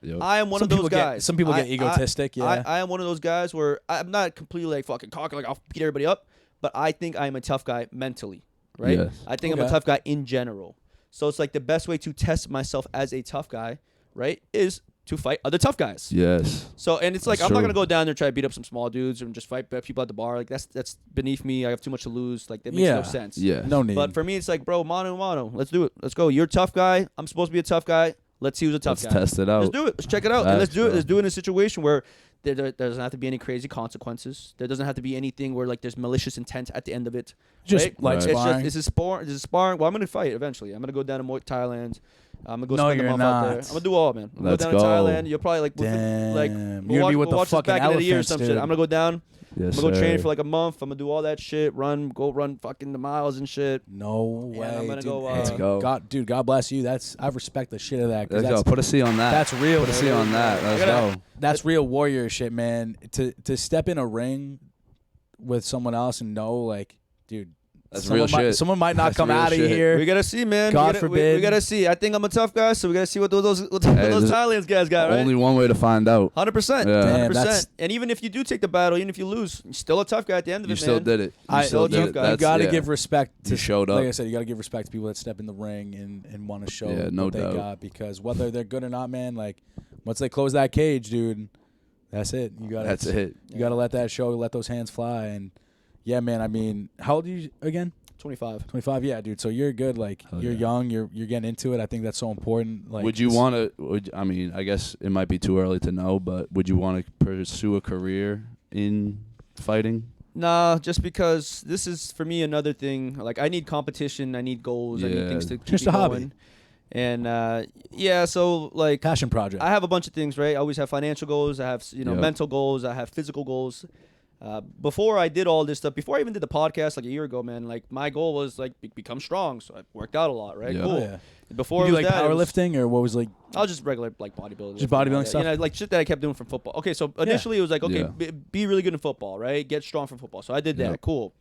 A: Yep.
C: I am one
B: Some
C: of those
B: people
C: guys.
B: some people get egotistic. Yeah.
C: I am one of those guys where I'm not completely like fucking cocky, like I'll beat everybody up, but I think I am a tough guy mentally, right?
A: Yes.
C: I think I'm a
B: Okay.
C: tough guy in general. So it's like the best way to test myself as a tough guy, right, is to fight other tough guys.
A: Yes.
C: So, and it's like,
A: That's
C: I'm not
A: true.
C: going to go down there and try to beat up some small dudes and just fight people at the bar. Like, that's beneath me. I have too much to lose. Like, that makes no sense.
A: Yeah.
B: No need.
C: But for me, it's like, bro, mano a mano. Let's do it. Let's go. You're a tough guy. I'm supposed to be a tough guy. Let's see who's a tough
A: Let's
C: guy.
A: test it out.
C: Let's do it. Let's check it out. And let's
A: Facts,
C: do it.
A: bro.
C: Let's do it in a situation where there doesn't have to be any crazy consequences. There doesn't have to be anything where like there's malicious intent at the end of it.
B: Just
C: right?
B: like
A: Right.
C: It's
B: sparring.
C: just this is sparring. This is sparring. Well, I'm gonna fight eventually. I'm gonna go down to Thailand. I'm gonna go
B: No,
C: spend a
B: you're
C: month out there.
B: not.
C: I'm gonna do all, man. I'm gonna
A: Let's
C: go down
A: go.
C: to Thailand. You'll probably like
B: Damn.
C: like
B: You're
C: we'll
B: gonna be
C: watch,
B: with the
C: we'll watch this
B: fucking
C: back in a year or
B: elephants,
C: some shit.
B: dude.
C: I'm gonna go down.
A: Yes,
C: I'm gonna go train
A: sir.
C: for like a month. I'm gonna do all that shit. Run fucking the miles and shit.
B: No
C: And
B: way.
C: I'm gonna
B: dude.
C: go,
B: Hey,
A: Let's go.
B: God bless you. I respect the shit of that. 'Cause
A: Let's go.
B: that's,
A: Put a C on that.
B: that's real.
A: Put a C on that. Let's
C: gotta-
A: go.
B: That's real warrior shit, man. To step in a ring with someone else and know, like, dude,
A: That's
B: someone
A: real
B: might,
A: shit.
B: someone might not
A: That's
B: come
A: real
B: out of
A: shit.
B: here.
C: We gotta see, man.
B: God
C: we gotta,
B: forbid.
C: We gotta see. I think I'm a tough guy, so we gotta see what those
A: there's
C: Thailand guys got, right?
A: Only one way to find out.
C: 100%.
A: Yeah.
B: Damn,
C: 100%.
B: that's-
C: And even if you do take the battle, even if you lose, you're still a tough guy at the end of
A: You
C: it,
A: still
C: man.
A: did it. You
B: I
A: still
C: you
A: did it.
C: got-
B: You
A: That's-
B: got to
A: yeah.
B: give respect to
A: You showed up.
B: Like I said, you got to give respect to people that step in the ring and want to show
A: Yeah, no
B: what they
A: doubt.
B: got, because whether they're good or not, man, like once they close that cage, dude, that's it. You got
A: That's it.
B: You got to let that show, let those hands fly, and yeah, man. I mean, how old are you again?
C: 25.
B: 25. Yeah, dude. So you're good. Like
A: Hell
B: you're
A: yeah.
B: young. You're getting into it. I think that's so important. Like,
A: Would you
B: it's-
A: want to? I mean, I guess it might be too early to know, but would you want to pursue a career in fighting?
C: Nah, just because this is for me another thing. Like I need competition, I need goals, I need
A: Yeah.
C: things to keep
B: Just
C: me
B: a hobby.
C: going. And yeah, so like
B: passion project?
C: I have a bunch of things, right? I always have financial goals. I have
A: Yep.
C: mental goals. I have physical goals. Before I did all this stuff, before I even did the podcast like a year ago, man, like my goal was like become strong. So I worked out a lot, right?
A: Yeah.
C: Cool.
B: Oh, yeah.
C: Before
B: You do
C: it was
B: like
C: that, it was-
B: powerlifting, or what was like?
C: I was just regular like bodybuilding.
B: Just bodybuilding stuff?
C: You know, like shit that I kept doing from football. Okay, so initially it was like, okay,
A: Yeah.
C: be really good in football, right? Get strong from football. So I did that.
A: Yep.
C: Cool.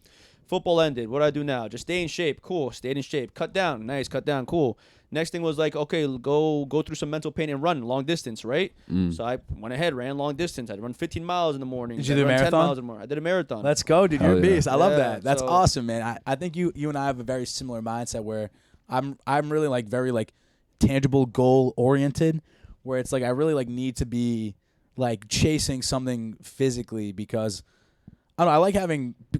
C: Football ended. What do I do now? Just stay in shape. Cool. Stayed in shape. Cut down. Nice. Cut down. Cool. Next thing was like, okay, go through some mental pain and run long distance, right? So I went ahead, ran long distance. I'd run 15 miles in the morning.
B: Did you
C: I'd
B: do a
C: run 10
B: marathon?
C: miles in the morning. I did a marathon.
B: Let's go, dude.
A: Hell
B: You're a
A: yeah.
B: beast. I love
C: Yeah,
B: that. That's
C: so-
B: awesome, man. I think you and I have a very similar mindset where I'm really like very like tangible goal oriented, where it's like I really like need to be like chasing something physically, because I don't know, I like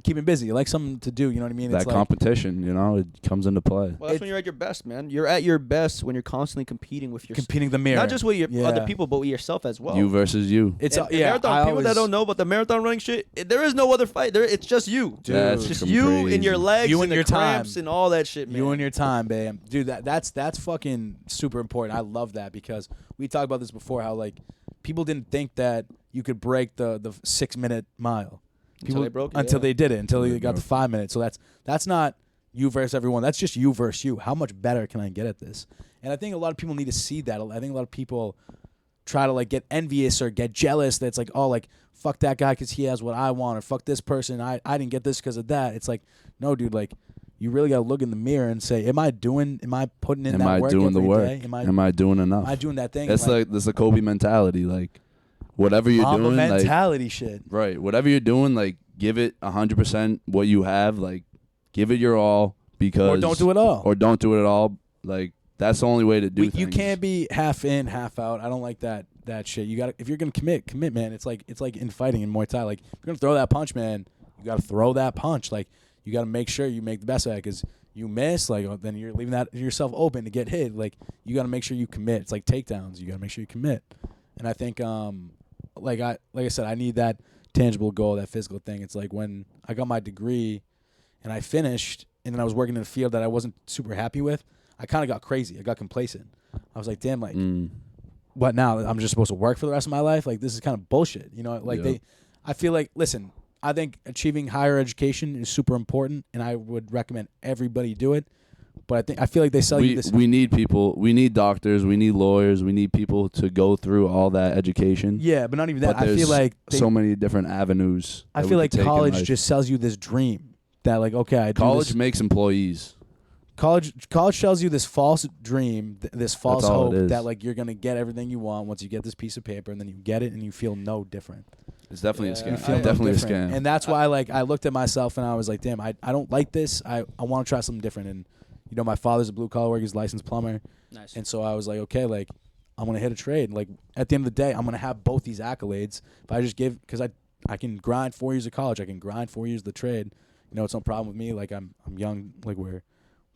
B: keeping busy. I like something to do, you know what I mean?
A: That
B: It's like,
A: competition, it comes into play.
C: well, that's when you're at your best, man. You're at your best when you're constantly competing with yourself.
B: competing the mirror.
C: Not just with
B: Yeah.
C: other people, but with yourself as well.
A: You versus you.
B: It's
C: And
B: yeah,
C: marathon,
B: I
C: people that
B: always-
C: don't know about the marathon running shit, there is no other fight. It's just you.
B: Dude.
A: That's
C: It's just
A: fucking
C: you
A: crazy.
C: and your legs,
B: You
C: and
B: and your
C: the cramps
B: time.
C: and all that shit, man.
B: You and your time, babe. Dude, that's fucking super important. I love that, because we talked about this before, how like people didn't think that you could break the 6-minute mile.
C: Until they broke it,
B: until
C: yeah.
B: they did it, until
A: Until
B: they
A: they
B: got to
A: broke
B: 5 minutes. So that's not you versus everyone. That's just you versus you. How much better can I get at this? And I think a lot of people need to see that. I think a lot of people try to like get envious or get jealous. That's like, oh, like fuck that guy because he has what I want, or fuck this person, I didn't get this because of that. It's like, no, dude, like you really got to look in the mirror and say, am I putting in
A: Am
B: that
A: I
B: work
A: doing the
B: every
A: work?
B: day?
A: Am I doing enough?
B: Am I doing that thing?
A: That's like that's the Kobe mentality. Like whatever you're
B: Mamba
A: doing, like
B: mentality shit.
A: right, whatever you're doing, like give it 100% what you have. Like give it your all, because
B: Or don't do it all.
A: Or don't do it at all. Like that's the only way to do things.
B: You can't be half in, half out. I don't like that shit. You got to, if you're gonna commit, man. It's like in fighting in Muay Thai. Like if you're gonna throw that punch, man, you got to throw that punch. Like you got to make sure you make the best of it, because you miss, like then you're leaving that yourself open to get hit. Like you got to make sure you commit. It's like takedowns. You got to make sure you commit. And I think like I said, I need that tangible goal, that physical thing. It's like when I got my degree and I finished, and then I was working in a field that I wasn't super happy with. I kind of got crazy. I got complacent. I was like, damn, like, what now? I'm just supposed to work for the rest of my life? Like, this is kind of bullshit. You know, like
A: Yeah.
B: I feel like, listen, I think achieving higher education is super important, and I would recommend everybody do it. But I feel like they sell you this.
A: We need people. We need doctors. We need lawyers. We need people to go through all that education.
B: Yeah, but not even that.
A: But
B: I feel
A: there's
B: like
A: so many different avenues.
B: I
A: that
B: feel
A: we
B: like
A: could take in
B: college
A: life.
B: just sells you this dream that, like, okay, I do
A: college
B: this.
A: makes employees.
B: College sells you this false dream, this false
A: That's all
B: hope
A: it is.
B: that like you're gonna get everything you want once you get this piece of paper, and then you get it and you feel no different.
A: It's definitely
C: Yeah,
A: a
C: you
A: scam.
C: feel no
A: Definitely a
B: different.
A: scam.
B: And that's why like I looked at myself and I was like, damn, I don't like this. I want to try something different. And you know, my father's a blue collar worker, he's a licensed plumber,
C: Nice.
B: and so I was like, okay, like I'm gonna hit a trade. Like at the end of the day, I'm gonna have both these accolades. If I just give, because I can grind 4 years of college, I can grind 4 years of the trade. You know, it's no problem with me. Like I'm young. Like we're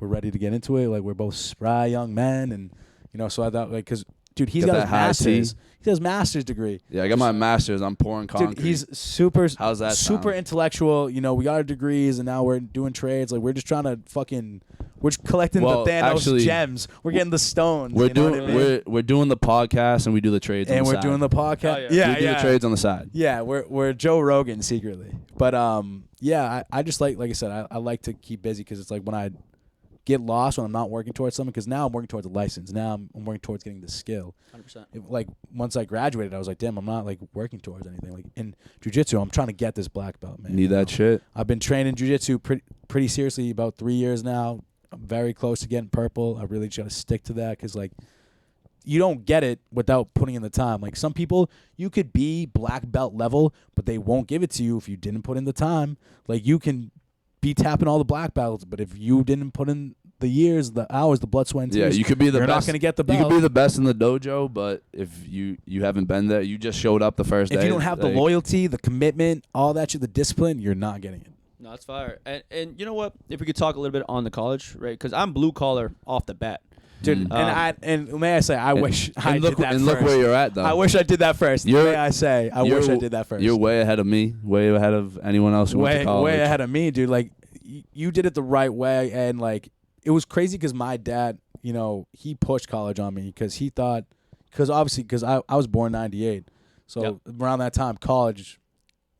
B: ready to get into it. Like we're both spry young men, and you know, so I thought like, cause dude, he's
A: Got
B: got
A: that
B: his
A: high
B: master's.
A: T.
B: He has his master's degree.
A: Yeah, I got my master's. I'm pouring concrete.
B: Dude, he's super.
A: How's that
B: super
A: sound?
B: intellectual? You know, we got our degrees, and now we're doing trades. Like we're just trying to fucking. We're just collecting
A: Well,
B: the Thanos
A: actually,
B: gems. We're getting the stones.
A: We're
B: you know
A: doing
B: what I mean?
A: we're doing the podcast and we do the trades.
B: and
A: on the
B: we're
A: side.
B: doing the podcast.
C: Oh, yeah.
A: we do the trades on the side.
B: Yeah, we're Joe Rogan secretly. But yeah, I just like I said, I like to keep busy because it's like when I get lost when I'm not working towards something, because now I'm working towards a license. Now I'm working towards getting the skill.
C: 100%.
B: Like once I graduated, I was like, damn, I'm not like working towards anything. Like in jiu-jitsu, I'm trying to get this black belt, man.
A: Need that shit.
B: I've been training jiu-jitsu pretty seriously about 3 years now. I'm very close to getting purple. I really just got to stick to that because, like, you don't get it without putting in the time. Like, some people, you could be black belt level, but they won't give it to you if you didn't put in the time. Like, you can be tapping all the black belts, but if you didn't put in the years, the hours, the blood, sweat, and tears,
A: Yeah, you could be the
B: you're
A: best.
B: not going to get the
A: You
B: belt.
A: could be the best in the dojo, but if you haven't been there, you just showed up the first day.
B: If you don't have the
A: like,
B: loyalty, the commitment, all that shit, the discipline, you're not getting it.
C: No, it's fire. And you know what? If we could talk a little bit on the college, right? Because I'm blue collar off the bat.
B: Dude, and may I say, I wish I
A: and
B: did
A: look,
B: that
A: and
B: first.
A: look where you're at, though.
B: I wish I did that first.
A: You're-
B: May I say, I wish I did that first.
A: You're way ahead of me. Way ahead of anyone else who went to college.
B: way ahead of me, dude. Like, you did it the right way, and like, it was crazy because my dad, you know, he pushed college on me because he thought, because obviously, because I was born '98, so
C: Yep.
B: around that time, college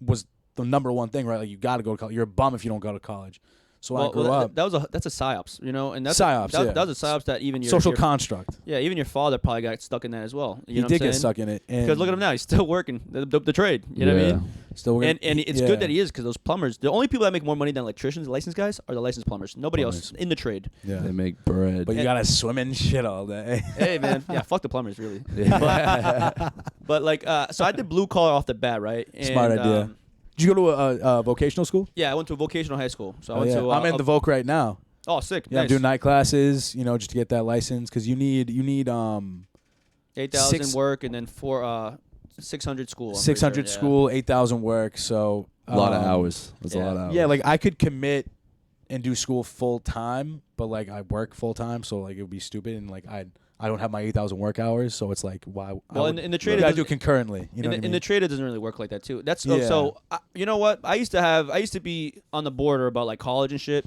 B: was the number one thing, right? Like, you got to go to college. You're a bum if you don't go to college. So when I grew up,
C: That's a psyops, you know, and that's
B: Psyops,
C: that,
B: yeah.
C: that was a psyops that even your
B: social
C: your,
B: construct.
C: yeah, even your father probably got stuck in that as well. You
B: He
C: know
B: did
C: what I'm
B: get
C: saying?
B: stuck in it.
C: Because look at him now; he's still working the trade. You know what I mean?
B: Still working.
C: And it's good that he is, because those plumbers, the only people that make more money than electricians, licensed guys, are the licensed plumbers. Nobody else in the trade.
B: Yeah.
A: They make bread.
B: But you gotta swim in shit all day.
C: Hey man, yeah, fuck the plumbers really. But like, so I did blue collar off the bat, right? And,
B: Smart idea. Did you go to a vocational school?
C: Yeah, I went to a vocational high school. So I
B: Oh,
C: went
B: yeah.
C: to.
B: I'm in the Voc right now.
C: Oh, sick!
B: Yeah, I'm
C: nice.
B: doing night classes, you know, just to get that license because you need
C: 8,000 work and then 600 school. I'm pretty
B: 600
C: sure, yeah.
B: school, 8,000 work. So
A: a lot of hours. That's
C: yeah.
A: a lot of hours.
B: Yeah, like I could commit and do school full time, but like I work full time, so like it would be stupid, and like I don't have my 8,000 work hours, so it's like why?
C: Well, in the trade,
B: you
C: it
B: gotta do it
C: doesn't-
B: concurrently. You know what I
C: in
B: mean?
C: the trade, it doesn't really work like that too. That's
B: Yeah.
C: so. You know what? I used to be on the border about like college and shit,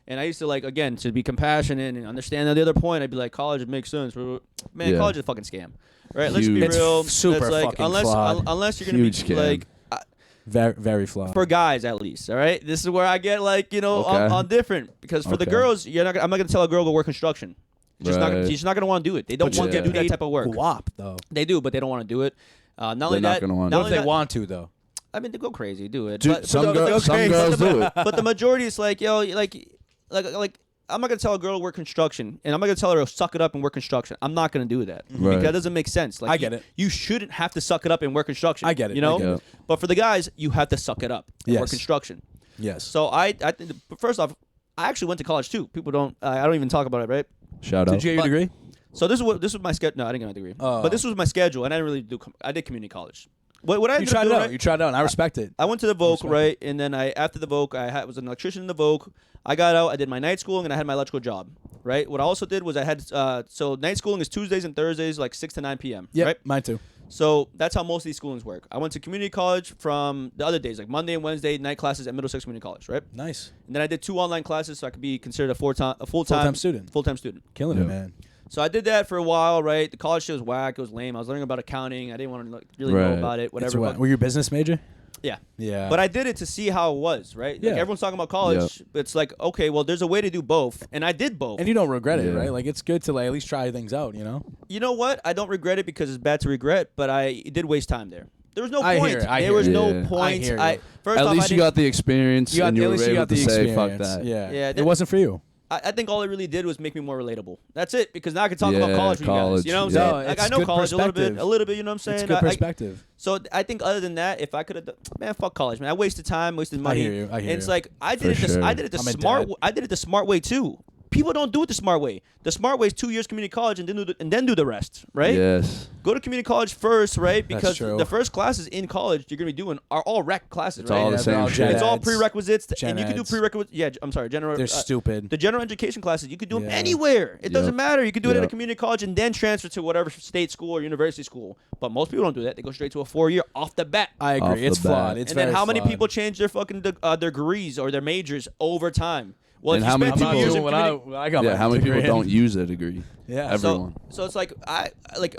C: and I used to like, again, to be compassionate and understand the other point. I'd be like, college, it makes sense. Man,
A: Yeah.
C: college is a fucking scam, right? Let's be
A: Huge.
B: It's
C: real.
B: super
C: It's like,
B: fucking
C: unless
B: flawed.
C: unless you're gonna
A: Huge
C: be
A: scam.
C: like.
B: very, very flawed.
C: For guys, at least, all right. This is where I get like, you know,
A: Okay.
C: on different, because for the
A: Okay.
C: girls, I'm not gonna tell a girl to go work construction. She's
A: Right.
C: she's not gonna want to do it. They don't
B: But
C: want
A: you
C: to do
A: get
C: that type of work.
B: Guap though.
C: They do, but they don't want to do it. Not only
A: They're not
C: that,
A: gonna want
C: not
A: to.
B: What
C: only
B: if they
C: that-
B: want to though?
C: I mean, they go crazy, do it.
A: Dude,
C: but
A: some
C: the-
A: girls do it.
C: But the majority is like, yo, like I'm not gonna tell a girl to work construction, and I'm not gonna tell her to suck it up and work construction. I'm not gonna do that.
A: Right.
C: Because that doesn't make sense. Like,
B: I get it.
C: You shouldn't have to suck it up and work construction.
B: I get it.
C: You know.
B: I get
A: it.
C: But for the guys, you have to suck it up and work
B: Yes.
C: construction.
B: Yes.
C: So I think first off, I actually went to college too. People don't. I don't even talk about it, right?
A: Shout out.
B: Did you get your degree?
C: So this was my schedule. No, I didn't get my degree.
B: Oh.
C: But this was my schedule, and I didn't really do. I did community college. What I
B: You
C: ended up
B: tried it
C: doing,
B: out.
C: right?
B: You tried it out, and I respect it.
C: I went to the Voc,
B: respect
C: right, and then after the Voc, was an electrician in the Voc. I got out. I did my night schooling, and I had my electrical job, right. What I also did was I had so night schooling is Tuesdays and Thursdays, like 6 to 9 p.m.
B: Yeah,
C: right.
B: mine too.
C: So that's how most of these schoolings work. I went to community college from the other days, like Monday and Wednesday night classes at Middlesex Community College, right.
B: Nice.
C: And then I did 2 online classes, so I could be considered a full-time
B: student.
C: Full-time student.
B: Killing
A: Yeah.
B: it, man.
C: So I did that for a while, right? The college shit was whack. It was lame. I was learning about accounting. I didn't want to really know
A: Right.
C: about it.
B: It's
C: Whatever.
B: what-
C: But,
B: Were you a business major?
C: yeah.
B: Yeah.
C: But I did it to see how it was, right?
B: Yeah.
C: Like everyone's talking about college. It's like, okay, well, there's a way to do both, and I did both.
B: and you don't regret it,
A: Yeah.
B: right? Like it's good to like at least try things out, you know?
C: You know what? I don't regret it because it's bad to regret, but I did waste time there. There was no
B: I
C: point.
B: hear it, I
C: There
B: hear
C: was
A: it.
C: no
A: Yeah.
C: point.
B: I hear you.
C: First
A: At
C: off,
A: least
C: I
A: you got the experience, and you
B: at
A: were
B: least you
A: able
B: got the
A: to say,
B: experience.
A: "Fuck that."
B: Yeah.
C: Yeah,
B: It wasn't for you.
C: I think all it really did was make me more relatable. That's it. Because now I can talk
A: Yeah,
C: about college with you guys.
A: college,
C: You know what I'm
A: yeah.
C: saying?
B: No,
C: Like,
B: it's
C: I know
B: good
C: college
B: perspective.
C: a little bit. You know what I'm saying?
B: It's good perspective.
C: So I think other than that, if I could have, man, fuck college, man. I wasted time, wasted money.
B: hear you, I hear
C: and it's
B: you.
C: like I did
A: For
C: it.
A: sure.
C: I did it the
B: I'm a
C: smart.
B: dad.
C: I did it the smart way too. people don't do it the smart way. The smart way is 2 years community college and then do the rest, right?
A: Yes.
C: Go to community college first, right? Because
B: true.
C: the first classes in college you're gonna be doing are all rec classes,
A: It's
C: right?
A: all the
B: they're
A: same
B: all
A: shit.
B: gen
C: It's all
B: eds.
C: prerequisites,
B: Gen
C: and you can do
B: eds.
C: prerequisites. Yeah, I'm sorry, general.
B: They're stupid.
C: The general education classes, you could do them
B: Yeah.
C: anywhere. It doesn't matter. You could do it at a
A: Yep.
C: community college and then transfer to whatever state school or university school. But most people don't do that. They go straight to a 4-year off the bat.
B: I
A: Off
B: agree. It's
A: the bat.
B: flawed. It's
C: And then
B: very
C: how many
B: flawed.
C: people change their fucking their degrees or their majors over time? Well,
A: And
C: if you
A: how many
C: spend 2
A: people-
C: years
A: doing
C: in
B: when
C: community,
B: I got
A: Yeah,
B: my
A: how many people
B: degree
A: don't
B: in.
A: use a degree?
B: Yeah.
A: Everyone.
C: So it's like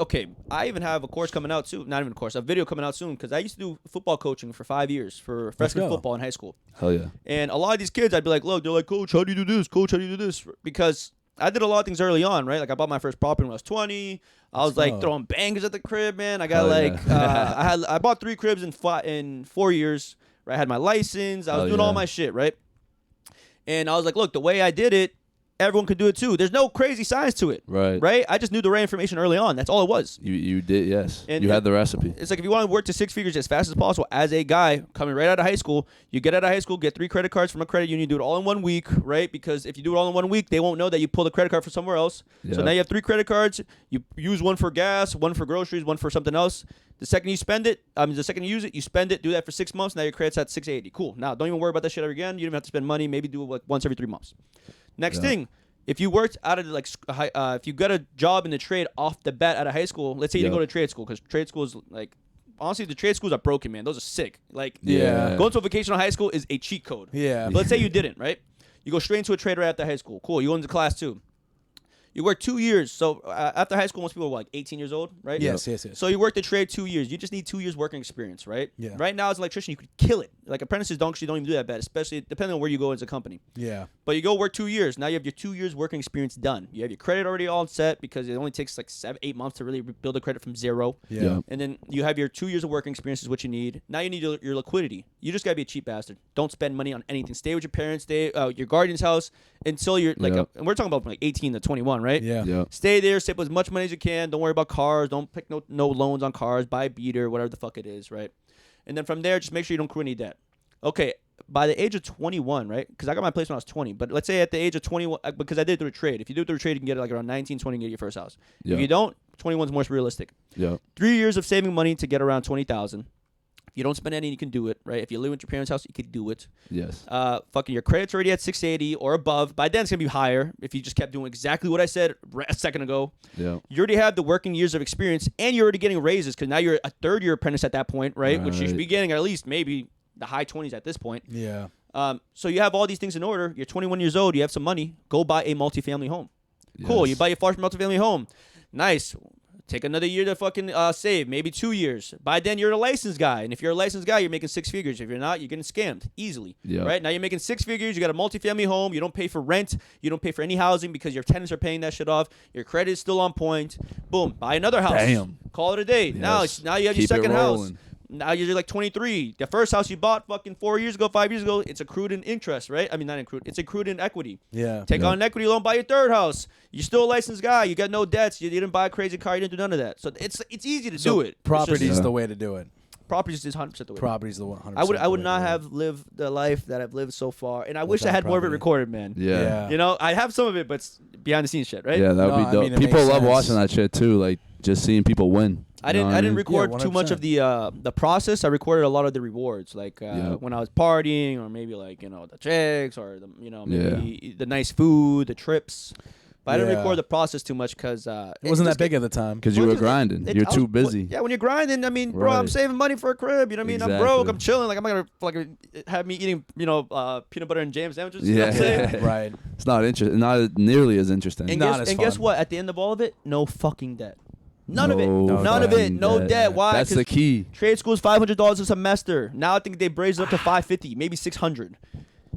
C: okay, I even have a course coming out too. Not even a course, a video coming out soon because I used to do football coaching for 5 years for freshman
B: go.
C: football in high school.
A: Hell yeah.
C: And a lot of these kids, I'd be like, look, they're like, Coach, how do you do this? Coach, how do you do this? Because I did a lot of things early on, right? Like I bought my first property when I was 20. I was like
B: go.
C: throwing bangers at the crib, man. I got
A: Hell
C: like
A: yeah.
C: I bought 3 cribs in 4 years. Right? I had my license. I was
A: Hell
C: doing all
A: yeah.
C: my shit, right? And I was like, look, the way I did it, everyone could do it too. There's no crazy science to it.
A: Right.
C: Right? I just knew the right information early on. That's all it was.
A: You did, yes.
C: And-
A: You had the recipe.
C: It's like if you want to work to 6 figures as fast as possible as a guy coming right out of high school, you get out of high school, get 3 credit cards from a credit union, do it all in 1 week, right? Because if you do it all in 1 week, they won't know that you pulled a credit card from somewhere else. So
A: Yeah.
C: now you have 3 credit cards. You use one for gas, one for groceries, one for something else. The second you spend it, the second you use it, you spend it, do that for 6 months. Now your credit's at 680. Cool. Now don't even worry about that shit ever again. You don't even have to spend money. Maybe do it like once every 3 months. Next
A: Yeah.
C: thing. If you worked out of if you got a job in the trade off the bat out of high school, let's say you didn't
A: Yeah.
C: go to trade school because trade schools like honestly the trade schools are broken, man. Those are sick. Like
B: Yeah.
C: going to a vocational high school is a cheat code.
B: Yeah.
C: But let's say you didn't, right? You go straight into a trade right after high school. Cool. You go into class 2. You work 2 years. So after high school, most people are like 18 years old, right?
B: Yes.
C: So you work the trade 2 years. You just need 2 years working experience, right?
B: Yeah.
C: Right now as an electrician, you could kill it. Like apprentices don't even do that bad, especially depending on where you go as a company.
B: Yeah.
C: But you go work 2 years. Now you have your 2 years working experience done. You have your credit already all set because it only takes like 7-8 months to really build a credit from zero.
B: Yeah.
A: Yeah.
C: And then you have your 2 years of working experience is what you need. Now you need your liquidity. You just gotta be a cheap bastard. Don't spend money on anything. Stay with your parents. Stay your guardian's house until you're like,
A: Yeah.
C: and we're talking about from like 18 to 21, right?
B: Yeah.
A: Yeah.
C: Stay there. Save as much money as you can. Don't worry about cars. Don't pick no loans on cars. Buy a beater, whatever the fuck it is, right? And then from there, just make sure you don't accrue any debt. Okay. By the age of 21, right? Because I got my place when I was 20. But let's say at the age of 21, because I did it through a trade. If you do it through a trade, you can get it like around 19, 20 and get your first house.
A: Yeah.
C: If you don't, 21 is more realistic.
A: Yeah.
C: 3 years of saving money to get around 20,000. If you don't spend any, you can do it, right? If you live at your parents' house, you could do it.
A: Yes.
C: Fucking your credit's already at 680 or above. By then, it's going to be higher if you just kept doing exactly what I said a second ago.
A: Yeah.
C: You already have the working years of experience, and you're already getting raises because now you're a third-year apprentice at that point, right? Which you should be
A: Right.
C: getting at least maybe the high 20s at this point.
B: Yeah.
C: So you have all these things in order. You're 21 years old. You have some money. Go buy a multifamily home. Cool.
A: Yes.
C: You buy your first multifamily home. Nice. Take another year to fucking save. Maybe 2 years. By then, you're a licensed guy. And if you're a licensed guy, you're making 6 figures. If you're not, you're getting scammed easily.
A: Yeah.
C: Right? Now you're making 6 figures. You got a multifamily home. You don't pay for rent. You don't pay for any housing because your tenants are paying that shit off. Your credit is still on point. Boom. Buy another house.
A: Damn.
C: Call it a day.
A: Yes.
C: Now you have
A: Keep
C: your
A: it
C: second house.
A: rolling.
C: Now you're like 23. The first house you bought fucking 4 years ago, 5 years ago, it's accrued in interest, right? I mean, not accrued. It's accrued in equity.
B: Yeah.
C: Take
A: Yeah.
C: on an equity loan, buy your third house. You're still a licensed guy. You got no debts. You didn't buy a crazy car. You didn't do none of that. So it's easy to do it. It's
B: Property
C: just-
B: is
A: Yeah.
B: the way to do it.
C: Properties is 100% the way.
B: Property is the 100%.
C: I would
B: the way
C: not
B: to do it.
C: have lived the life that I've lived so far, and I wish I
B: Without
C: had more of it
B: property.
C: recorded, man.
A: Yeah.
B: Yeah.
C: You know, I have some of it, but it's behind the scenes shit, right?
A: Yeah, that would
B: No,
A: be
B: I
A: dope.
B: mean, it
A: People
B: makes
A: love
B: sense.
A: watching that shit too, like just seeing people win.
C: I
A: You know
C: didn't.
A: what
C: I didn't
A: mean?
C: record
B: Yeah,
C: too much of the process. I recorded a lot of the rewards, like
A: Yeah.
C: when I was partying, or maybe like the chicks, or maybe the nice food, the trips. But I didn't
B: Yeah.
C: record the process too much because
B: It wasn't that big at the time.
A: Because you
C: Well,
A: were
C: it-
A: grinding. You're too busy.
C: Yeah, when you're grinding, I mean, bro, I'm
A: Right.
C: saving money for a crib. You know what I mean? I'm broke.
A: Exactly.
C: I'm chilling. Like I'm not gonna have me eating peanut butter and jam sandwiches. You know what I'm saying?
A: Yeah.
B: Right.
A: It's not interesting. Not nearly as interesting.
C: And,
B: Not
C: guess,
B: as
C: and guess
B: fun.
C: what? At the end of all of it, no fucking debt. None of it.
A: No
C: None of it.
A: fucking
C: No
A: debt.
C: debt. Why?
A: That's
C: 'Cause
A: the key.
C: trade school is $500 a semester. Now I think they raised it up to $550, maybe $600.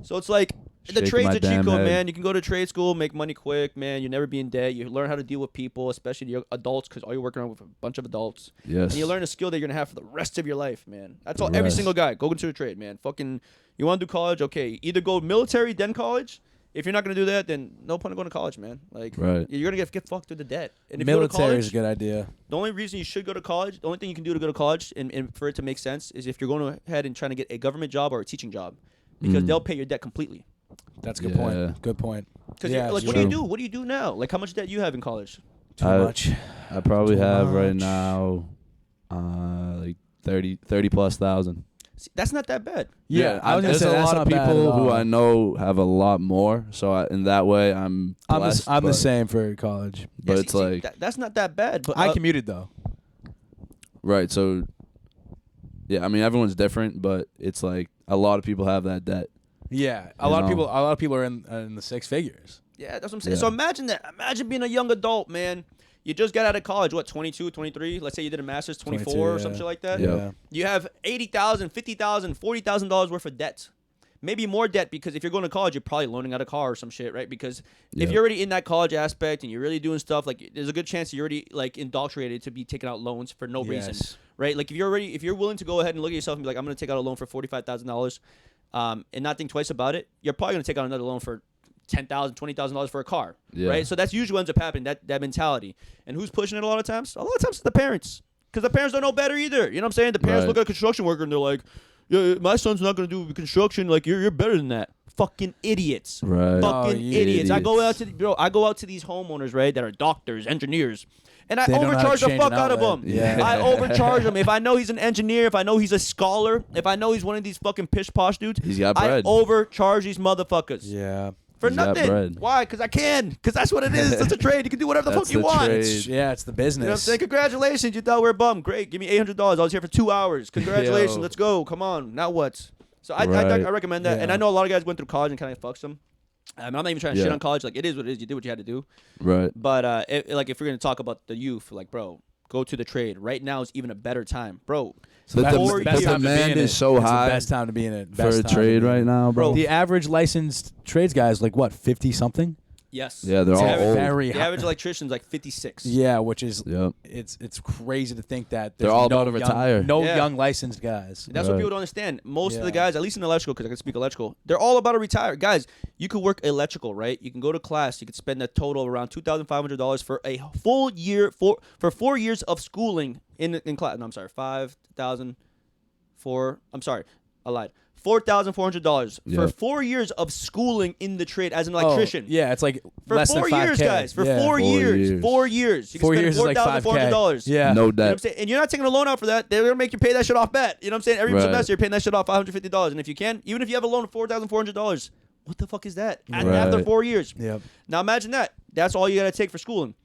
C: So it's like the
A: Shaking
C: trade's
A: my
C: a cheat
A: damn
C: code,
A: head.
C: man. You can go to trade school, make money quick, man. You never be in debt. You learn how to deal with people, especially the adults, because all you're working on with a bunch of adults.
A: Yes.
C: And you learn a skill that you're gonna have for the rest of your life, man. That's all. Every
A: Rest.
C: single guy, go into a trade, man. Fucking, you want to do college? Okay, either go military then college. If you're not gonna do that, then no point in going to college, man. Like,
A: Right.
C: you're gonna get fucked with the debt. And if you go to
B: Military is
C: college,
B: a good idea.
C: the only reason you should go to college, the only thing you can do to go to college and for it to make sense is if you're going ahead and trying to get a government job or a teaching job, because they'll pay your debt completely.
B: That's a good
A: Yeah.
B: point. Good point.
C: Because
B: Yeah,
C: like,
B: it's
C: what do you
A: true.
C: do? What do you do now? Like, how much debt you have in college?
B: Too
A: I-
B: much.
A: I probably
B: Too
A: have right
B: much.
A: now, like 30 plus thousand.
C: See, that's not that bad.
B: Yeah, I was gonna
A: there's
B: say
A: a
B: that's
A: lot
B: not
A: of
B: bad at
A: people who
B: all.
A: I know have a lot more. So in that way, I'm blessed.
B: I'm the
A: but-
B: same for college.
A: But
C: Yeah,
A: it's
C: see,
A: like
C: that's not that bad. But
B: I commuted though.
A: right. So yeah, I mean everyone's different, but it's like a lot of people have that debt.
B: Yeah, a
A: You
B: lot
A: know.
B: of people are in the six figures.
C: yeah, that's what I'm saying.
A: Yeah.
C: So imagine that. Imagine being a young adult, man. You just got out of college, what, 22, 23? Let's say you did a master's, 24 or
B: 22,
C: some
B: yeah.
C: shit like that.
A: Yeah.
C: You have $80,000, $50,000, $40,000 worth of debt. Maybe more debt because if you're going to college, you're probably loaning out a car or some shit, right? Because if
A: Yeah.
C: you're already in that college aspect and you're really doing stuff, like there's a good chance you're already like indoctrinated to be taking out loans for no reason,
B: Yes.
C: right? Like if you're willing to go ahead and look at yourself and be like, I'm going to take out a loan for $45,000, and not think twice about it, you're probably going to take out another loan for $10,000, $20,000 for a car,
A: Yeah.
C: right? So that's usually what ends up happening, that mentality. And who's pushing it a lot of times? A lot of times it's the parents, because the parents don't know better either. You know what I'm saying? The parents
A: Right.
C: look at a construction worker and they're like, yeah, my son's not going to do construction. Like you're better than that. Fucking idiots.
A: Right.
C: Fucking
B: Oh, you
C: idiots. I go out
A: idiots.
C: to I go out to these homeowners, right, that are doctors, engineers, and I
B: They don't know how to
C: overcharge the
B: change
C: fuck
B: an
C: out of
B: outlet.
C: them.
B: Yeah.
C: I overcharge them. If I know he's an engineer, if I know he's a scholar, if I know he's one of these fucking pish posh dudes,
A: He's got
C: I
A: bread.
C: overcharge these motherfuckers.
B: Yeah.
C: For
A: He's got
C: nothing.
A: bread.
C: Why? Because I can. Because that's what it is. It's a trade. You can do whatever the
A: That's
C: fuck you
A: the
C: want.
A: trade.
B: Yeah, it's the business.
C: You know what I'm saying? Congratulations. You thought we were bum. Great. Give me $800. I was here for 2 hours. Congratulations.
A: Yo.
C: Let's go. Come on. Now what? So I
A: Right.
C: recommend that. And
B: Yeah.
C: I know a lot of guys went through college and kind of fucks them. I'm not even trying to shit
A: Yeah.
C: on college. Like, it is what it is. You did what you had to do.
A: Right.
C: But, like, if we're going to talk about the youth, like, bro, go to the trade. Right now is even a better time. Bro,
A: But
B: Best-
A: the,
C: best
A: but
C: time
A: the
C: to be
A: demand
B: in
A: is
B: it.
A: so
B: It's
A: high
B: the best time to be in it.
A: for
B: Best
A: a
B: time to
A: trade
B: be in
A: right
B: it.
A: now, bro.
B: The average licensed trades guy is like what, 50 something?
C: yes.
A: Yeah, they're
C: The
A: all
C: average-
A: old.
B: Very
C: The
B: high.
C: average electrician's like 56.
B: Yeah, which is
A: Yep.
B: it's crazy to think that
A: They're
B: there's
A: all
B: no
A: about to
B: young,
A: retire.
B: No
C: Yeah.
B: young licensed guys.
C: That's what
A: Right.
C: people don't understand. Most of the
B: Yeah.
C: guys, at least in electrical, because I can speak electrical, they're all about to retire. Guys, you could work electrical, right? You can go to class. You could spend a total of around $2,500 for a full year for 4 years of schooling in class. No, I'm sorry, 5,000 for. I'm sorry, I lied. $4,400 for
A: Yeah.
C: 4 years of schooling in the trade as an electrician.
B: Oh, yeah, it's like
C: For
B: less
C: 4
B: than 5K.
C: years, guys. For
B: yeah.
C: 4
A: 4
C: years.
A: years.
C: 4 years. You can
B: 4
C: spend
B: years is like
C: $4,400.
B: $5K. Yeah.
A: No
C: You know what I'm
A: debt.
C: saying? And you're not taking a loan out for that. They're gonna make you pay that shit off bet. You know what I'm saying? Every
A: Right.
C: semester you're paying that shit off $550. And if you can, even if you have a loan of $4,400, what the fuck is that? After
A: Right.
C: 4 years.
B: Yep.
C: Now imagine that. That's all you gotta take for schooling.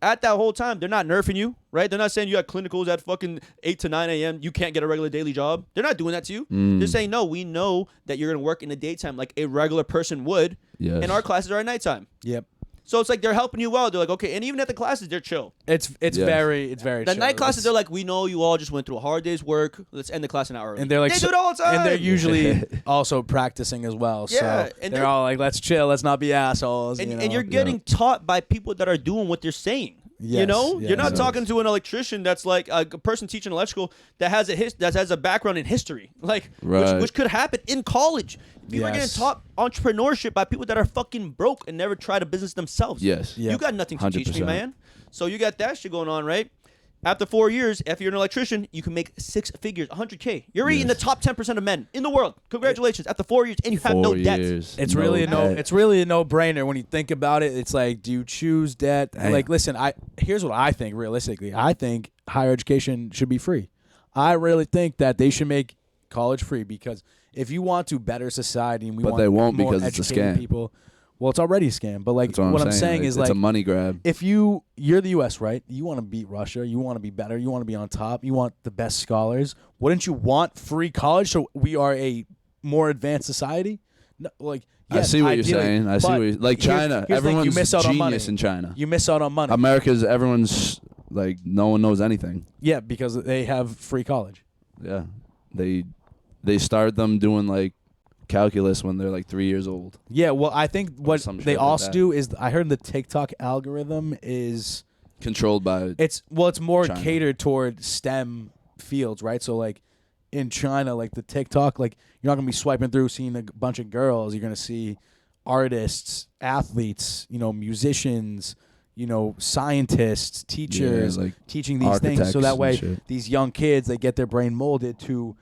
C: At that whole time, they're not nerfing you, right? They're not saying you got clinicals at fucking 8 to 9 a.m. You can't get a regular daily job. They're not doing that to you. They're saying, no, we know that you're gonna work in the daytime like a regular person would.
A: Yes.
C: And our classes are at nighttime.
B: Yep.
C: So it's like they're helping you out. They're like, okay, and even at the classes, they're chill.
B: It's
A: Yes.
B: very
C: The
B: chill.
C: night classes,
B: It's-
C: they're like, we know you all just went through a hard day's work. Let's end the class an hour early.
B: and they're like
C: they
B: so-
C: do it all the time.
B: And they're usually also practicing as well.
C: Yeah,
B: So
C: and
B: they're
C: they're-
B: all like, let's chill, let's not be assholes.
C: and,
B: you know?
C: and you're getting taught by people that are doing what they're saying. You
B: Yes,
C: know,
B: yes,
C: you're not
B: yes.
C: talking to an electrician that's like a person teaching electrical that has a background in history, like
A: Right.
C: which could happen in college. People are getting
B: Yes.
C: taught entrepreneurship by people that are fucking broke and never tried a business themselves.
A: Yes.
B: Yeah.
C: You got nothing to teach me,
A: 100%.
C: man. So you got that shit going on, right? After 4 years, if you're an electrician, you can make 6 figures, 100K. You're already in the
A: Yes.
C: top 10% of men in the world. Congratulations! After 4 years, and you have no
A: 4
C: debt.
A: years.
B: It's really
A: debt.
B: it's really a no-brainer when you think about it. It's like, do you choose debt?
A: Damn.
B: Like, listen, here's what I think realistically. I think higher education should be free. I really think that they should make college free, because if you want to better society and we
A: But
B: want
A: they won't
B: more
A: because it's a
B: educated
A: scam.
B: people, well, it's already a scam. But like
A: That's what I'm saying.
B: is
A: it's
B: like,
A: a money grab.
B: if you're the U.S., right? You want to beat Russia. You want to be better. You want to be on top. You want the best scholars. Wouldn't you want free college so we are a more advanced society? No, like, yes,
A: I see what you're
B: ideally,
A: saying. I see
B: but
A: what you're, like
B: here's-
A: China.
B: here's the thing,
A: Everyone's
B: you miss out on money.
A: genius in China.
B: You miss out on money.
A: Everyone's like no one knows anything.
B: Yeah, because they have free college.
A: Yeah, they start them doing like calculus when they're like 3 years old.
B: Yeah, well, I think what
A: some shit
B: they
A: like
B: also
A: that.
B: do is, I heard the TikTok algorithm is
A: Controlled by
B: it's more
A: China.
B: catered toward STEM fields, right? So like in China, like the TikTok, like you're not gonna be swiping through seeing a bunch of girls. You're gonna see artists, athletes, musicians, scientists, teachers,
A: like
B: teaching these things. So
A: architects
B: that
A: and
B: way,
A: shit.
B: these young kids, they get their brain molded to,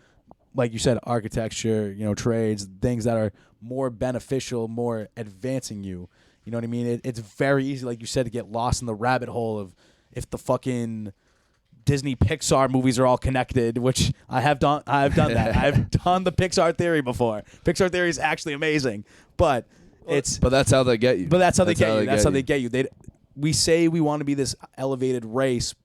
B: like you said, architecture, trades, things that are more beneficial, more advancing you. You know what I mean? It's very easy, like you said, to get lost in the rabbit hole of if the fucking Disney Pixar movies are all connected, which I have done that. I've done the Pixar theory before. Pixar theory is actually amazing, but
A: that's how they get you.
B: But that's how they get you. That's how they get you. We say we want to be this elevated race,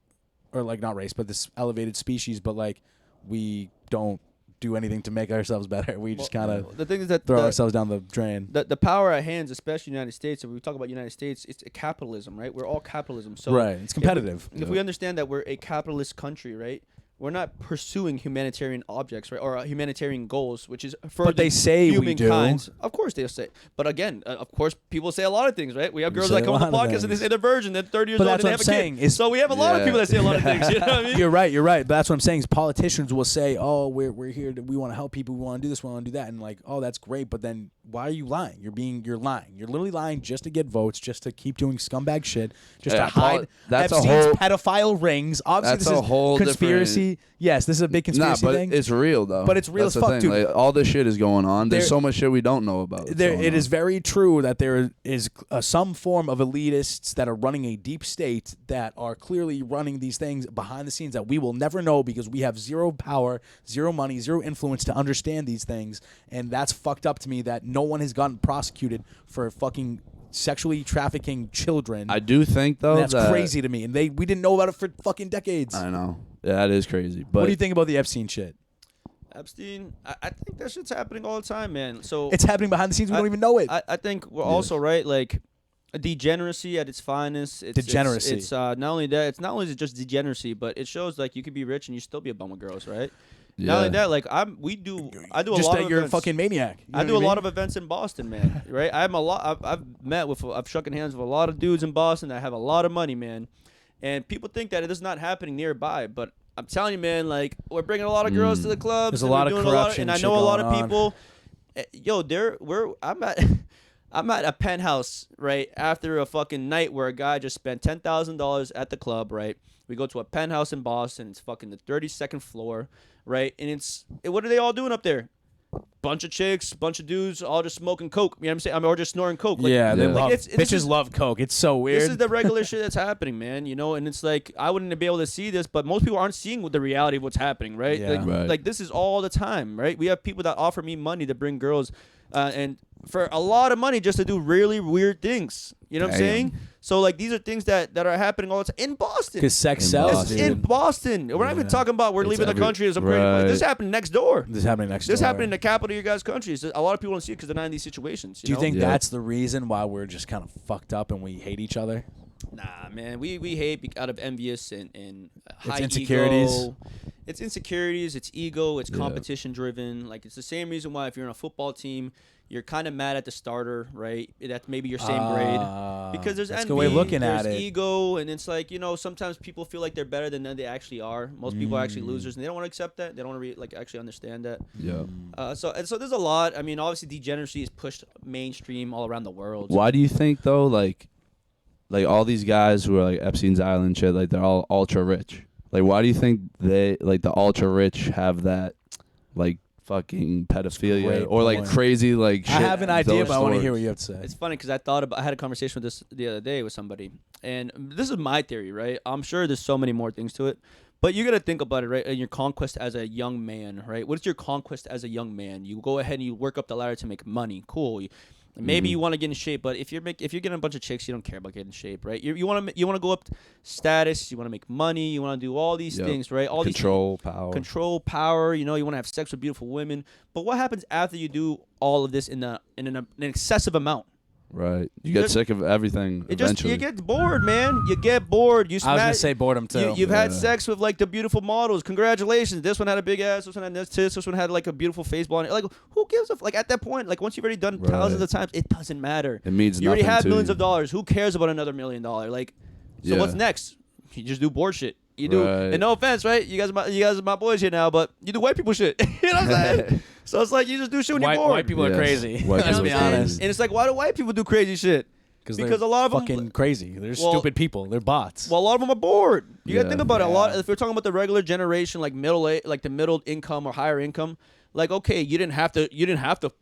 B: or like not race, but this elevated species, but like we don't do anything to make ourselves better. We just kind of
C: the thing is that
B: throw ourselves down the drain.
C: The power at hands, especially in the United States, if we talk about United States, it's a capitalism, right? We're all capitalism. So
B: right, it's competitive.
C: If we understand that we're a capitalist country, right? We're not pursuing humanitarian objects, right, or humanitarian goals, which is for
B: But they say we do.
C: Of course they'll say. But again, of course, people say a lot of things, right? We have girls that come on the podcast and they say they're virgin, they're 30 years old, and they have a kid. So we have a lot of people that say a lot of things. You know what I mean?
B: You're right. But that's what I'm saying. Is politicians will say, "Oh, we're here. We want to help people. We want to do this. We want to do that." And like, "Oh, that's great." But then why are you lying? You're lying. You're literally lying just to get votes, just to keep doing scumbag shit, just to hide Epstein's pedophile rings. Obviously,
A: that's
B: this is
A: a whole
B: conspiracy. Yes, this is a big conspiracy
A: but
B: thing.
A: it's real though.
B: But it's real
A: That's
B: as
A: the
B: fuck,
A: thing.
B: dude.
A: Like, all this shit is going on. There's so much shit we don't know about.
B: It is very true that there is some form of elitists that are running a deep state that are clearly running these things behind the scenes that we will never know because we have zero power, zero money, zero influence to understand these things. And that's fucked up to me that no one has gotten prosecuted for fucking sexually trafficking children.
A: I do think though
B: and that's crazy to me. And we didn't know about it for fucking decades.
A: I know. Yeah, that is crazy. But
B: what do you think about the Epstein shit?
C: Epstein, I think that shit's happening all the time, man. So
B: it's happening behind the scenes. We don't even know it.
C: I think we're also right, like degeneracy at its finest.
B: Degeneracy.
C: It's not only that. It's not only is it just degeneracy, but it shows like you could be rich and you still be a bum with girls, right?
A: Yeah.
C: Not only that, like I do a
B: just
C: lot
B: that
C: of
B: you're
C: events.
B: a fucking maniac. You know
C: I do
B: what
C: a
B: mean?
C: lot of events in Boston, man. Right? I've met with, I've shaken hands with a lot of dudes in Boston that have a lot of money, man. And people think that it is not happening nearby, but I'm telling you, man, like we're bringing a lot of girls to the clubs.
B: There's a lot of corruption,
C: and I
B: shit
C: know a lot
B: going
C: of
B: on.
C: people. I'm at a penthouse right after a fucking night where a guy just spent $10,000 at the club. Right, we go to a penthouse in Boston. It's fucking the 32nd floor. Right, and what are they all doing up there? Bunch of chicks, bunch of dudes, all just smoking coke. You know what I'm saying? Or just snoring coke. Like,
B: yeah, they love
C: bitches
B: love coke. It's so weird.
C: This is the regular shit that's happening, man. You know, and it's like I wouldn't be able to see this, but most people aren't seeing the reality of what's happening, right?
B: Yeah.
C: Like this is all the time, right? We have people that offer me money to bring girls, and for a lot of money just to do really weird things. You know what I'm saying? So like these are things that are happening all the time in Boston.
B: Because sex sells,
C: It's in Boston. We're not even talking about we're leaving the country or some crazy. This happened next door.
B: This is happening next door.
C: This happened in the capital of your guys' country. So a lot of people don't see it because they're not in these situations.
B: Do you think that's the reason why we're just kind of fucked up and we hate each other?
C: Nah, man. We hate out of envious and high
B: insecurities.
C: ego. It's insecurities. It's ego. It's competition driven. Like it's the same reason why if you're on a football team, you're kind of mad at the starter, right? That's maybe your same grade because there's
B: that's
C: envy.
B: a good way of looking
C: there's
B: at it.
C: Ego, and it's like sometimes people feel like they're better than they actually are. Most people are actually losers, and they don't want to accept that. They don't want to actually understand that.
A: Yeah.
C: So there's a lot. I mean, obviously degeneracy is pushed mainstream all around the world.
A: Why do you think though, like all these guys who are like Epstein's Island shit, like they're all ultra rich? Like, why do you think they like the ultra rich have that like fucking pedophilia or like crazy like shit?
B: I have an idea, but I want to hear what you have to say.
C: It's funny because I had a conversation with this the other day with somebody, and this is my theory, right? I'm sure there's so many more things to it, but you got to think about it, right? In your conquest as a young man, right? What is your conquest as a young man? You go ahead and you work up the ladder to make money. Cool. Maybe you want to get in shape, but if you're getting a bunch of chicks, you don't care about getting in shape, right? You want to go up status, you want to make money, you want to do all these things, right? All
A: control
C: power. You want to have sex with beautiful women. But what happens after you do all of this in an excessive amount?
A: Right. You get sick of everything eventually.
C: You get bored, man. You get bored. I was
B: gonna say boredom too.
C: You've had sex with like the beautiful models. Congratulations. This one had a big ass. This one had this tits. This one had like a beautiful face blonde. Like who gives a like at that point? Like once you've already done thousands of times, it doesn't matter.
A: It means
C: you already
A: nothing
C: have
A: to
C: millions
A: you.
C: of dollars. Who cares about another $1 million? Like, so what's next? You just do bored shit. You do, and no offense, right? You guys are my boys here now, but you do white people shit. You know what I'm saying? So it's like you just do shit when you're bored.
B: White people are crazy.
A: Let's
B: be honest.
C: And it's like, why do white people do crazy shit? Because a lot of
B: fucking
C: them
B: crazy. They're stupid people. They're bots.
C: Well, a lot of them are bored. You gotta think about it. A lot.
B: Yeah.
C: If we're talking about the regular generation, like the middle income or higher income, like okay, you didn't have to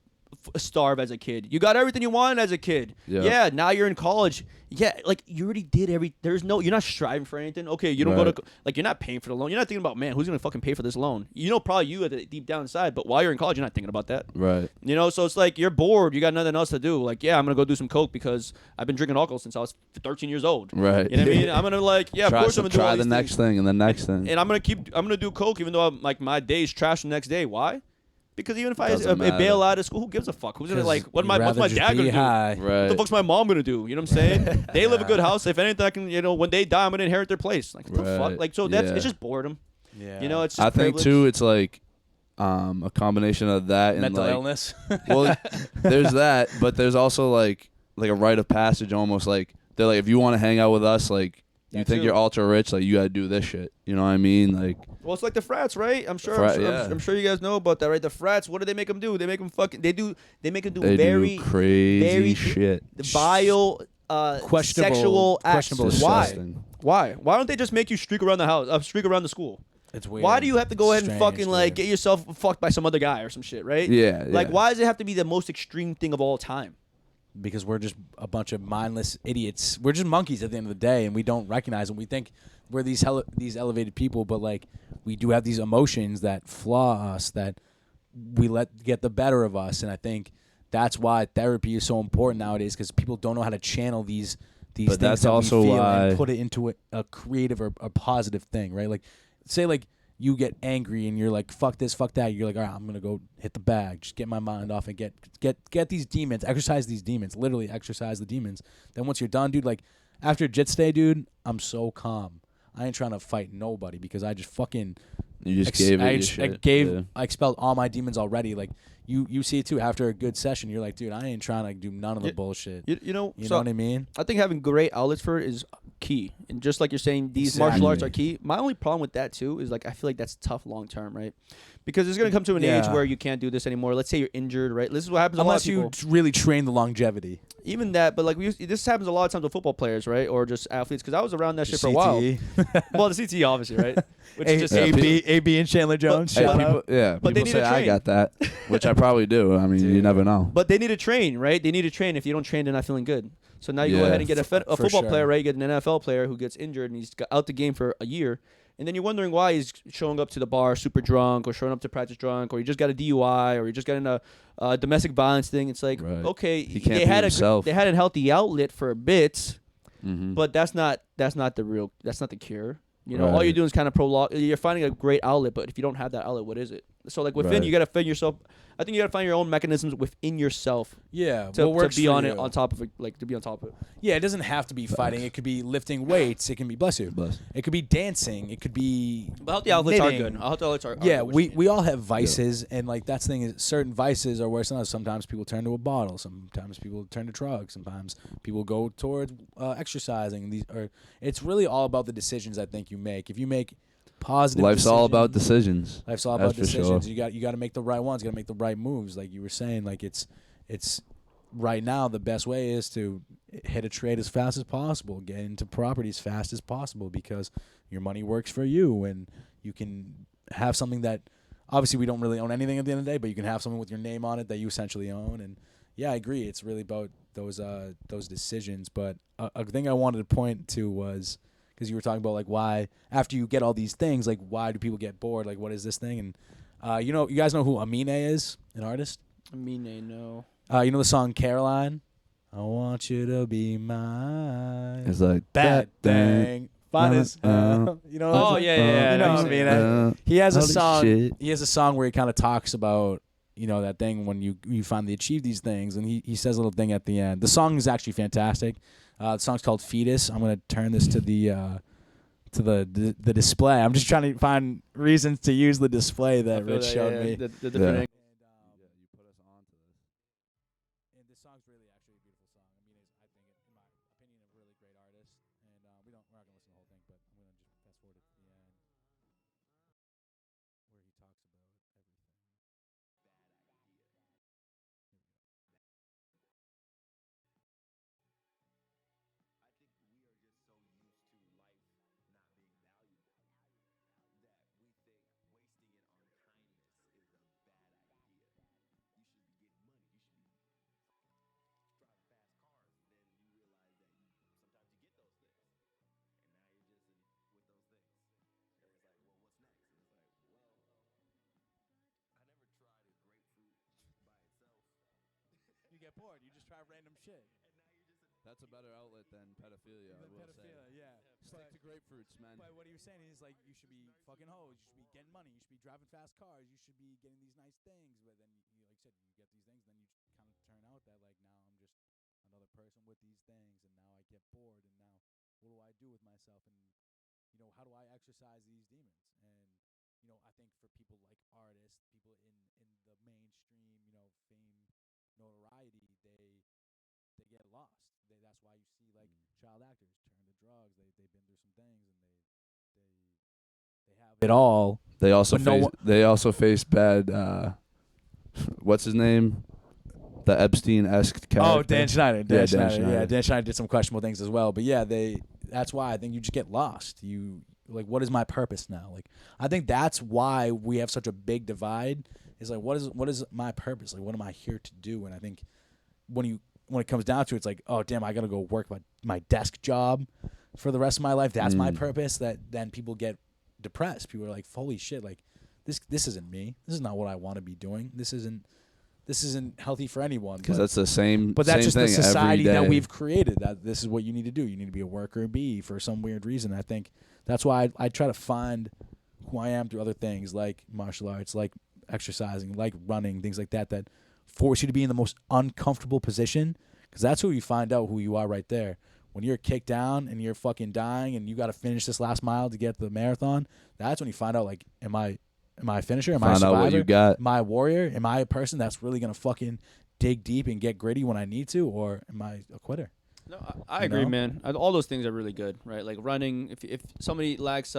C: starve as a kid. You got everything you wanted as a kid.
A: Yeah.
C: Yeah. Now you're in college. Yeah, like you already did you're not striving for anything. Okay, you don't go
A: Right.
C: to like you're not paying for the loan. You're not thinking about, man, who's gonna fucking pay for this loan? You know, probably you at the deep down inside. But while you're in college, you're not thinking about that.
A: Right.
C: You know, so it's like you're bored. You got nothing else to do. Like, yeah, I'm gonna go do some coke because I've been drinking alcohol since I was 13 years old.
A: Right.
C: You know what I mean? I'm gonna like, yeah, of course I'm gonna do all
A: try the
C: these
A: next
C: things.
A: thing and the next thing.
C: And I'm gonna do coke even though I'm, like my day's trash the next day. Why? Because even if I
A: Doesn't matter.
C: bail out of school, who gives a fuck? Who's gonna like? What's
B: You'd
C: my
B: rather just
C: dad
B: be
C: gonna do?
B: high.
C: What
A: Right.
C: the fuck's my mom gonna do? You know what I'm saying? They live a good house. If anything, I can, you know, when they die, I'm gonna inherit their place. Like, what the fuck?
A: Right.
C: Like, so that's
A: Yeah.
C: it's just boredom.
B: Yeah.
C: You know, it's just
A: I think
C: privilege.
A: too, it's like a combination of that and
B: mental
A: like,
B: illness.
A: well, there's that, but there's also like a rite of passage, almost like they're like, if you want to hang out with us, like you
C: That
A: think
C: too.
A: you're ultra rich, like you gotta do this shit. You know what I mean? Like,
C: Well, it's like the frats, right? I'm sure.
A: Yeah.
C: I'm sure you guys know about that, right? The frats. What do they make them do? They make them fucking. They make them do
A: they
C: very
A: do crazy
C: very
A: shit.
C: vile,
B: Questionable-
C: sexual acts.
B: questionable
C: Why?
A: Disgusting.
C: Why? Why don't they just make you streak around the house? Streak around the school.
B: It's weird.
C: Why do you have to go ahead and
B: Strange,
C: fucking like
B: dude.
C: get yourself fucked by some other guy or some shit, right?
A: Yeah.
C: Like,
A: yeah.
C: why does it have to be the most extreme thing of all time?
B: Because we're just a bunch of mindless idiots. We're just monkeys at the end of the day, and we don't recognize them. We think we're these elevated people, but like we do have these emotions that flaw us, that we let get the better of us. And I think that's why therapy is so important nowadays, because people don't know how to channel these
A: But
B: things
A: that's
B: that
A: also
B: we feel
A: why-
B: and put it into a creative or a positive thing, right? Like, say like you get angry and you're like, fuck this, fuck that. You're like, all right, I'm gonna go hit the bag, just get my mind off and get these demons, exercise these demons, literally exercise the demons. Then once you're done, dude, like after Jits Day, dude, I'm so calm. I ain't trying to fight nobody because I just fucking
A: You just gave it
B: I
A: your
B: just-
A: shit. Yeah.
B: I expelled all my demons already. Like you see it too after a good session. You're like, dude, I ain't trying to do none of the
C: You-
B: bullshit.
C: You know,
B: You
C: so
B: know what I mean?
C: I think having great outlets for it is key. And just like you're saying, these martial arts are
B: Exactly.
C: key. My only problem with that too is like I feel like that's tough long term, right? Because there's gonna come to an age
B: Yeah.
C: where you can't do this anymore. Let's say you're injured, right? This is what happens to
B: Unless
C: a lot
B: you
C: of people.
B: really train the longevity.
C: Even that, but like this happens a lot of times with football players, right? Or just athletes. Because I was around that shit for a while. Well, the CTE obviously, right? Which is just
B: AB and Chandler Jones.
A: Hey,
C: Shout
A: people, yeah,
C: But they
A: people
C: need
A: say
C: to
A: I
C: train.
A: got that, which I probably do. I mean, you never know.
C: But they need to train, right? They need to train. If you don't train, they're not feeling good. So now you go
A: Yeah.
C: ahead and get a
B: For
C: football
B: sure.
C: player, right? You get an NFL player who gets injured and he's got out the game for a year. And then you're wondering why he's showing up to the bar super drunk or showing up to practice drunk or he just got a DUI or he just got in a domestic violence thing. It's like,
A: Right.
C: okay,
A: He can't
C: they
A: be
C: had
A: himself.
C: they had a healthy outlet for a bit,
A: Mm-hmm.
C: but that's not the cure. You know, all
A: Right.
C: you're doing is kind of prolong. You're finding a great outlet, but if you don't have that outlet, what is it? So like within,
A: Right.
C: you gotta find yourself. I think you gotta find your own mechanisms within yourself
B: Yeah,
C: to
B: what works
C: be
B: for
C: on
B: you.
C: it, on top of it, like to be on top of it.
B: Yeah, it doesn't have to be fighting. It could be lifting weights. It can be bless you.
A: Bless.
B: It could be dancing. It could be
C: But healthy outlets are
B: knitting.
C: good. Healthy outlets are
B: Yeah,
C: good, which
B: we,
C: you need.
B: we all have vices, and like that's the thing is certain vices are worse than others. Sometimes people turn to a bottle. Sometimes people turn to drugs. Sometimes people go towards exercising. It's really all about the decisions I think you make. If you make positive,
A: Life's all about
B: decisions-
A: decisions.
B: Life's all
A: That's
B: about
A: for sure.
B: decisions. You got to make the right ones. You got to make the right moves. Like you were saying, like it's right now the best way is to hit a trade as fast as possible, get into property as fast as possible because your money works for you and you can have something that obviously we don't really own anything at the end of the day, but you can have something with your name on it that you essentially own. And yeah, I agree. It's really about those decisions. But a thing I wanted to point to was, because you were talking about like why after you get all these things, like why do people get bored? Like what is this thing? And you guys know who Amine is, an artist?
C: I mean, they know.
B: You know the song Caroline? I want you to be mine.
A: It's like
B: Bad
A: that
B: thing. Fine as hell. You know.
C: Oh, yeah.
B: You know what I mean? He has a
A: Holy
B: song.
A: shit.
B: He has a song where he kind of talks about that thing when you finally achieve these things, and he says a little thing at the end. The song is actually fantastic. The song's called Fetus. I'm gonna turn this to the display. I'm just trying to find reasons to use the display that Rich showed me.
C: The different
A: Yeah.
B: And this song's really actually a beautiful song. I mean, I think, in my opinion, a really great artist. And we're not gonna listen to the whole thing, but I'm gonna just fast forward it to the end, where he talks about everything. get bored. You just try random shit.
A: That's a better outlet than pedophilia. I will say.
B: Yeah.
A: Stick to grapefruits, man.
B: But what he was saying is like you should be fucking hoes, you should be getting money, you should be driving fast cars, you should be getting these nice things. But then you like I said, you get these things, then you kind of turn out that like now I'm just another person with these things, and now I get bored, and now what do I do with myself, and how do I exercise these demons? And I think for people like artists, people in the mainstream, fame, notoriety, they get lost. That's why you see like child actors turn to drugs. They've been through some things, and they have it all.
A: They also
B: But no
A: face
B: one-
A: they also face bad. What's his name? The Epstein-esque character.
B: Oh, Dan Schneider. Dan Schneider.
A: Schneider.
B: Yeah, Dan Schneider did some questionable things as well. But yeah, that's why I think you just get lost. You like, what is my purpose now? Like, I think that's why we have such a big divide. Is like, what is my purpose? Like, what am I here to do? And I think when it comes down to it, it's like, oh damn, I gotta go work my desk job for the rest of my life. That's my purpose. That then people get depressed. People are like, holy shit, like this isn't me. This is not what I want to be doing. This isn't healthy for anyone.
A: Because that's the same.
B: But that's
A: same
B: just the
A: thing every
B: society that
A: day.
B: we've created. That this is what you need to do. You need to be a worker bee for some weird reason. I think that's why I try to find who I am through other things like martial arts, like exercising, like running, things like that force you to be in the most uncomfortable position. Because that's who you find out who you are right there. When you're kicked down and you're fucking dying and you got to finish this last mile to get the marathon, that's when you find out, like, am I a finisher? Am I a
A: Find out
B: survivor?
A: what you got.
B: Am I a warrior? Am I a person that's really going to fucking dig deep and get gritty when I need to? Or am I a quitter?
C: No, I agree, man. All those things are really good, right? Like running. If somebody lacks,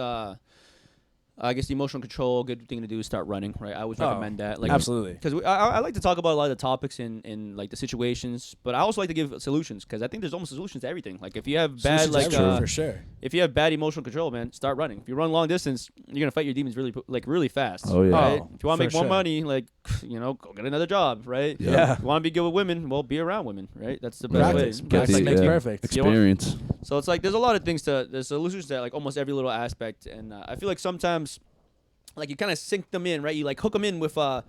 C: I guess the emotional control, good thing to do is start running, right? I always recommend that. Like,
B: absolutely.
C: Because I like to talk about a lot of the topics in like the situations, but I also like to give solutions because I think there's almost solutions to everything. Like if you have bad
B: for sure.
C: if you have bad emotional control, man, start running. If you run long distance, you're gonna fight your demons really fast.
A: Oh, yeah.
C: Right?
B: Oh,
C: If you want to make
B: for
C: more
B: sure.
C: money, like go get another job, right?
B: Yeah.
C: If you want to be good with women, well, be around women, right? That's the best
B: Practice.
C: way.
B: Practice
C: Like,
B: makes perfect.
C: You know what?
A: Experience.
C: So it's like there's a lot of things there's solutions to like almost every little aspect, and I feel like sometimes like you kind of sink them in, right? You like hook them in with you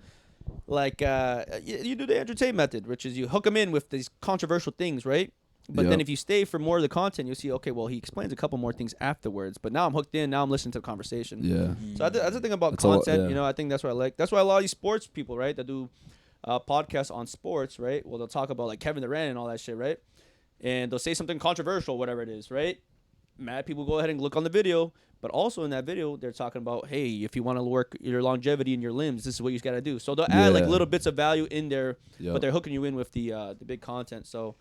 C: do the Andrew Tate method, which is you hook them in with these controversial things, right? But then if you stay for more of the content, you'll see, okay, well, he explains a couple more things afterwards. But now I'm hooked in. Now I'm listening to the conversation.
A: Yeah.
C: So that's the thing about
A: That's a lot,
C: content.
A: yeah.
C: I think that's what I like. That's why a lot of these sports people, right, that do podcasts on sports, right? Well, they'll talk about like Kevin Durant and all that shit, right? And they'll say something controversial, whatever it is, right? Mad people go ahead and look on the video, but also in that video they're talking about, hey, if you want to work your longevity in your limbs, this is what you got to do. So they'll add like little bits of value in there, but they're hooking you in with the big content. So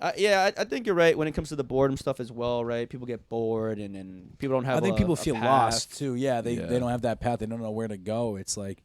C: I think you're right when it comes to the boredom stuff as well, right? People get bored and people don't have.
B: I think people feel
C: path.
B: lost too. Yeah, they don't have that path. They don't know where to go. It's like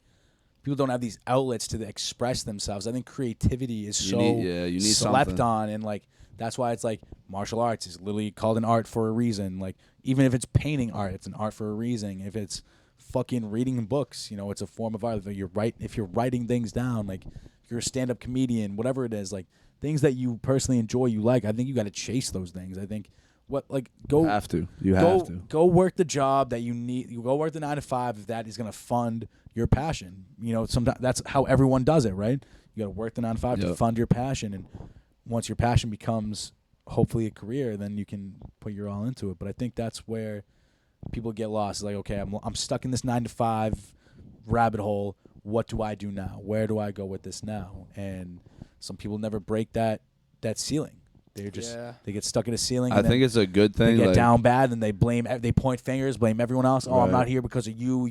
B: people don't have these outlets to express themselves. I think creativity is
A: You need
B: slept
A: something.
B: on, and like that's why it's like martial arts is literally called an art for a reason. Like even if it's painting art, it's an art for a reason. If it's fucking reading books, it's a form of art. If you're writing things down, like if you're a stand-up comedian, whatever it is, like things that you personally enjoy, you like. I think you got to chase those things. I think
A: You have to. You have to.
B: Go work the job that you need. You go work the 9 to 5 if that is going to fund your passion. Sometimes that's how everyone does it, right? You got to work the 9 to 5 to fund your passion, and once your passion becomes hopefully a career, then you can put your all into it. But I think that's where people get lost. It's like, okay, I'm stuck in this 9 to 5 rabbit hole. What do I do now? Where do I go with this now? And some people never break that ceiling. They're just they get stuck in a ceiling.
A: I think it's a good thing.
B: They get down bad and they point fingers, blame everyone else. Oh, I'm not here because of you,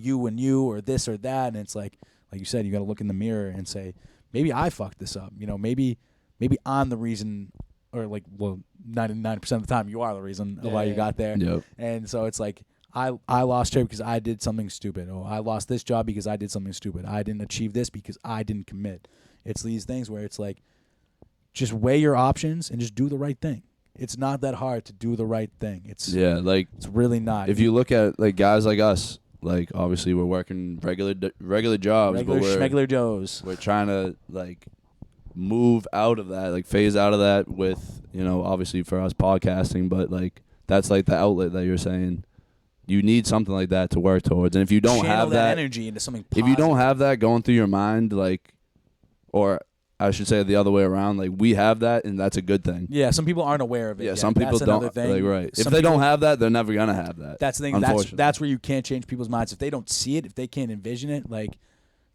B: or this or that. And it's like you said, you got to look in the mirror and say, maybe I fucked this up. Maybe I'm the reason, or 99% of the time you are the reason of why you got there.
A: Yep.
B: And so it's like I lost here because I did something stupid. Or I lost this job because I did something stupid. I didn't achieve this because I didn't commit. It's these things where it's like, just weigh your options and just do the right thing. It's not that hard to do the right thing. It's really not.
A: If you look at like guys like us, like obviously we're working regular jobs,
B: regular Joes.
A: We're trying to like move out of that, like phase out of that with, obviously for us podcasting, but like that's like the outlet that you're saying. You need something like that to work towards. And if you don't
B: Channel
A: have that
B: energy into something positive.
A: if you don't have that going through your mind, like, or I should say the other way around. Like we have that, and that's a good thing.
B: Yeah, some people aren't aware of it.
A: Yeah,
B: yet.
A: some people
B: That's
A: don't.
B: another thing.
A: Like, right. If
B: Some
A: they don't
B: people-
A: have that, they're never gonna have that.
B: That's the thing. That's where you can't change people's minds. If they don't see it, if they can't envision it, like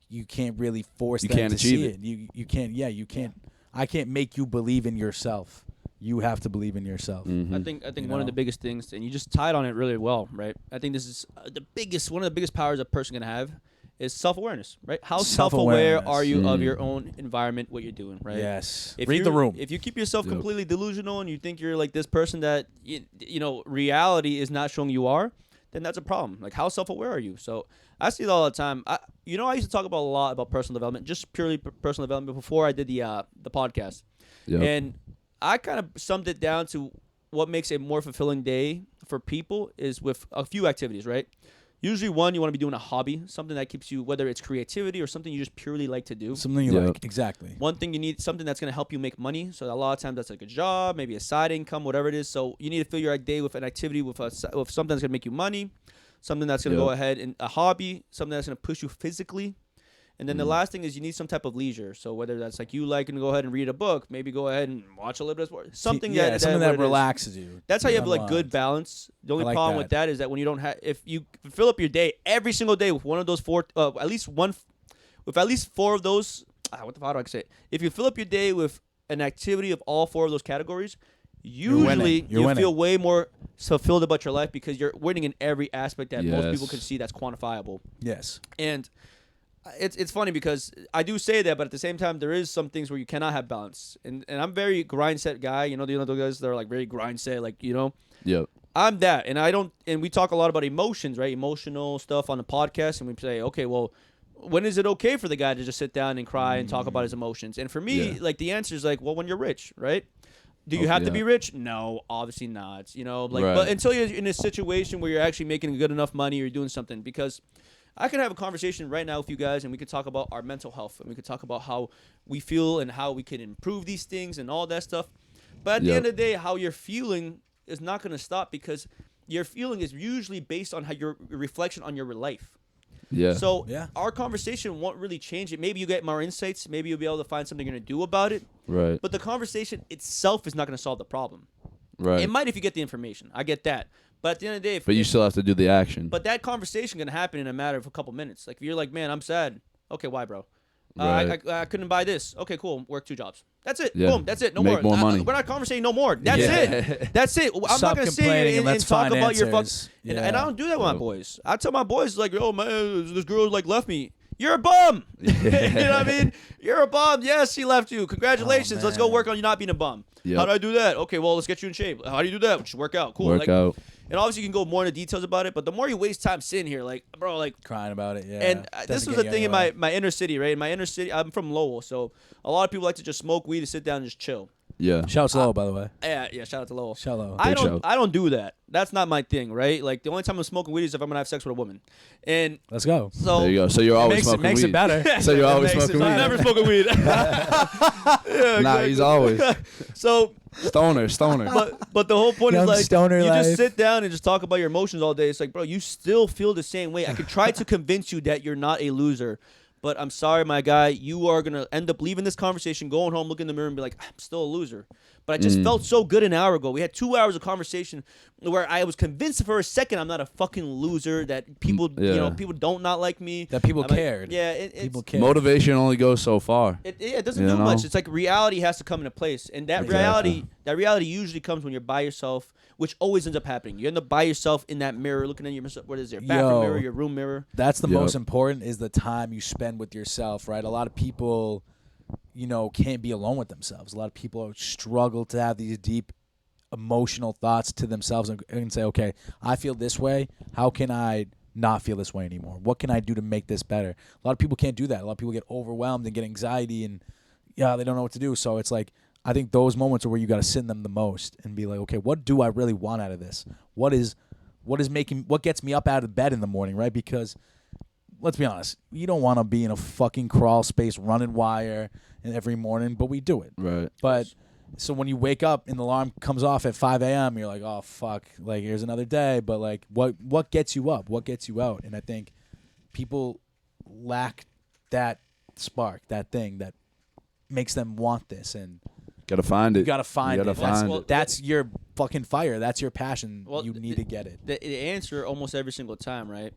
B: you can't really force
A: You
B: them
A: can't
B: to
A: achieve
B: see
A: it.
B: it. You can't. Yeah, you can't. I can't make you believe in yourself. You have to believe in yourself.
A: Mhm.
C: I think
B: You
C: one of
B: know?
C: the biggest things, and you just tied on it really well, right? I think this is one of the biggest powers a person can have is self-awareness, right? How self-aware
B: Self-awareness.
C: are you of your own environment, what you're doing, right?
B: Yes.
C: If
B: Read the
C: you're-
B: room.
C: If you keep yourself
A: Yep.
C: completely delusional and you think you're like this person that reality is not showing you are, then that's a problem. Like, how self-aware are you? So I see it all the time. I used to talk about a lot about personal development, just purely personal development before I did the podcast.
A: Yep.
C: And I kind of summed it down to what makes a more fulfilling day for people is with a few activities, right? Usually one, you want to be doing a hobby, something that keeps you, whether it's creativity or something you just purely like to do.
B: Something you
A: Yep.
B: like. Exactly.
C: One thing you need, something that's going to help you make money. So a lot of times that's like a job, maybe a side income, whatever it is. So you need to fill your day with an activity, with something that's going to make you money, something that's going to
A: Yep.
C: go ahead and a hobby, something that's going to push you physically. And then the last thing is you need some type of leisure. So whether that's like you liking to go ahead and read a book, maybe go ahead and watch a little bit of sport, something
B: yeah,
C: that
B: something
C: what
B: that
C: it is.
B: relaxes you.
C: That's how you have like
B: Unwind.
C: good balance. The only
B: I like
C: problem
B: that.
C: with that is that when you don't have, if you fill up your day every single day with one of those four, at least one, with at least four of those, what the fuck do I say? It? If you fill up your day with an activity of all four of those categories, usually
B: winning. You're
C: you
B: winning.
C: feel way more fulfilled about your life because you're winning in every aspect that most
A: Yes.
C: people can see that's quantifiable.
B: Yes.
C: And it's funny because I do say that, but at the same time, there is some things where you cannot have balance. And I'm very grind set guy. You know the guys that are like very grind set, like
A: Yep.
C: I'm that, and I don't. And we talk a lot about emotions, right? Emotional stuff on the podcast, and we say, okay, well, when is it okay for the guy to just sit down and cry and talk about his emotions? And for me,
A: Yeah.
C: like the answer is like, well, when you're rich, right? Do you
A: Okay,
C: have to
A: yeah.
C: be rich? No, obviously not. Like,
A: Right.
C: but until you're in a situation where you're actually making good enough money, or you're doing something, because I can have a conversation right now with you guys, and we could talk about our mental health, and we could talk about how we feel and how we can improve these things and all that stuff. But at the
A: Yep.
C: end of the day, how you're feeling is not going to stop, because your feeling is usually based on how your reflection on your life.
A: Yeah.
C: So
B: Yeah.
C: our conversation won't really change it. Maybe you get more insights. Maybe you'll be able to find something you're going to do about it.
A: right.
C: But the conversation itself is not going to solve the problem.
A: Right.
C: It might if you get the information. I get that. But at the end of the day,
A: But you still have to do the action.
C: but that conversation can happen in a matter of a couple minutes. Like if you're like, man, I'm sad. Okay, why, bro?
A: Right.
C: I couldn't buy this. Okay, cool. Work 2 jobs. That's it.
A: Yeah.
C: Boom. That's it. No
A: Make
C: more.
A: more money.
C: We're not conversating no more. That's
A: Yeah.
C: it. That's it. I'm
B: Stop
C: not gonna sit
B: complaining
C: here
B: and
C: and
B: let's
C: talk
B: find
C: about your fuck.
B: answers.
C: And
B: Yeah.
C: I don't do that with my
A: Yep.
C: boys. I tell my boys like, oh man, this girl like left me. You're a bum. You know what I mean? You're a bum. Yes, she left you. Congratulations. Let's go
B: man.
C: work on you not being a bum.
A: Yep.
C: How do I do that? Okay, well, let's get you in shape. How do you do that? Just work out. Cool.
A: Work
C: Like,
A: out.
C: And obviously, you can go more into details about it, but the more you waste time sitting here, like, bro, like,
B: Crying about it. Yeah.
C: and this
B: Doesn't
C: was
B: get
C: the
B: you
C: thing in
B: anywhere.
C: my inner city, right? In my inner city, I'm from Lowell, so a lot of people like to just smoke weed and sit down and just chill.
A: Yeah.
B: Shouts low, by the way.
C: Yeah, shout out to Lowell.
B: Shout low.
C: I
A: Big shout.
C: don't do that. That's not my thing, right? Like the only time I'm smoking weed is if I'm gonna have sex with a woman, and
B: Let's go.
C: so
A: There you go. So you're always
B: Makes
A: smoking
B: it
A: weed.
B: better.
A: So you're always
B: Makes it
A: smoking
C: I'm
A: weed.
C: never smoking weed.
A: Nah, he's always
C: So,
A: stoner.
C: but the whole point is
B: Young
C: like
B: stoner
C: you
B: life.
C: just sit down and just talk about your emotions all day. It's like, bro, you still feel the same way. I could try to convince you that you're not a loser. But I'm sorry, my guy, you are going to end up leaving this conversation, going home, looking in the mirror, and be like, I'm still a loser. But I just felt so good an hour ago. We had 2 hours of conversation where I was convinced for a second I'm not a fucking loser, that people,
A: Yeah.
C: people don't not like me.
B: That people
C: I'm like,
B: cared.
C: yeah,
B: People cared.
A: Motivation only goes so far.
C: it doesn't
A: You
C: do
A: know?
C: much. It's like reality has to come into place, and that
A: Exactly.
C: reality usually comes when you're by yourself, which always ends up happening. You end up by yourself in that mirror, looking at your what is it, your bathroom
B: Yo.
C: mirror, your room mirror.
B: That's the
A: Yep.
B: most important, is the time you spend with yourself, right? A lot of people, can't be alone with themselves. A lot of people struggle to have these deep emotional thoughts to themselves and say, okay, I feel this way. How can I not feel this way anymore? What can I do to make this better? A lot of people can't do that. A lot of people get overwhelmed and get anxiety, and they don't know what to do. So it's like, I think those moments are where you got to sit in them the most and be like, okay, what do I really want out of this? What gets me up out of bed in the morning, right? Because let's be honest, you don't want to be in a fucking crawl space running wire every morning, but we do it.
A: Right.
B: But so when you wake up and the alarm comes off at 5 a.m., you're like, oh, fuck, like, here's another day. But, like, what gets you up? What gets you out? And I think people lack that spark, that thing that makes them want this, and
A: Gotta find it.
B: you gotta find
A: You
B: it.
A: gotta
B: That's,
A: find it.
B: that's your fucking fire. That's your passion.
C: Well,
B: You need to get it.
C: The answer almost every single time, right,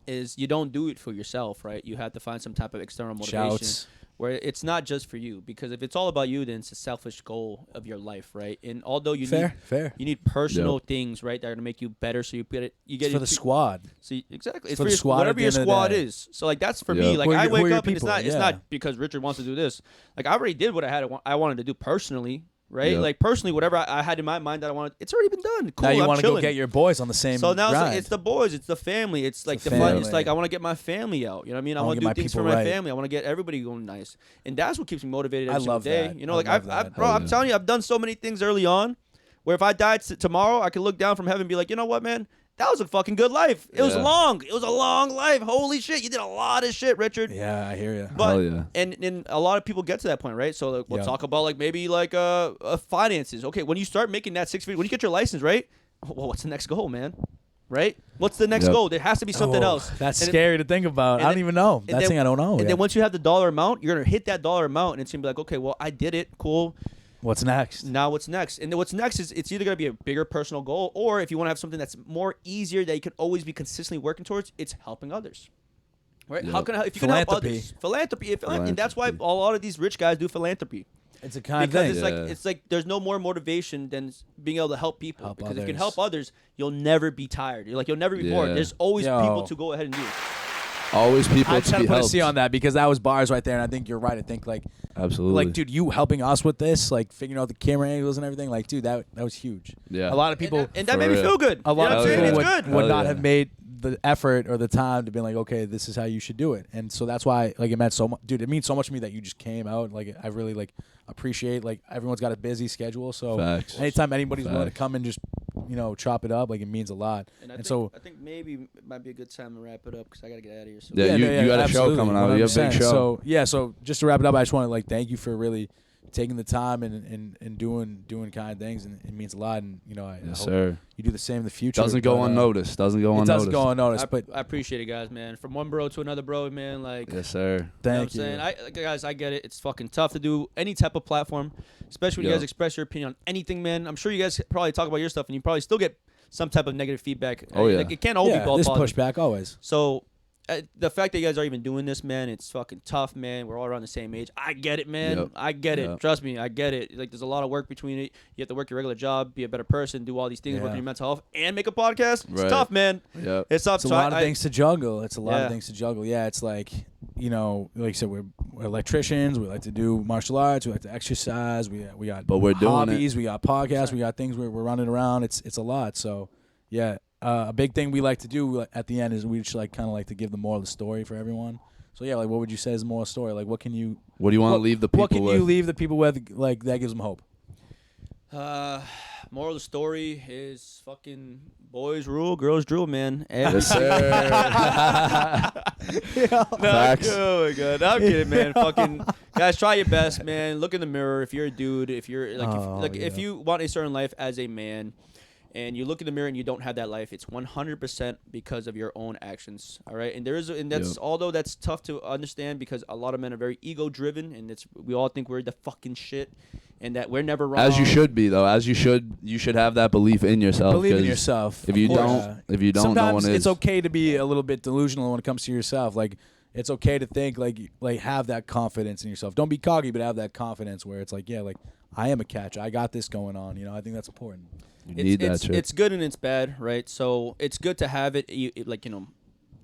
C: is you don't do it for yourself, right? You have to find some type of external motivation.
B: Shouts.
C: Where it's not just for you, because if it's all about you, then it's a selfish goal of your life, right? And although you
B: Fair.
C: you need personal things, right, that are gonna make you better, so you get it, you get
B: It's for the
C: into-
B: squad.
C: So exactly, it's
B: for
C: for
B: the
C: your
B: squad at
C: whatever
B: the
C: your
B: end of the
C: squad
B: day.
C: is. So like that's for
A: Yeah.
C: me. Like
B: Who are
C: I
B: your- who are
C: wake
B: your
C: up and it's
B: people?
C: not
B: Yeah.
C: because Richard wants to do this. Like I already did what I wanted to do personally, right?
A: Yeah.
C: Like personally, whatever I had in my mind that I wanted, it's already been done. Cool.
B: Now you
C: want to
B: go get your boys on the same.
C: So now
B: grind.
C: it's the boys, it's the family, it's like
B: the
C: the fun.
B: family.
C: It's like I want to get my family out. You know what I mean? I
B: I wanna
C: want to
B: get my
C: do things for
B: people
C: my
B: right.
C: family. I want to get everybody going nice, and that's what keeps me motivated every
B: I
C: single
B: love
C: day.
B: that.
C: You know,
B: I
C: like
B: love
C: I've
B: that.
C: bro,
A: Oh,
C: I'm
A: yeah.
C: telling you, I've done so many things early on, where if I died tomorrow, I could look down from heaven and be like, you know what, man. That was a fucking good life. It was
A: Yeah.
C: long. It was a long life. Holy shit, you did a lot of shit, Richard.
B: Yeah, I hear you.
C: But
A: Hell yeah.
C: and a lot of people get to that point, right? So like, we'll
B: Yeah.
C: talk about like maybe like finances. Okay, when you start making that 6 figures, when you get your license, right? Well, what's the next goal, man? Right? What's the next
A: Yep.
C: goal? There has to be something
B: Oh,
C: else.
B: That's
C: And
B: scary to think about.
C: and
B: I don't
C: then-
B: even know.
C: and
B: That's
C: then-
B: thing I don't know.
C: And
B: Yeah.
C: then once you have the dollar amount, you're gonna hit that dollar amount, and it's gonna be like, okay, well, I did it. Cool.
B: What's next?
C: Now what's next? And then what's next is it's either gonna be a bigger personal goal, or if you want to have something that's more easier that you can always be consistently working towards, it's helping others. Right? How
A: Yep.
C: can if you can help
B: Philanthropy.
C: others? Philanthropy. And that's why a
A: Philanthropy.
C: lot of these rich guys do philanthropy.
B: It's a kind
C: Because
B: thing.
C: it's like
A: Yeah.
C: it's like there's no more motivation than being able to help people.
B: Help
C: because if you can
B: others.
C: help others, you'll never be tired. You'll never be bored.
A: Yeah.
C: There's always
B: Yo.
C: people to go ahead and do.
A: Always people
B: I
A: to
B: just had
A: be
B: to put a
A: helped.
B: C on that because that was bars right there, and I think you're right. I think like
A: Absolutely.
B: dude, you helping us with this, like figuring out the camera angles and everything, like, dude, that was huge.
A: Yeah.
B: A lot of people,
C: And that
A: For
C: made me
A: real.
C: feel good.
B: a lot
C: you know
B: of
C: what I'm saying?
B: people
C: It's
B: would,
C: good.
B: would
A: Hell
B: not
A: yeah.
B: have made the effort or the time to be like, okay, this is how you should do it. And so that's why, like, it meant so much, dude. It means so much to me that you just came out. Like, I really like appreciate. Like, everyone's got a busy schedule, so
A: Facts.
B: anytime anybody's willing to
A: Facts.
B: come and just, chop it up, like, it means a lot.
C: I think maybe it might be a good time to wrap it up because I gotta get out of here. So
A: Yeah, you got a show
B: absolutely,
A: coming out. You have a big
B: 100%.
A: show.
B: So just to wrap it up, I just want to like thank you for really taking the time and doing kind things, and it means a lot. And I
A: Yes,
B: hope
A: sir.
B: you do the same in the future.
A: Doesn't go
B: but,
A: unnoticed. Doesn't go
B: It
A: unnoticed.
B: doesn't go unnoticed, but
C: I appreciate it, guys, man. From one bro to another bro, man. Like,
A: Yes, sir.
C: you know what I'm
B: thank you.
C: saying? Guys, I get it. It's fucking tough to do any type of platform, especially when you
A: Yeah.
C: guys express your opinion on anything, man. I'm sure you guys probably talk about your stuff, and you probably still get some type of negative feedback.
A: Oh, yeah.
C: Like, it can't all be all
B: this
C: positive.
B: pushback always.
C: So, the fact that you guys are even doing this, man, it's fucking tough, man. We're all around the same age. I get it, man.
A: Yep.
C: I get it.
A: Yep.
C: Trust me, I get it. Like, there's a lot of work between it. You have to work your regular job, be a better person, do all these things, work
B: Yeah.
C: on your mental health, and make a podcast. It's
A: Right.
C: tough, man.
A: Yeah.
C: It's tough.
B: It's a
C: So
B: lot of
C: I-
B: things to juggle. It's a lot
C: Yeah.
B: of things to juggle. Yeah, it's like, like you said, we're electricians. We like to do martial arts. We like to exercise. We got
A: But we're doing
B: hobbies. We got podcasts. We got things we're running around. It's a lot. So, yeah, a big thing we like to do at the end is we just like kind of like to give the moral of the story for everyone. So yeah, like what would you say is the moral of the story? Like what can you
A: What do you want to
B: what-
A: leave the people
B: what can
A: with?
B: you leave the people with like that gives them hope?
C: Moral of the story is fucking boys rule, girls drool, man.
A: Yes, sir. Facts.
C: Oh my god, I'm kidding, man. Fucking guys, try your best, man. Look in the mirror. If you're a dude, if you're like, if you want a certain life as a man, and you look in the mirror and you don't have that life, it's 100% because of your own actions. All right, and that's
A: Yep.
C: although that's tough to understand because a lot of men are very ego driven, and we all think we're the fucking shit, and that we're never wrong.
A: As you should be, though. You should have that belief in yourself.
B: Believe in
A: 'cause
B: yourself.
A: If you
B: of course.
A: don't, if you don't,
B: Sometimes
A: no one is.
B: it's okay to be a little bit delusional when it comes to yourself. Like it's okay to think like have that confidence in yourself. Don't be cocky, but have that confidence where it's like, yeah, like I am a catch. I got this going on. I think that's important.
A: You need that shit.
C: It's good and it's bad, right? So it's good to have it,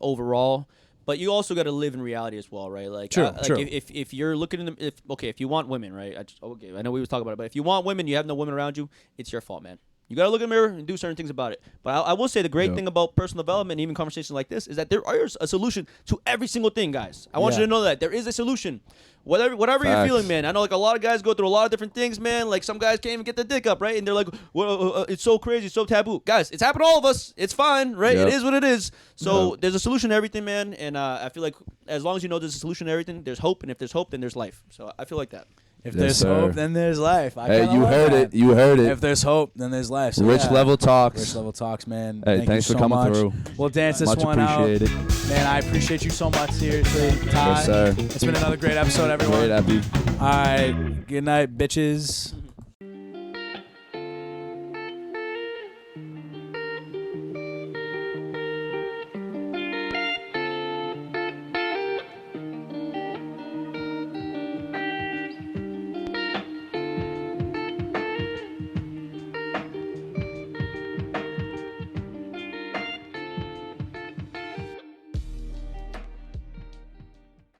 C: overall, but you also got to live in reality as well, right? Like,
B: True,
C: like
B: true.
C: if you're looking in if you want women, right? I know we was talking about it, but if you want women, you have no women around you, it's your fault, man. You got to look in the mirror and do certain things about it. But I will say the great
A: Yep.
C: thing about personal development and even conversations like this is that there is a solution to every single thing, guys. I want
B: Yeah.
C: you to know that there is a solution. Whatever you're
A: Facts.
C: feeling, man. I know like a lot of guys go through a lot of different things, man. Like some guys can't even get their dick up, right? And they're like, well, it's so crazy, it's so taboo. Guys, it's happened to all of us. It's fine, right?
A: Yep.
C: It is what it is. So
A: Yep.
C: there's a solution to everything, man. And I feel like as long as you know there's a solution to everything, there's hope. And if there's hope, then there's life. So I feel like that.
B: If
A: Yes,
B: there's
A: sir.
B: hope, then there's life. I
A: Hey,
B: kinda
A: you
B: like
A: heard
B: that.
A: it. You heard it.
B: If there's hope, then there's life. So
A: Rich
B: yeah.
A: Level Talks.
B: Rich Level Talks, man.
A: Hey,
B: Thank
A: thanks
B: you
A: for
B: so
A: coming
B: much.
A: through.
B: We'll dance this
A: Much
B: one
A: appreciated.
B: out. Man, I appreciate you so much, seriously. Ty.
A: Yes, sir.
B: It's been another great episode, everyone.
A: Great, Epi.
B: All right. Good night, bitches.